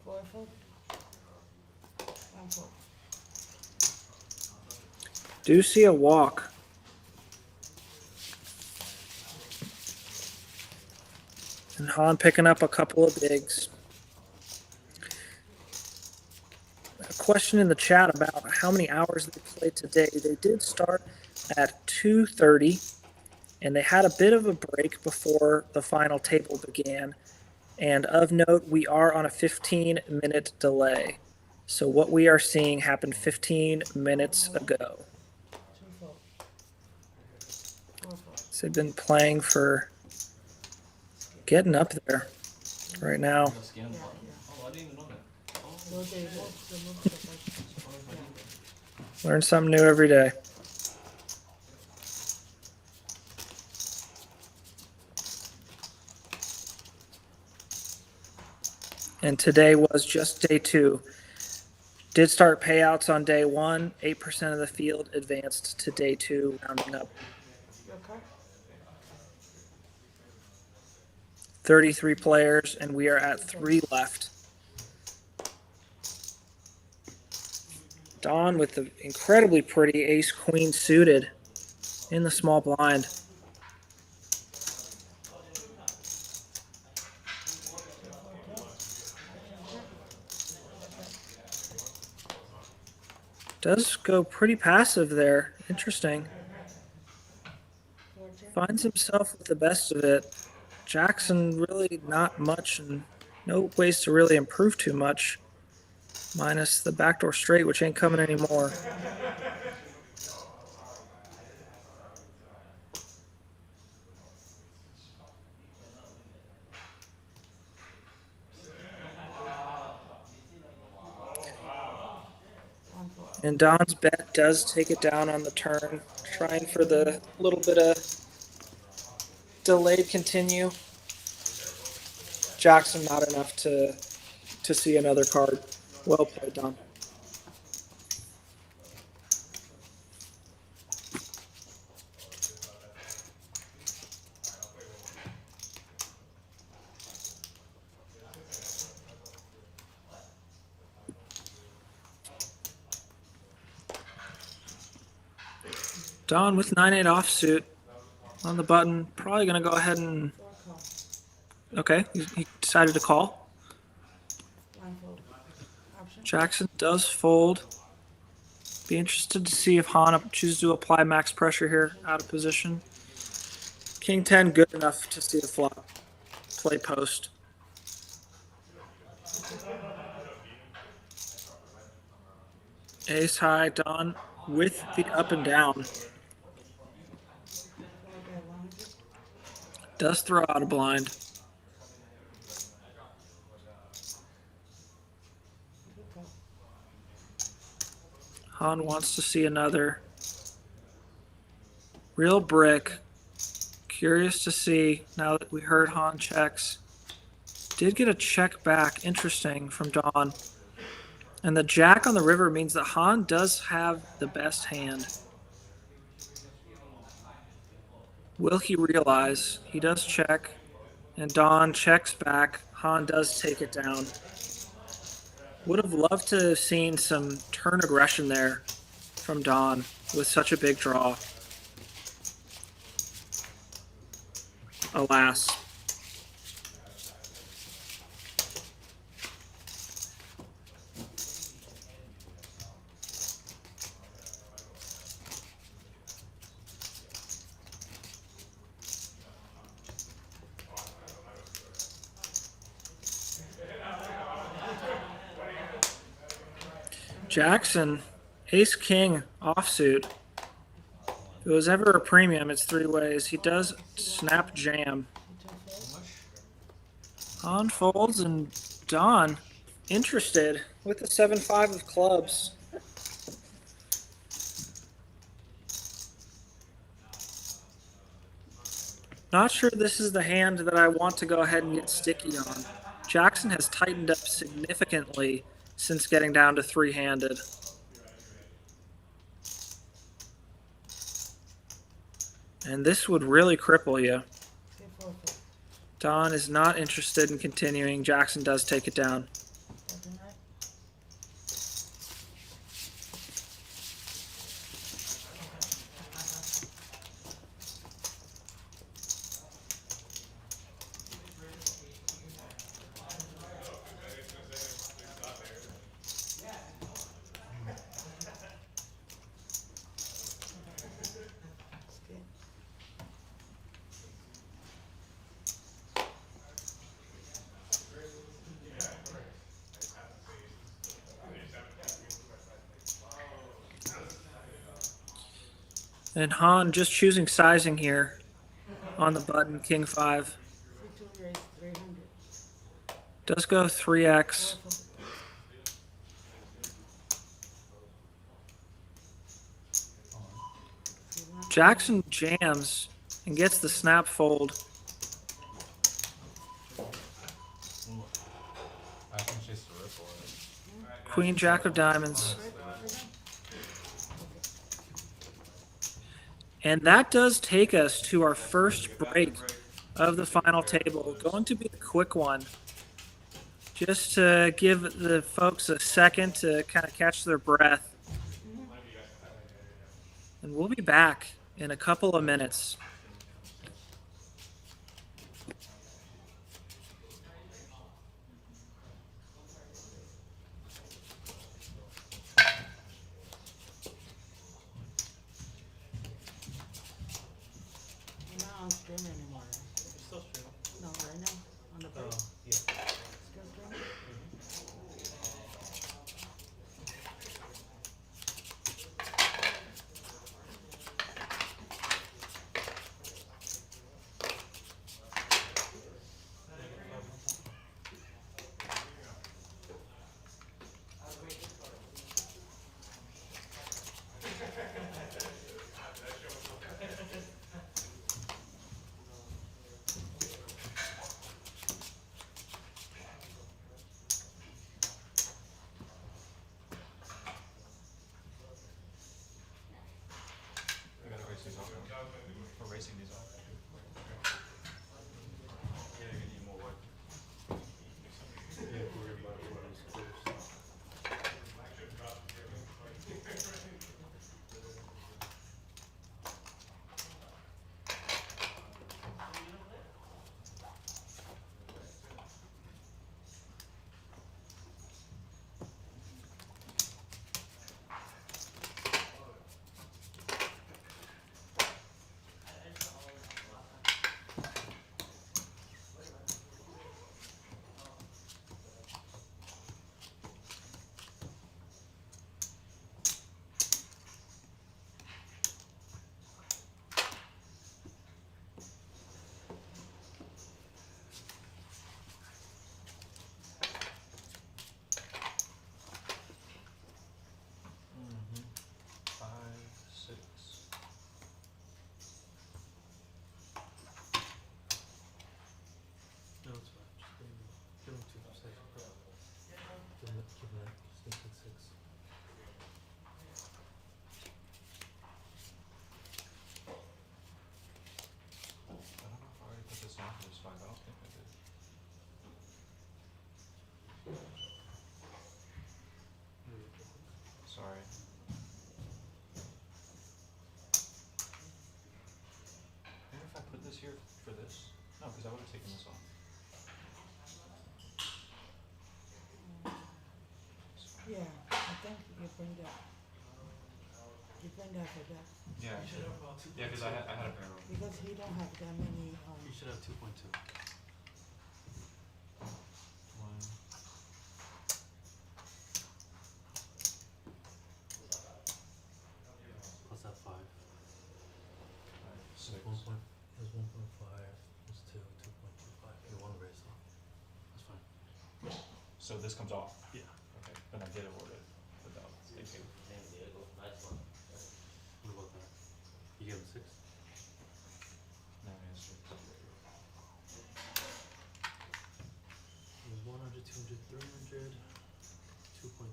Four fold. One fold. Do see a walk. And Han picking up a couple of bigs. A question in the chat about how many hours they played today. They did start at 2:30, and they had a bit of a break before the final table began. And of note, we are on a 15-minute delay. So what we are seeing happened 15 minutes ago. Two fold. Four fold. So they've been playing for getting up there right now. The scan button. Oh, I didn't even know that. So they moved the move. Learn something new every day. And today was just day 2. Did start payouts on day 1. 8% of the field advanced to day 2, rounding up. Your card? 33 players, and we are at 3 left. Don with the incredibly pretty ace-queen suited in the small blind. Does go pretty passive there. Interesting. Finds himself with the best of it. Jackson really not much and no ways to really improve too much. Minus the backdoor straight, which ain't coming anymore. And Don's bet does take it down on the turn, trying for the little bit of delayed continue. Jackson not enough to see another card. Well played, Don. Don with 9-8 offsuit on the button. Probably going to go ahead and... Okay, he decided to call. Line fold. Option? Jackson does fold. Be interested to see if Han chooses to apply max pressure here out of position. King 10 good enough to see the flop. Play post. Ace high, Don with the up and down. Does throw out a blind. Han wants to see another. Real brick. Curious to see now that we heard Han checks. Did get a check back. Interesting from Don. And the jack on the river means that Han does have the best hand. Will he realize? He does check. And Don checks back. Han does take it down. Would have loved to have seen some turn aggression there from Don with such a big draw. Alas. Jackson, ace king offsuit. If it was ever a premium, it's 3 ways. He does snap jam. Han folds and Don interested with the 7-5 of clubs. Not sure this is the hand that I want to go ahead and get sticky on. Jackson has tightened up significantly since getting down to 3-handed. And this would really cripple you. Don is not interested in continuing. Jackson does take it down. And Han just choosing sizing here on the button, king 5. Does go 3x. Jackson jams and gets the snap fold. I Queen, Jack of diamonds. And that does take us to our first break of the final table. Going to be a quick one. Just to give the folks a second to kind of catch their breath. And we'll be back in a couple of minutes. You're not on stream anymore, right? Still streaming. No, right now, on the break. Yeah. Still streaming? I gotta erase these off. We're erasing these off. Yeah, you need more wood. No, it's fine. Just give him 2 seconds. Give him that. Stick at 6. I don't know if I already put this on for this 5. I don't think I did. Sorry. Maybe if I put this here for this? No, because I would have taken this off. Yeah, I think you bring that. You bring that for that, Yeah. You should have about 2. Yeah, because I had a barrel. because he don't have that many, You should have 2.2. 1, Plus that 5. 6. It was 1.5. It was 2. 2.25. You want to raise off. That's fine. So this comes off. Yeah. Okay, then I did award it without thinking. What about that? You gave him 6? No, he has 6. It was 100, 200, 300. 2.3.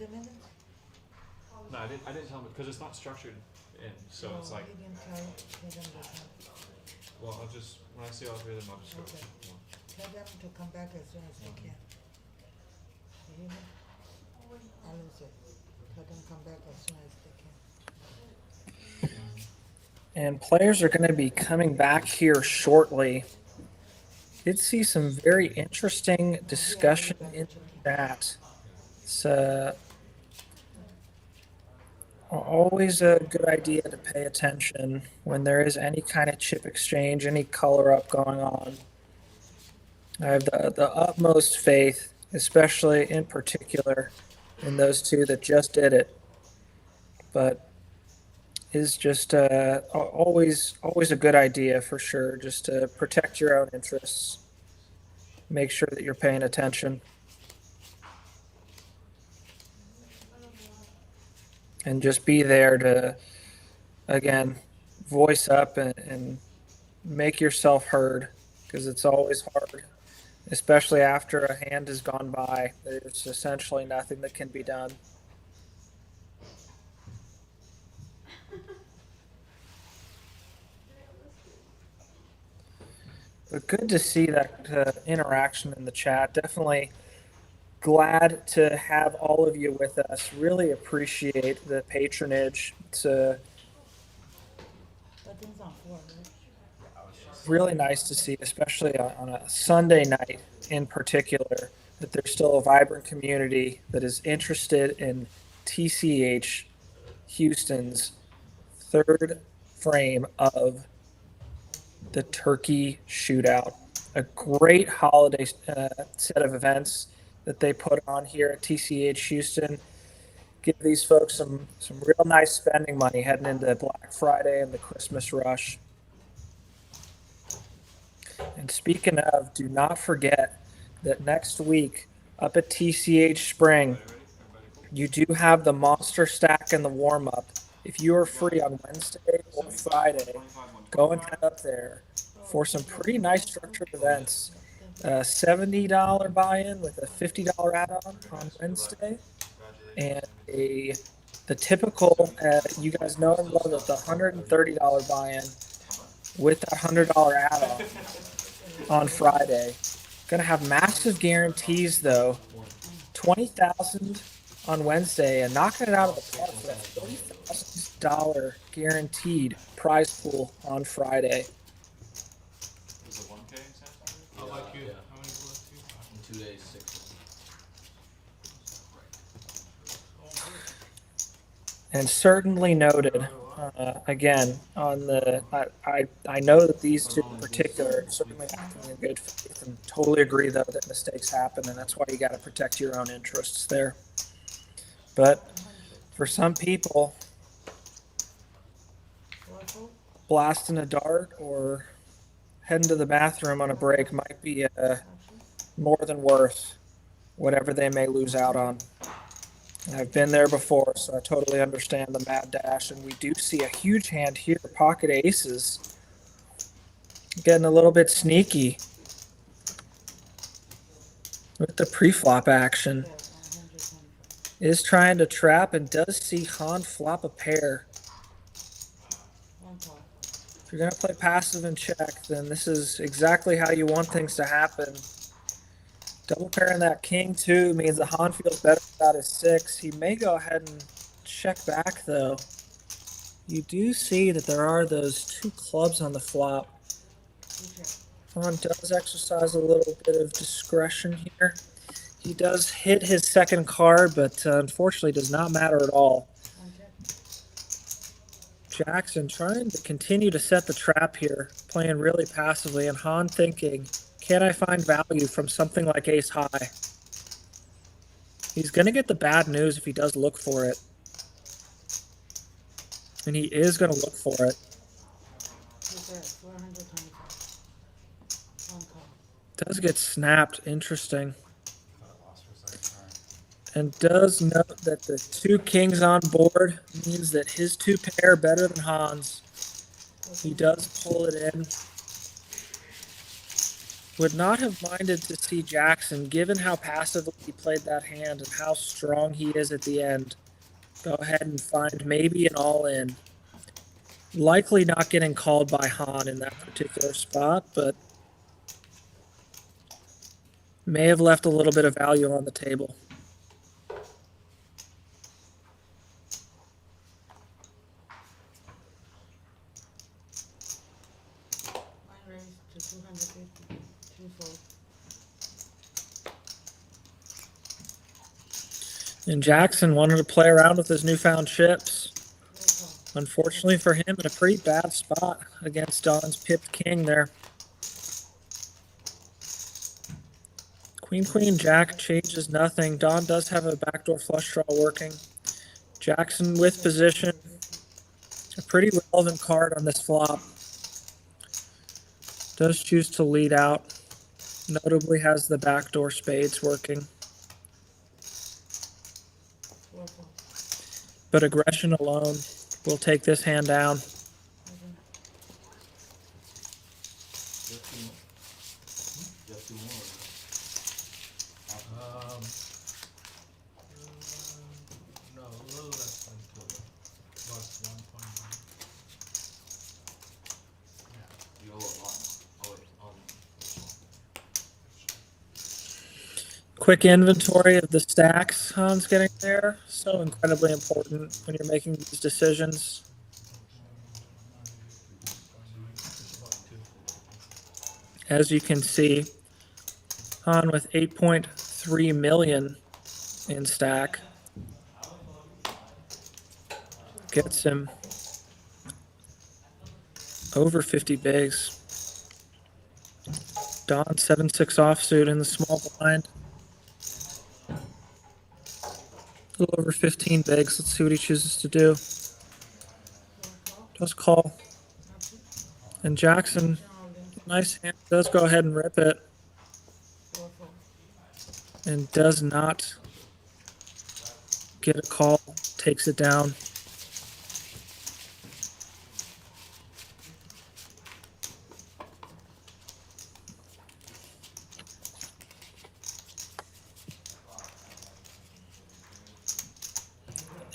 him in it? No, I didn't tell him because it's not structured in, so it's No, like, you didn't tell them that. well, I'll just, when I see all three of them, I'll just go. Okay. Tell them to come back as soon as they can. You hear me? Alan said, tell them come back as soon as they can. And players are going to be coming back here shortly. Did see some very interesting discussion in that. It's always a good idea to pay attention when there is any kind of chip exchange, any color up going on. I have the utmost faith, especially in particular, in those two that just did it. But is just always a good idea for sure, just to protect your own interests. Make sure that you're paying attention. And just be there to, again, voice up and make yourself heard, because it's always hard, especially after a hand has gone by. There's essentially nothing that can be done. But good to see that interaction in the chat. Definitely glad to have all of you with us. Really appreciate the patronage. It's That thing's on 4, right? really nice to see, especially on a Sunday night in particular, that there's still a vibrant community that is interested in TCH Houston's third frame of the Turkey Shootout. A great holiday set of events that they put on here at TCH Houston. Give these folks some real nice spending money heading into Black Friday and the Christmas rush. And speaking of, do not forget that next week up at TCH Spring, you do have the Monster Stack and the warm-up. If you are free on Wednesday or Friday, go and head up there for some pretty nice structured events. $70 buy-in with a $50 add-on on Wednesday, and the typical, you guys know and love it, the $130 buy-in with that $100 add-on on Friday. Gonna have massive guarantees though. 20,000 on Wednesday and knocking it out of the park for that $40,000 guaranteed prize pool on Friday. Is it 1K in San How about you? Yeah. How many bullets do you have? In 2 days, 6. And certainly noted, again, on the, I know that these two in particular are certainly acting in good faith, and totally agree though that mistakes happen, and that's why you got to protect your own interests there. But for some people, blasting a dart or heading to the bathroom on a break might be more than worth whatever they may lose out on. And I've been there before, so I totally understand the mad dash. And we do see a huge hand here, pocket aces. Getting a little bit sneaky with the pre-flop action. Is trying to trap and does see Han flop a pair. If you're going to play passive and check, then this is exactly how you want things to happen. Double pairing that king too means that Han feels better about his 6. He may go ahead and check back though. You do see that there are those 2 clubs on the flop. Han does exercise a little bit of discretion here. He does hit his second card, but unfortunately does not matter at all. Jackson trying to continue to set the trap here, playing really passively, and Han thinking, can I find value from something like ace high? He's going to get the bad news if he does look for it. And he is going to look for it. Does get snapped. Interesting. And does note that the 2 kings on board means that his 2 pair are better than Han's. He does pull it in. Would not have minded to see Jackson, given how passively he played that hand and how strong he is at the end, go ahead and find maybe an all-in. Likely not getting called by Han in that particular spot, but may have left a little bit of value on the table. Mine raised to 250. Twofold. And Jackson wanted to play around with his newfound chips. Unfortunately for him, in a pretty bad spot against Don's pipped king there. Queen, queen, jack changes nothing. Don does have a backdoor flush draw working. Jackson with position. A pretty relevant card on this flop. Does choose to lead out. Notably has the backdoor spades working. Fourfold. But aggression alone will take this hand down. You have two more. You have two more. No, a little less than 2. Plus 1.9. Yeah. You owe a lot more. Oh wait, Quick inventory of the stacks Han's getting there. So incredibly important when you're making these decisions. As you can see, Han with 8.3 million in stack gets him over 50 bigs. Don 7-6 offsuit in the small blind. A little over 15 bigs. Let's see what he chooses to do. Just call. And Jackson, nice hand, does go ahead and rip it. Fourfold. And does not get a call. Takes it down.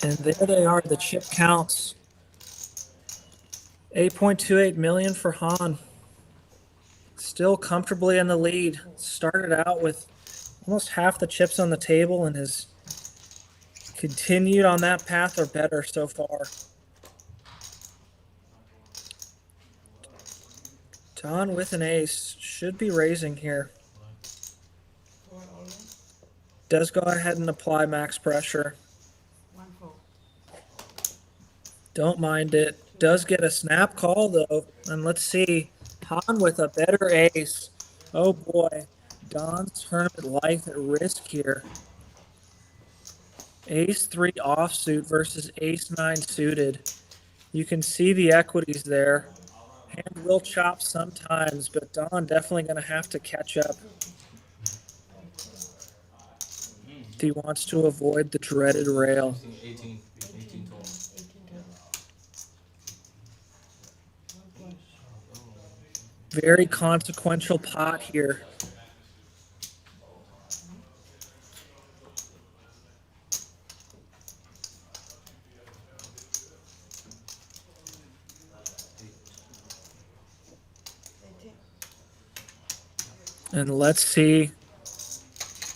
And there they are, the chip counts. 8.28 million for Han. Still comfortably in the lead. Started out with almost half the chips on the table and has continued on that path or better so far. Don with an ace should be raising here. Four all in. Does go ahead and apply max pressure. One fold. Don't mind it. Does get a snap call though. And let's see. Han with a better ace. Oh boy. Don's tournament life at risk here. Ace 3 offsuit versus ace 9 suited. You can see the equities there. Hand will chop sometimes, but Don definitely going to have to catch up if he wants to avoid the dreaded rail. 18 total. 18 total. One point. Very consequential pot here. And let's see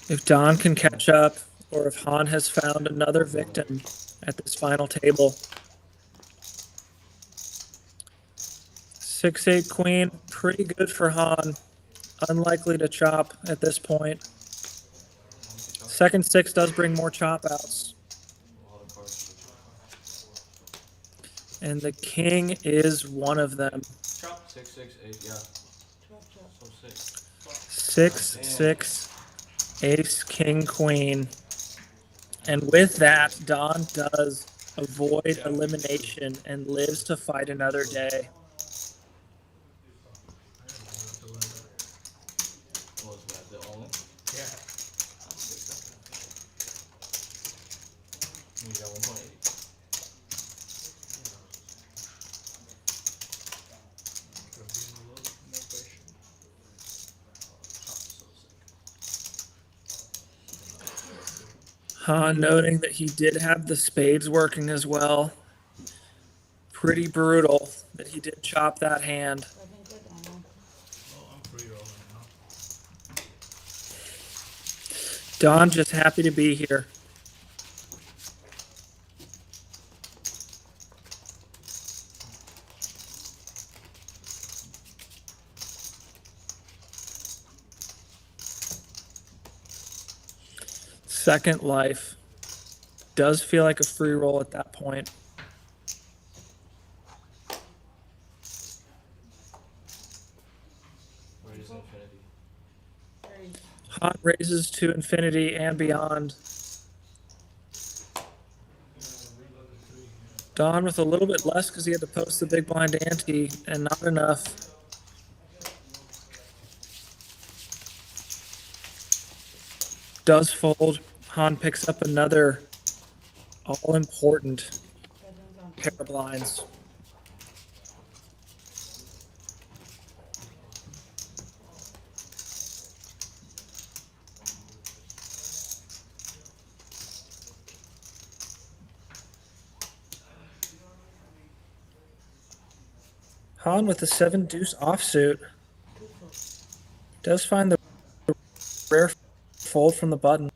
if Don can catch up or if Han has found another victim at this final table. 6-8 queen, pretty good for Han. Unlikely to chop at this point. Second 6 does bring more chop outs. And the king is one of them. Chop. 6, 6, 8, yeah. Chop, chop. So 6. 6, 6, ace, king, queen. And with that, Don does avoid elimination and lives to fight another day. What was that? The all in? Yeah. You got 1.8. Could be a little more patient. Han noting that he did have the spades working as well. Pretty brutal that he did chop that hand. I think good, I know. Well, I'm free rolling now. Don just happy to be here. Second life. Does feel like a free roll at that point. Raise infinity. Raise. Han raises to infinity and beyond. Don with a little bit less because he had to post the big blind ante and not enough. Does fold. Han picks up another all-important Seven's on pair of blinds. Han with the 7 deuce offsuit. Does find the rare fold from the button.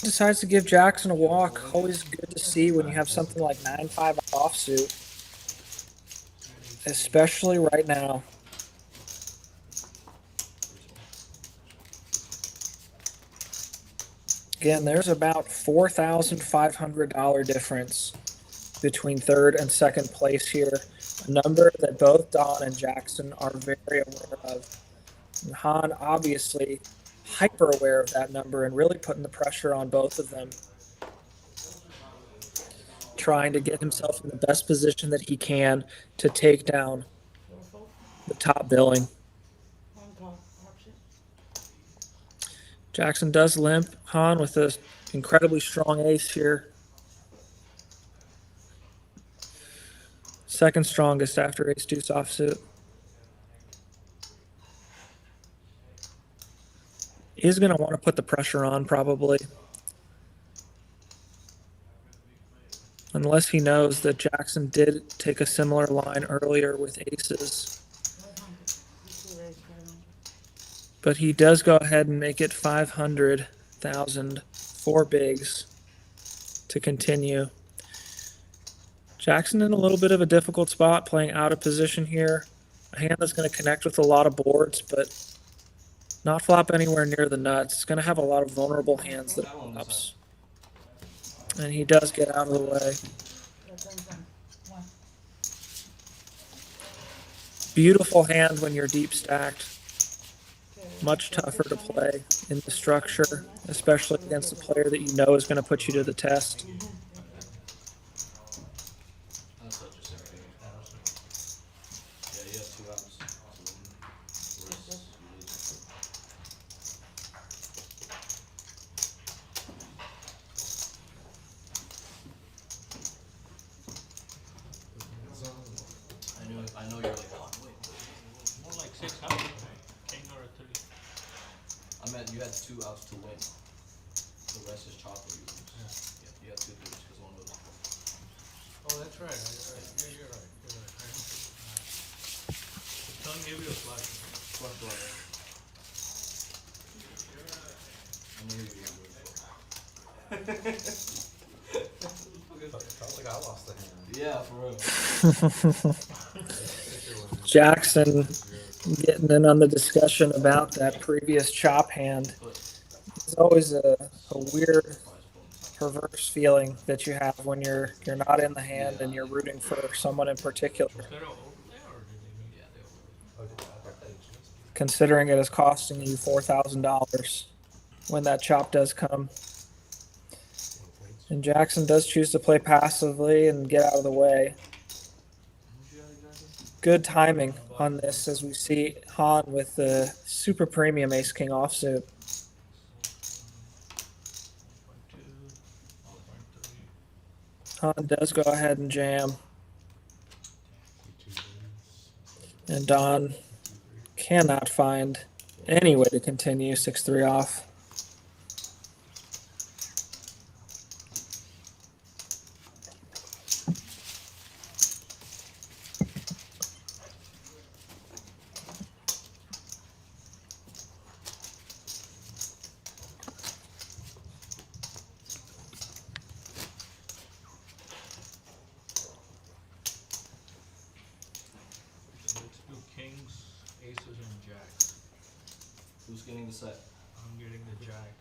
Decides to give Jackson a walk. Always good to see when you have something like 9-5 offsuit. Especially right now. Again, there's about $4,500 difference between third and second place here. A number that both Don and Jackson are very aware of. And Han obviously hyper aware of that number and really putting the pressure on both of them. Trying to get himself in the best position that he can to take down the top billing. one call, option. Jackson does limp. Han with an incredibly strong ace here. Second strongest after ace deuce offsuit. He's going to want to put the pressure on probably. Unless he knows that Jackson did take a similar line earlier with aces. 500. You two raise 500. But he does go ahead and make it 500,000 for bigs to continue. Jackson in a little bit of a difficult spot, playing out of position here. A hand that's going to connect with a lot of boards, but not flop anywhere near the nuts. It's going to have a lot of vulnerable hands that flops. And he does get out of the way. Seven's on one. Beautiful hand when you're deep stacked. Much tougher to play in the structure, especially against a player that you know is going to put you to the test. That's such a simple game. Yeah, you have 2 outs. So the rest you lose. I know you're like, oh, wait. More like 6 outs. King or a 3. I meant you had 2 outs to win. The rest is chop or you lose. Yeah, you had 2 threes because one was. Oh, that's right. Yeah, you're right. You're right. The tongue gave you a flash. Flush draw. I knew you were good. Felt like I lost the hand. Yeah, for real. Jackson getting in on the discussion about that previous chop hand. It's always a weird, perverse feeling that you have when you're not in the hand and you're rooting for someone in particular. Was that all over there or did they mean? Yeah, they were. Considering it is costing you $4,000 when that chop does come. And Jackson does choose to play passively and get out of the way. Good timing on this as we see Han with the super premium ace king offsuit. 1.2, 1.3. Han does go ahead and jam. And Don cannot find Any way to continue 6-3 off. Let's do kings, aces, and jacks. Who's getting the set? I'm getting the jack.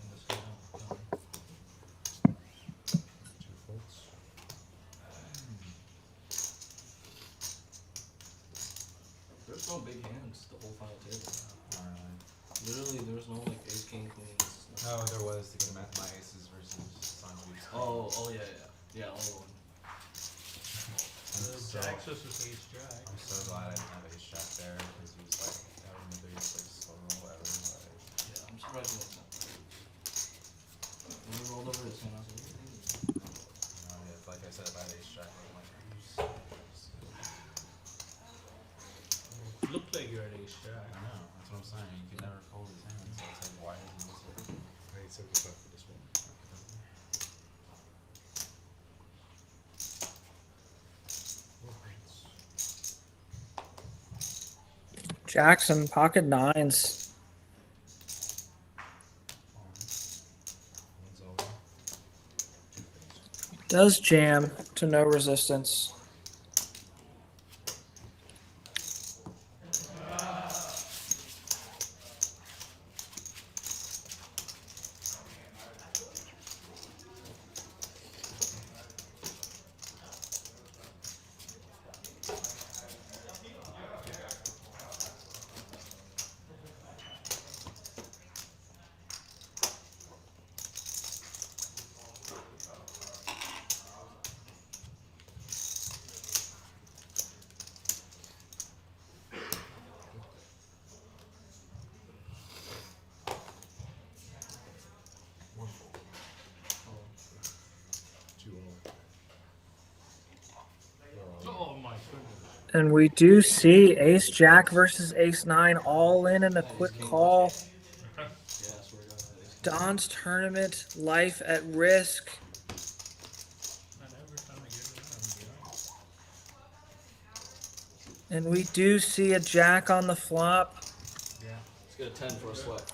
And the seven. Two folds. There's no big hands the whole final table. Literally, there's no like ace, king, queens. No, there was to get my aces versus Sanjiv's. Oh, yeah. Yeah, only one. The jacks versus ace jack. I'm so glad I didn't have ace jack there because he was like having the biggest like slow roll ever. Like, Yeah, I'm surprised he wasn't. When we rolled over his hand, I was like, what are you doing? you know, if, like I said, if I had ace jack, I'm like, It looked like you had ace jack. I know, that's what I'm saying. You could never fold his hand, so it's like, why is he missing? I need 75 for this one. Four hands. Jackson, pocket nines. One's over. Two things. Does jam to no resistance. One fold. Two all. They're all Oh my goodness. And we do see ace jack versus ace nine all in a quick call. Yeah, I swear to God. Ace, king. Don's tournament, life at risk. And every time I get it, I'm behind. And we do see a jack on the flop. Yeah. Let's get a 10 for a sweat.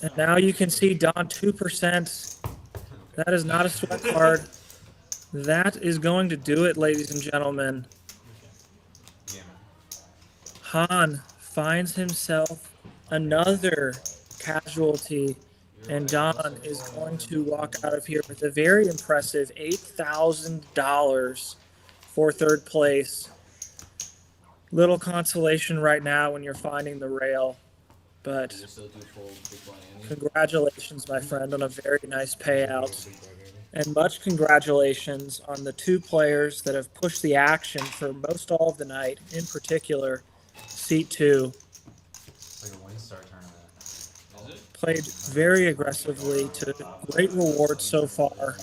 And now you can see Don 2%. That is not a sweat card. That is going to do it, ladies and gentlemen. Yeah, man. Han finds himself another casualty, and Don is going to walk out of here with a very impressive $8,000 for third place. Little consolation right now when you're finding the rail, but You still do fold big blind ante? congratulations, my friend, on a very nice payout. big by Danny. And much congratulations on the two players that have pushed the action for most all of the night, in particular, Seat 2. It's like a Winstar tournament. Is it? Played very aggressively to great rewards so far.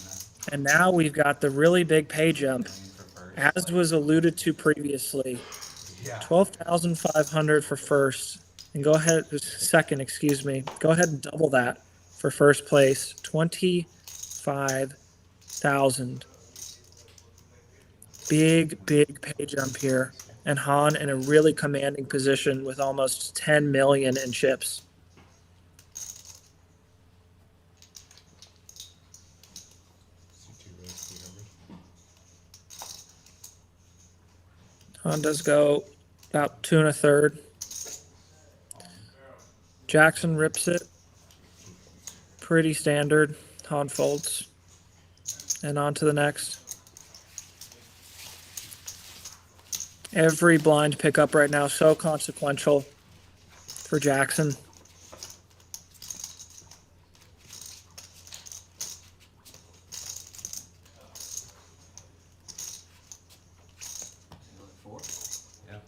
And now we've got the really big pay jump, as was alluded to previously. Yeah. 12,500 for first. And go ahead, second, excuse me. Go ahead and double that for first place. 25,000. Big pay jump here. And Han in a really commanding position with almost 10 million in chips. C2 raise 300. Han does go about 2 1/3. Jackson rips it. Pretty standard. Han folds. And on to the next. Every blind pickup right now so consequential for Jackson. Another 4? Yeah.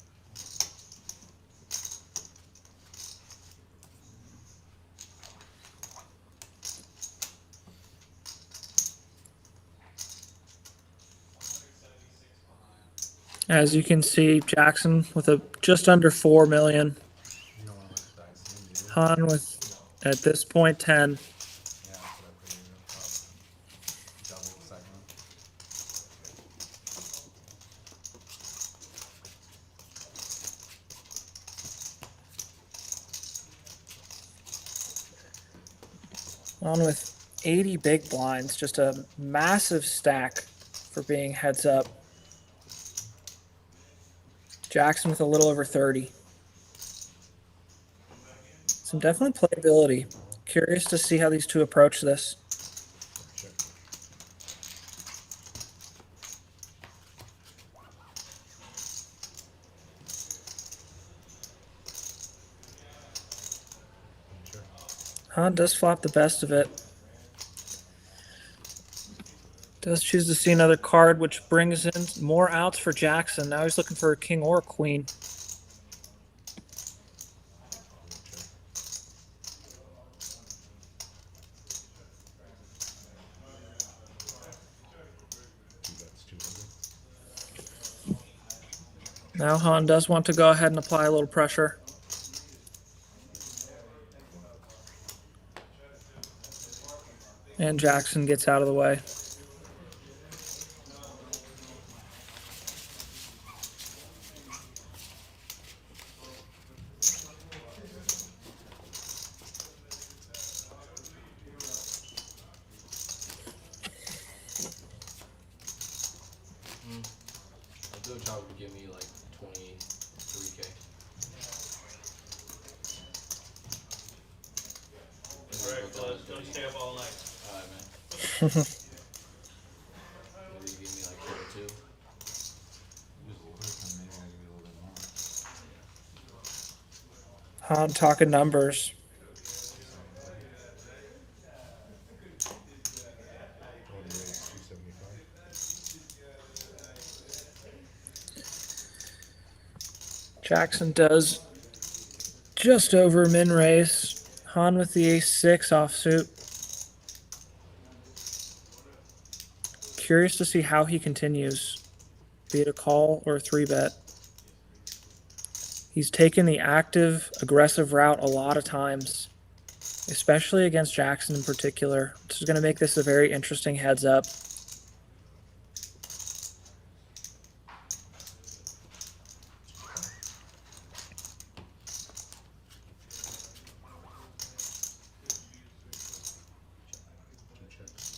As you can see, Jackson with a just under 4 million. You don't want to look at Han with, at this point, 10. Yeah, that's what I figured. Double segment. On with 80 big blinds, just a massive stack for being heads up. Jackson with a little over 30. Some definitely playability. Curious to see how these two approach this. Check. Check. Han does flop the best of it. Does choose to see another card, which brings in more outs for Jackson. Now he's looking for a king or a queen. That's 200. Now Han does want to go ahead and apply a little pressure. And Jackson gets out of the way. A good job would give me like 23K. Alright, fellas, don't stay up all night. Alright, man. Maybe you give me like 42. Use a little bit, and maybe I'll give you a little bit more. Han talking numbers. Only raise 275. Jackson does just over min raise. Han with the ace-6 offsuit. Curious to see how he continues, be it a call or a 3-bet. He's taken the active, aggressive route a lot of times, especially against Jackson in particular. This is going to make this a very interesting heads up. Two checks. Two checks.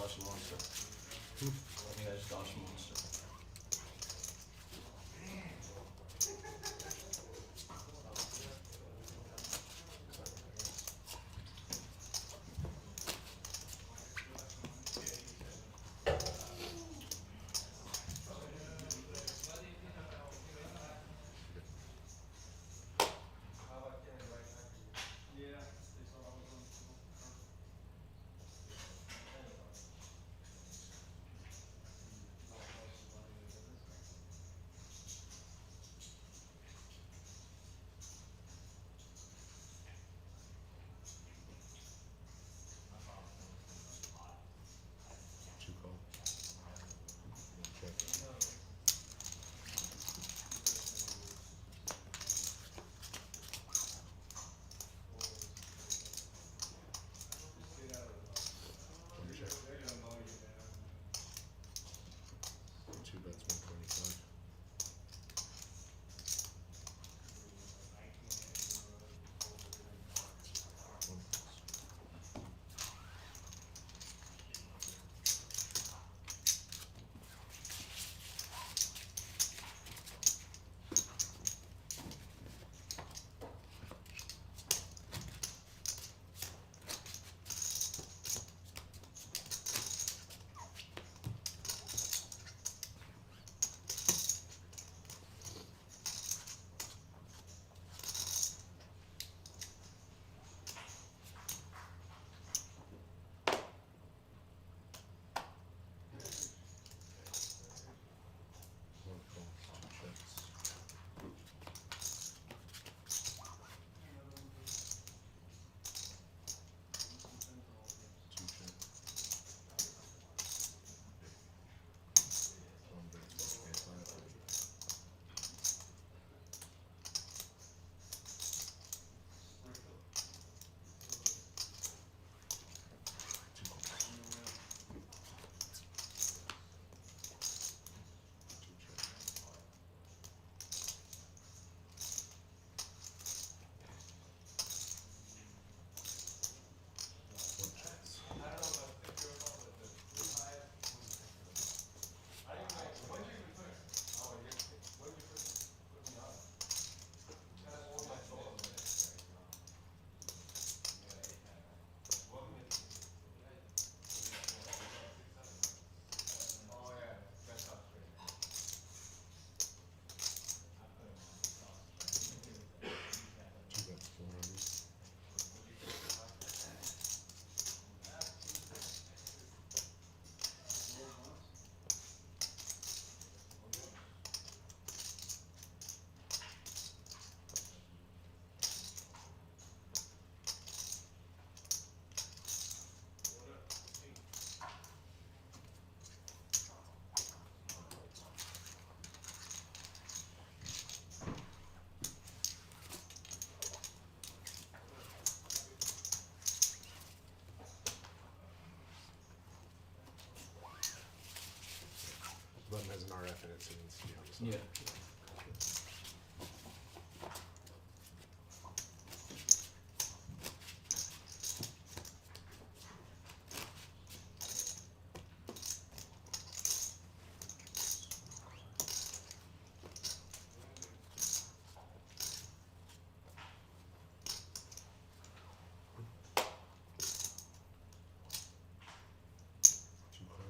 dodged a monster. I think I just dodged a monster. Two call. Check. One check. Two bets, 125. One calls. One call, two checks. Two checks. One bet, 125. Two calls. Two checks. One checks. Two bets, 400. Button has an RF in it, so it needs to be on the side. Two call.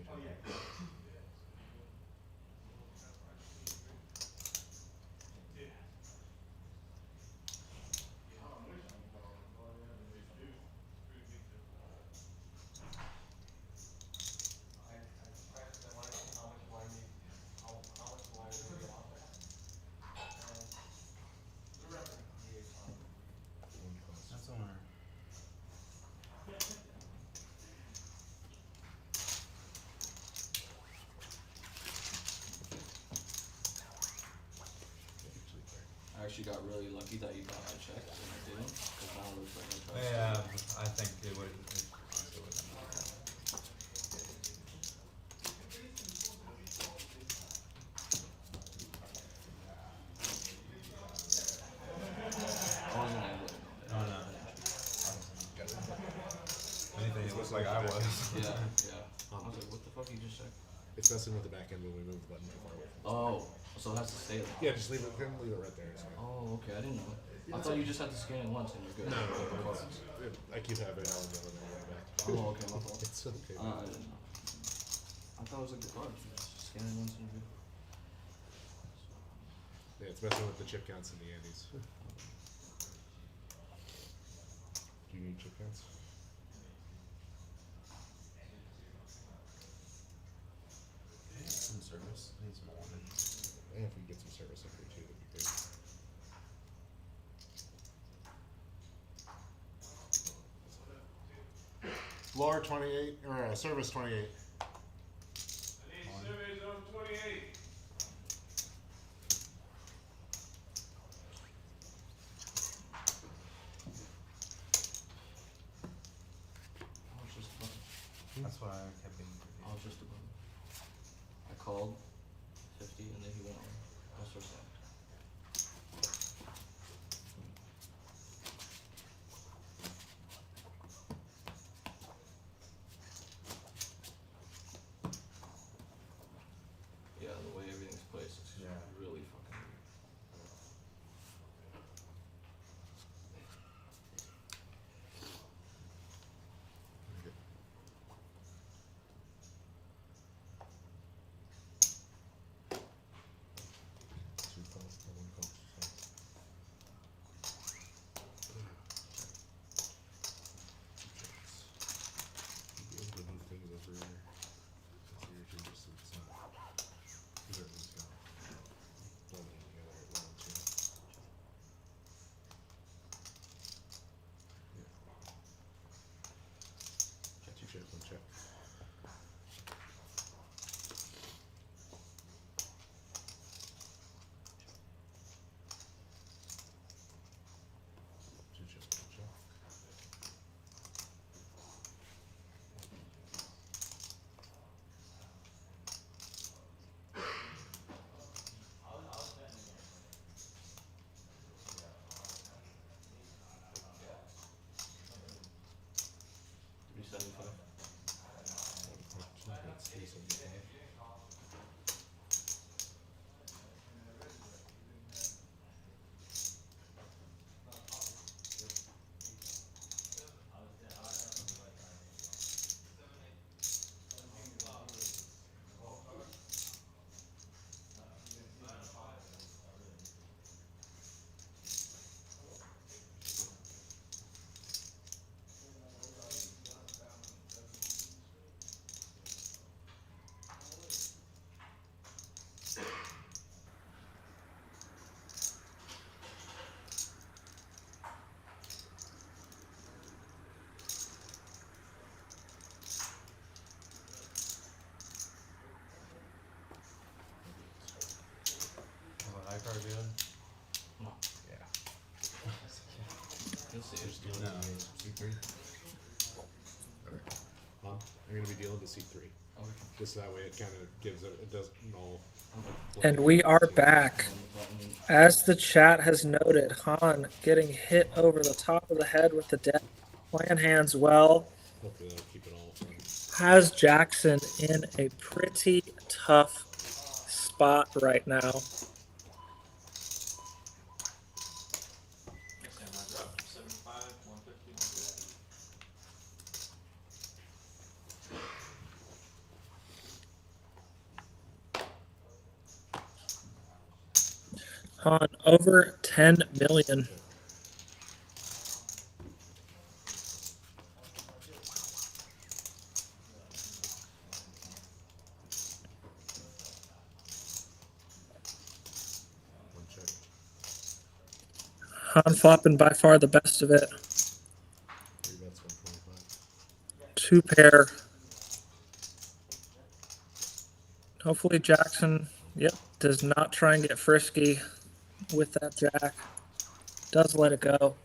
stage. That's a winner. I actually got really lucky that you thought I checked and I didn't, because now it looks like I tried to Yeah, steal. I think it would. Honestly, would have been okay. I wasn't angling No, on no. it. Anything, it looks like I was. Yeah, yeah. I was like, what the fuck you just checked? It's messing with the back end when we move the button too far away from it. Oh, so it has to stay there. Yeah, just leave it right there. It's fine. Oh, okay, I didn't know. I thought you just had to scan it once and you're good. No, With the no, cards. I keep having it on the back. Oh, okay, my fault. It's okay. I didn't know. I thought it was like the cards. You just scan it once and you're good. Yeah, it's messing with the chip counts and the Andes. Do you need chip counts? Some service. Need some water. And if we get some service up here too, that'd be great. Floor 28, or service 28. Survey zone 28. I was just fucking. That's why I kept being I was just above. I called 50 and then he went on. That's what I Yeah, the way everything's placed is Yeah. really fucking weird. Two calls, no one call. You'd be able to move things over here. That's here too, just so it's not. Because everything's got blending together at once, too. Yeah. Check, two checks, one check. Two checks, one check. $375. That's 375. Is a high card dealer? No. Yeah. You'll see Just it. dealing No. to C3. Huh? I'm gonna be dealing to C3. Okay. Just that way it kind of gives it doesn't all. And we are back. As the chat has noted, Han getting hit over the top of the head with the deck. Plan hands well. Hopefully that'll keep it all from. Has Jackson in a pretty tough spot right now. 75, 150, 150. On over 10 million. One check. Han flopping by far the best of it. 3 bets, 125. 2 pair. Hopefully Jackson, yep, does not try and get frisky with that jack. Does let it go.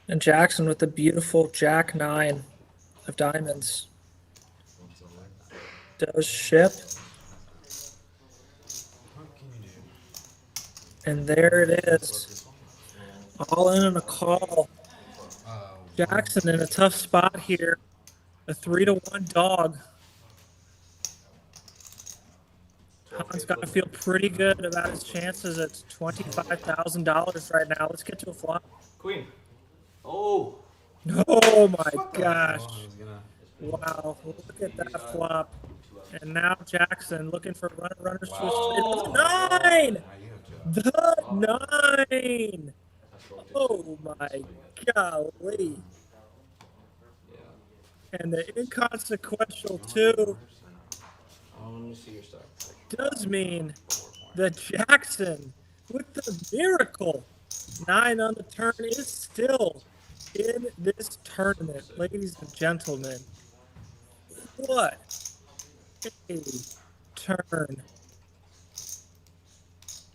And Jackson with the beautiful Jack 9 of diamonds. One's all in. Does ship. What can you do? And there it is. This one? All in on a call. Oh, Jackson in a tough spot here. A 3-1 dog. Han's got to feel pretty good about his chances at $25,000 right now. Let's get to a flop. Queen. Oh. Oh my gosh. Oh, he's gonna. Wow. Look at that flop. And now Jackson looking for runners to his Wow. straight. Nine! Now you have to. The 9! Oh my golly. Yeah. And the inconsequential 2 Let me see your stuff. does mean that Jackson, with the miracle 9 on the turn, is still in this tournament. Ladies and gentlemen, what a turn.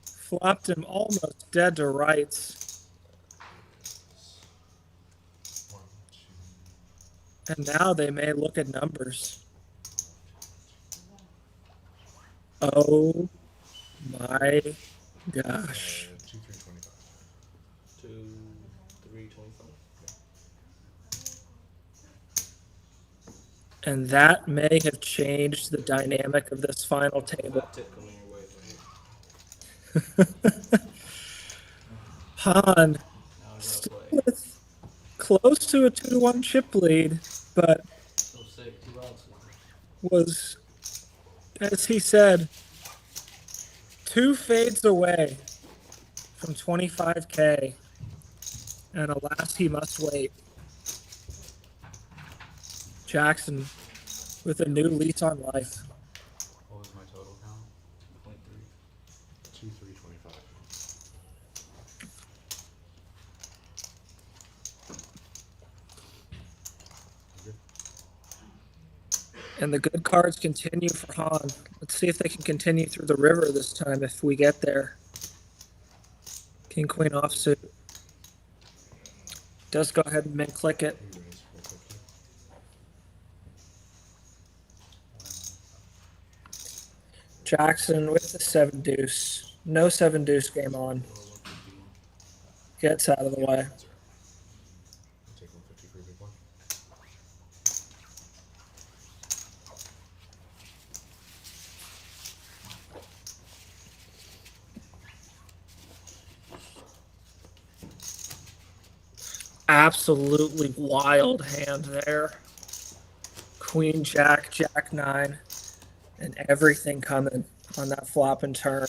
Flopped him almost dead to rights. 1, 2. And now they may look at numbers. Oh my gosh. 2, 3, 25. 2, 3, 25. And that may have changed the dynamic of this final table. Tip coming your way. Han Now I still gotta play. with close to a 2-1 chip lead, but So sick. 2 rounds. was, as he said, 2 fades away from 25K. And alas, he must wait. Jackson with a new lease on life. What was my total count? 0.3. 2, 3, 25. You good? And the good cards continue for Han. Let's see if they can continue through the river this time if we get there. King, queen offsuit. Does go ahead and click it. You raise 450. Jackson with the 7 deuce. No 7 deuce game on. Gets out of the way. I'll take 150 for a big one. Absolutely wild hand there. Queen, jack, jack 9, and everything coming on that flop and turn.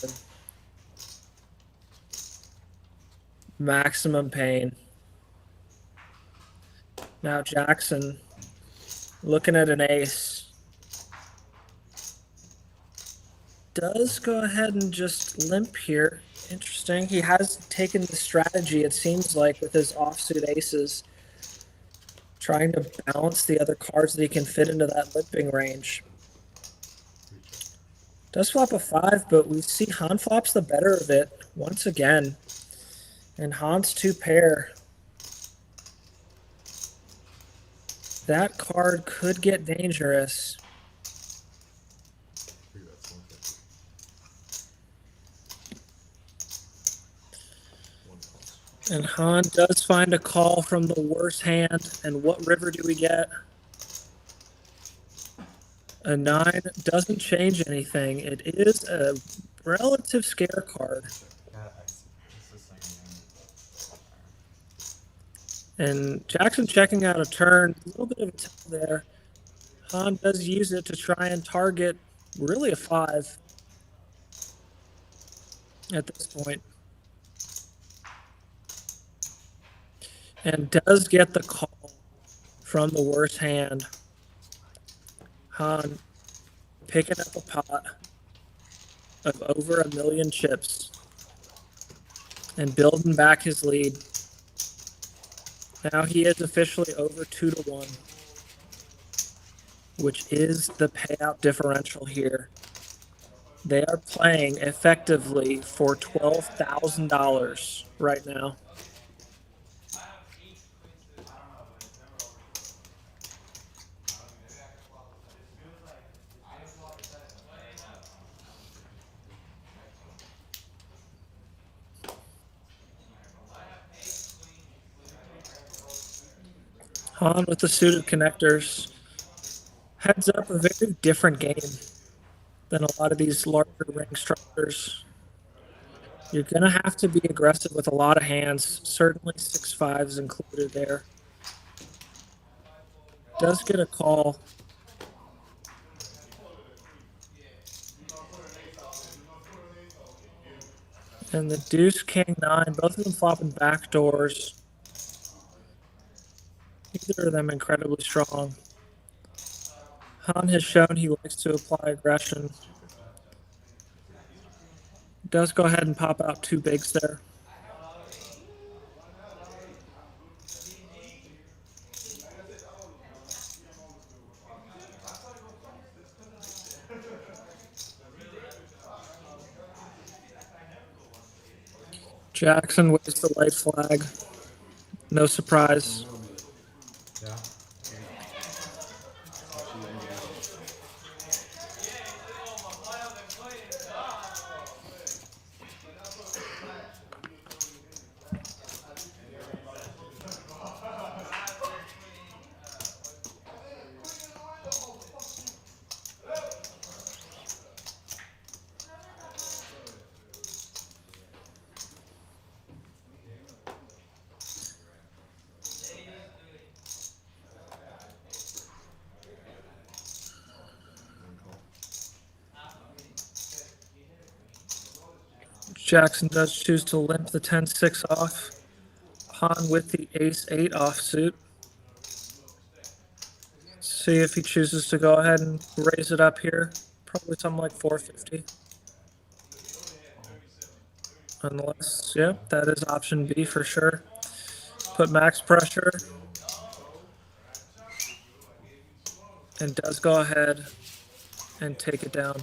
Maximum pain. Now Jackson looking at an ace. Does go ahead and just limp here. Interesting. He has taken the strategy, it seems like, with his offsuit aces, trying to balance the other cards that he can fit into that limping range. 3 check. Does flop a 5, but we see Han flops the better of it once again. And Han's 2 pair. That card could get dangerous. 3 bets, 150. 1 calls. And Han does find a call from the worst hand. And what river do we get? A 9 doesn't change anything. It is a relative scare card. God, it's the second And Jackson checking out a turn. A little bit of a tell there. Han does use it to try and target really a 5 at this point. And does get the call from the worst hand. Han picking up a pot of over 1 million chips and building back his lead. Now he is officially over 2-1, which is the payout differential here. They are playing effectively for $12,000 right now. Han with the suited connectors. Heads up, a very different game than a lot of these larger ring structures. You're going to have to be aggressive with a lot of hands, certainly 6-5s included there. Does get a call. And the deuce, king, 9, both of them flopping back doors. Neither of them incredibly strong. Han has shown he likes to apply aggression. Does go ahead and pop out 2 bigs there. Jackson waves the white flag. No surprise. Yeah. Jackson does choose to limp the 10-6 off. Han with the ace-8 offsuit. See if he chooses to go ahead and raise it up here. Probably something like 450. Unless, yep, that is option B for sure. Put max pressure. And does go ahead and take it down.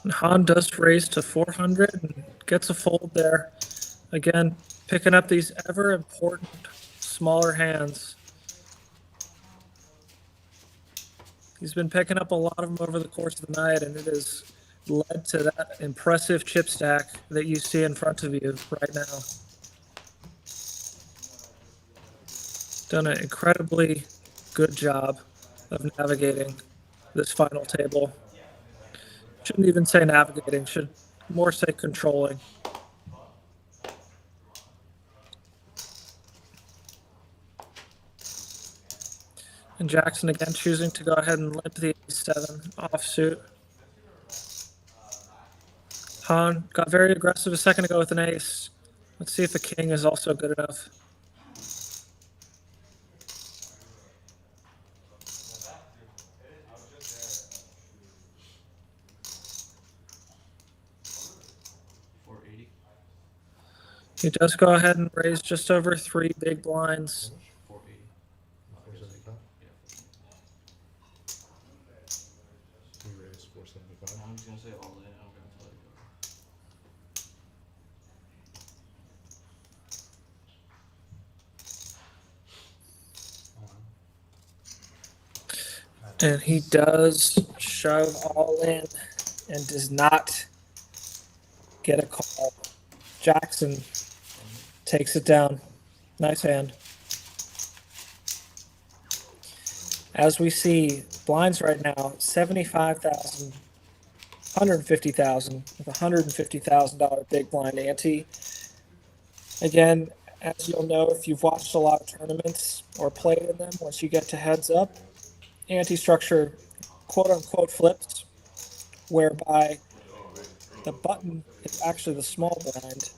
And Han does raise to 400 and gets a fold there. Again, picking up these ever important smaller hands. He's been picking up a lot of them over the course of the night, and it has led to that impressive chip stack that you see in front of you right now. Done an incredibly good job of navigating this final table. Shouldn't even say navigating, should more say controlling. And Jackson again choosing to go ahead and limp the ace-7 offsuit. Han got very aggressive a second ago with an ace. Let's see if the king is also good enough. He does go ahead and raise just over 3 big blinds. 480. 475? Yeah. We raised 475. I'm just gonna say all in. I'm gonna let it go. And he does shove all in and does not get a call. Jackson takes it down. Nice hand. As we see, blinds right now, 75,000, 150,000 with $150,000 big blind ante. Again, as you'll know if you've watched a lot of tournaments or played in them, once you get to heads up, ante structure quote unquote flips, whereby the button is actually the small blind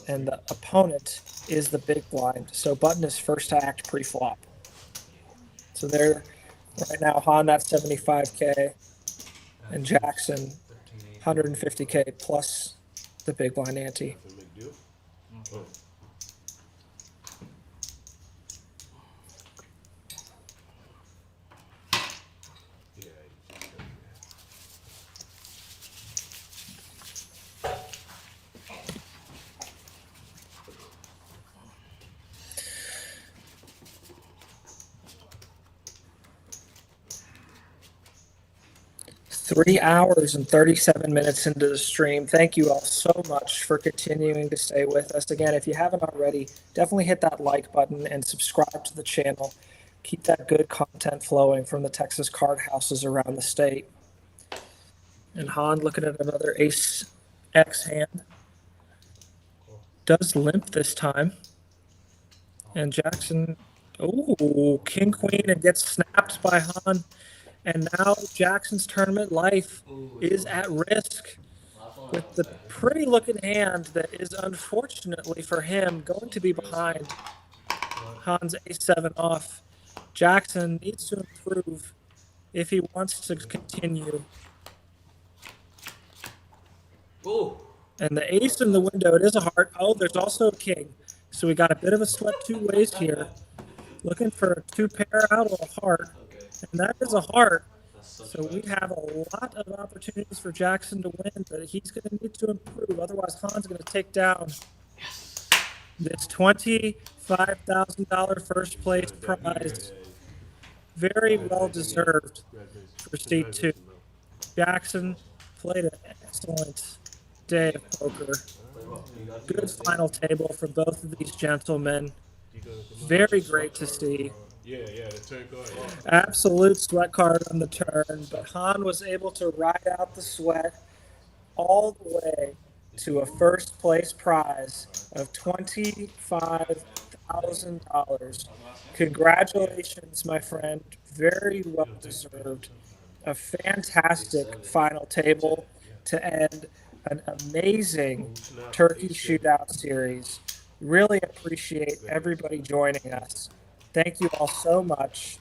and the opponent is the big blind. So button is first to act pre-flop. So there, right now, Han at 75K and Jackson 150K plus the big blind ante. Nothing big deal. Okay. Oh. Yeah. You 3 hours and 37 minutes into the stream. Thank you all so much for continuing to stay with us. Again, if you haven't already, definitely hit that like button and subscribe to the channel. Keep that good content flowing from the Texas card houses around the state. And Han looking at another ace X hand. Does limp this time. And Jackson, oh, king queen and gets snapped by Han. And now Jackson's tournament life is at risk with the pretty looking hand that is unfortunately for him going to be behind Han's a7 off. Jackson needs to improve if he wants to continue. Oh. And the ace in the window, it is a heart. Oh, there's also a king. So we got a bit of a sweat two ways here. Looking for a 2-pair out of a heart. Okay. And that is a heart. That's such So we bad. have a lot of opportunities for Jackson to win, but he's going to need to improve. Otherwise, Han's going to take down this $25,000 first place prize. Very well deserved for seat 2. Jackson played an excellent day of poker. Good final table for both of these gentlemen. Very great to see. Yeah, the turn card. Absolute sweat card on the turn, but Han was able to ride out the sweat all the way to a first place prize of $25,000. Congratulations, my friend. Very well deserved. A fantastic final table to end an amazing turkey shootout series. Really appreciate everybody joining us. Thank you all so much.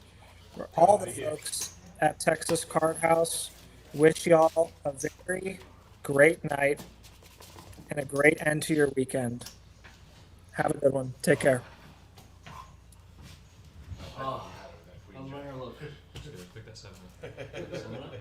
For all the folks at Texas Card House, wish y'all a very great night and a great end to your weekend. Have a good one. Take care. Oh, how's my hair look? Pick that 7 up. Pick that 7 up?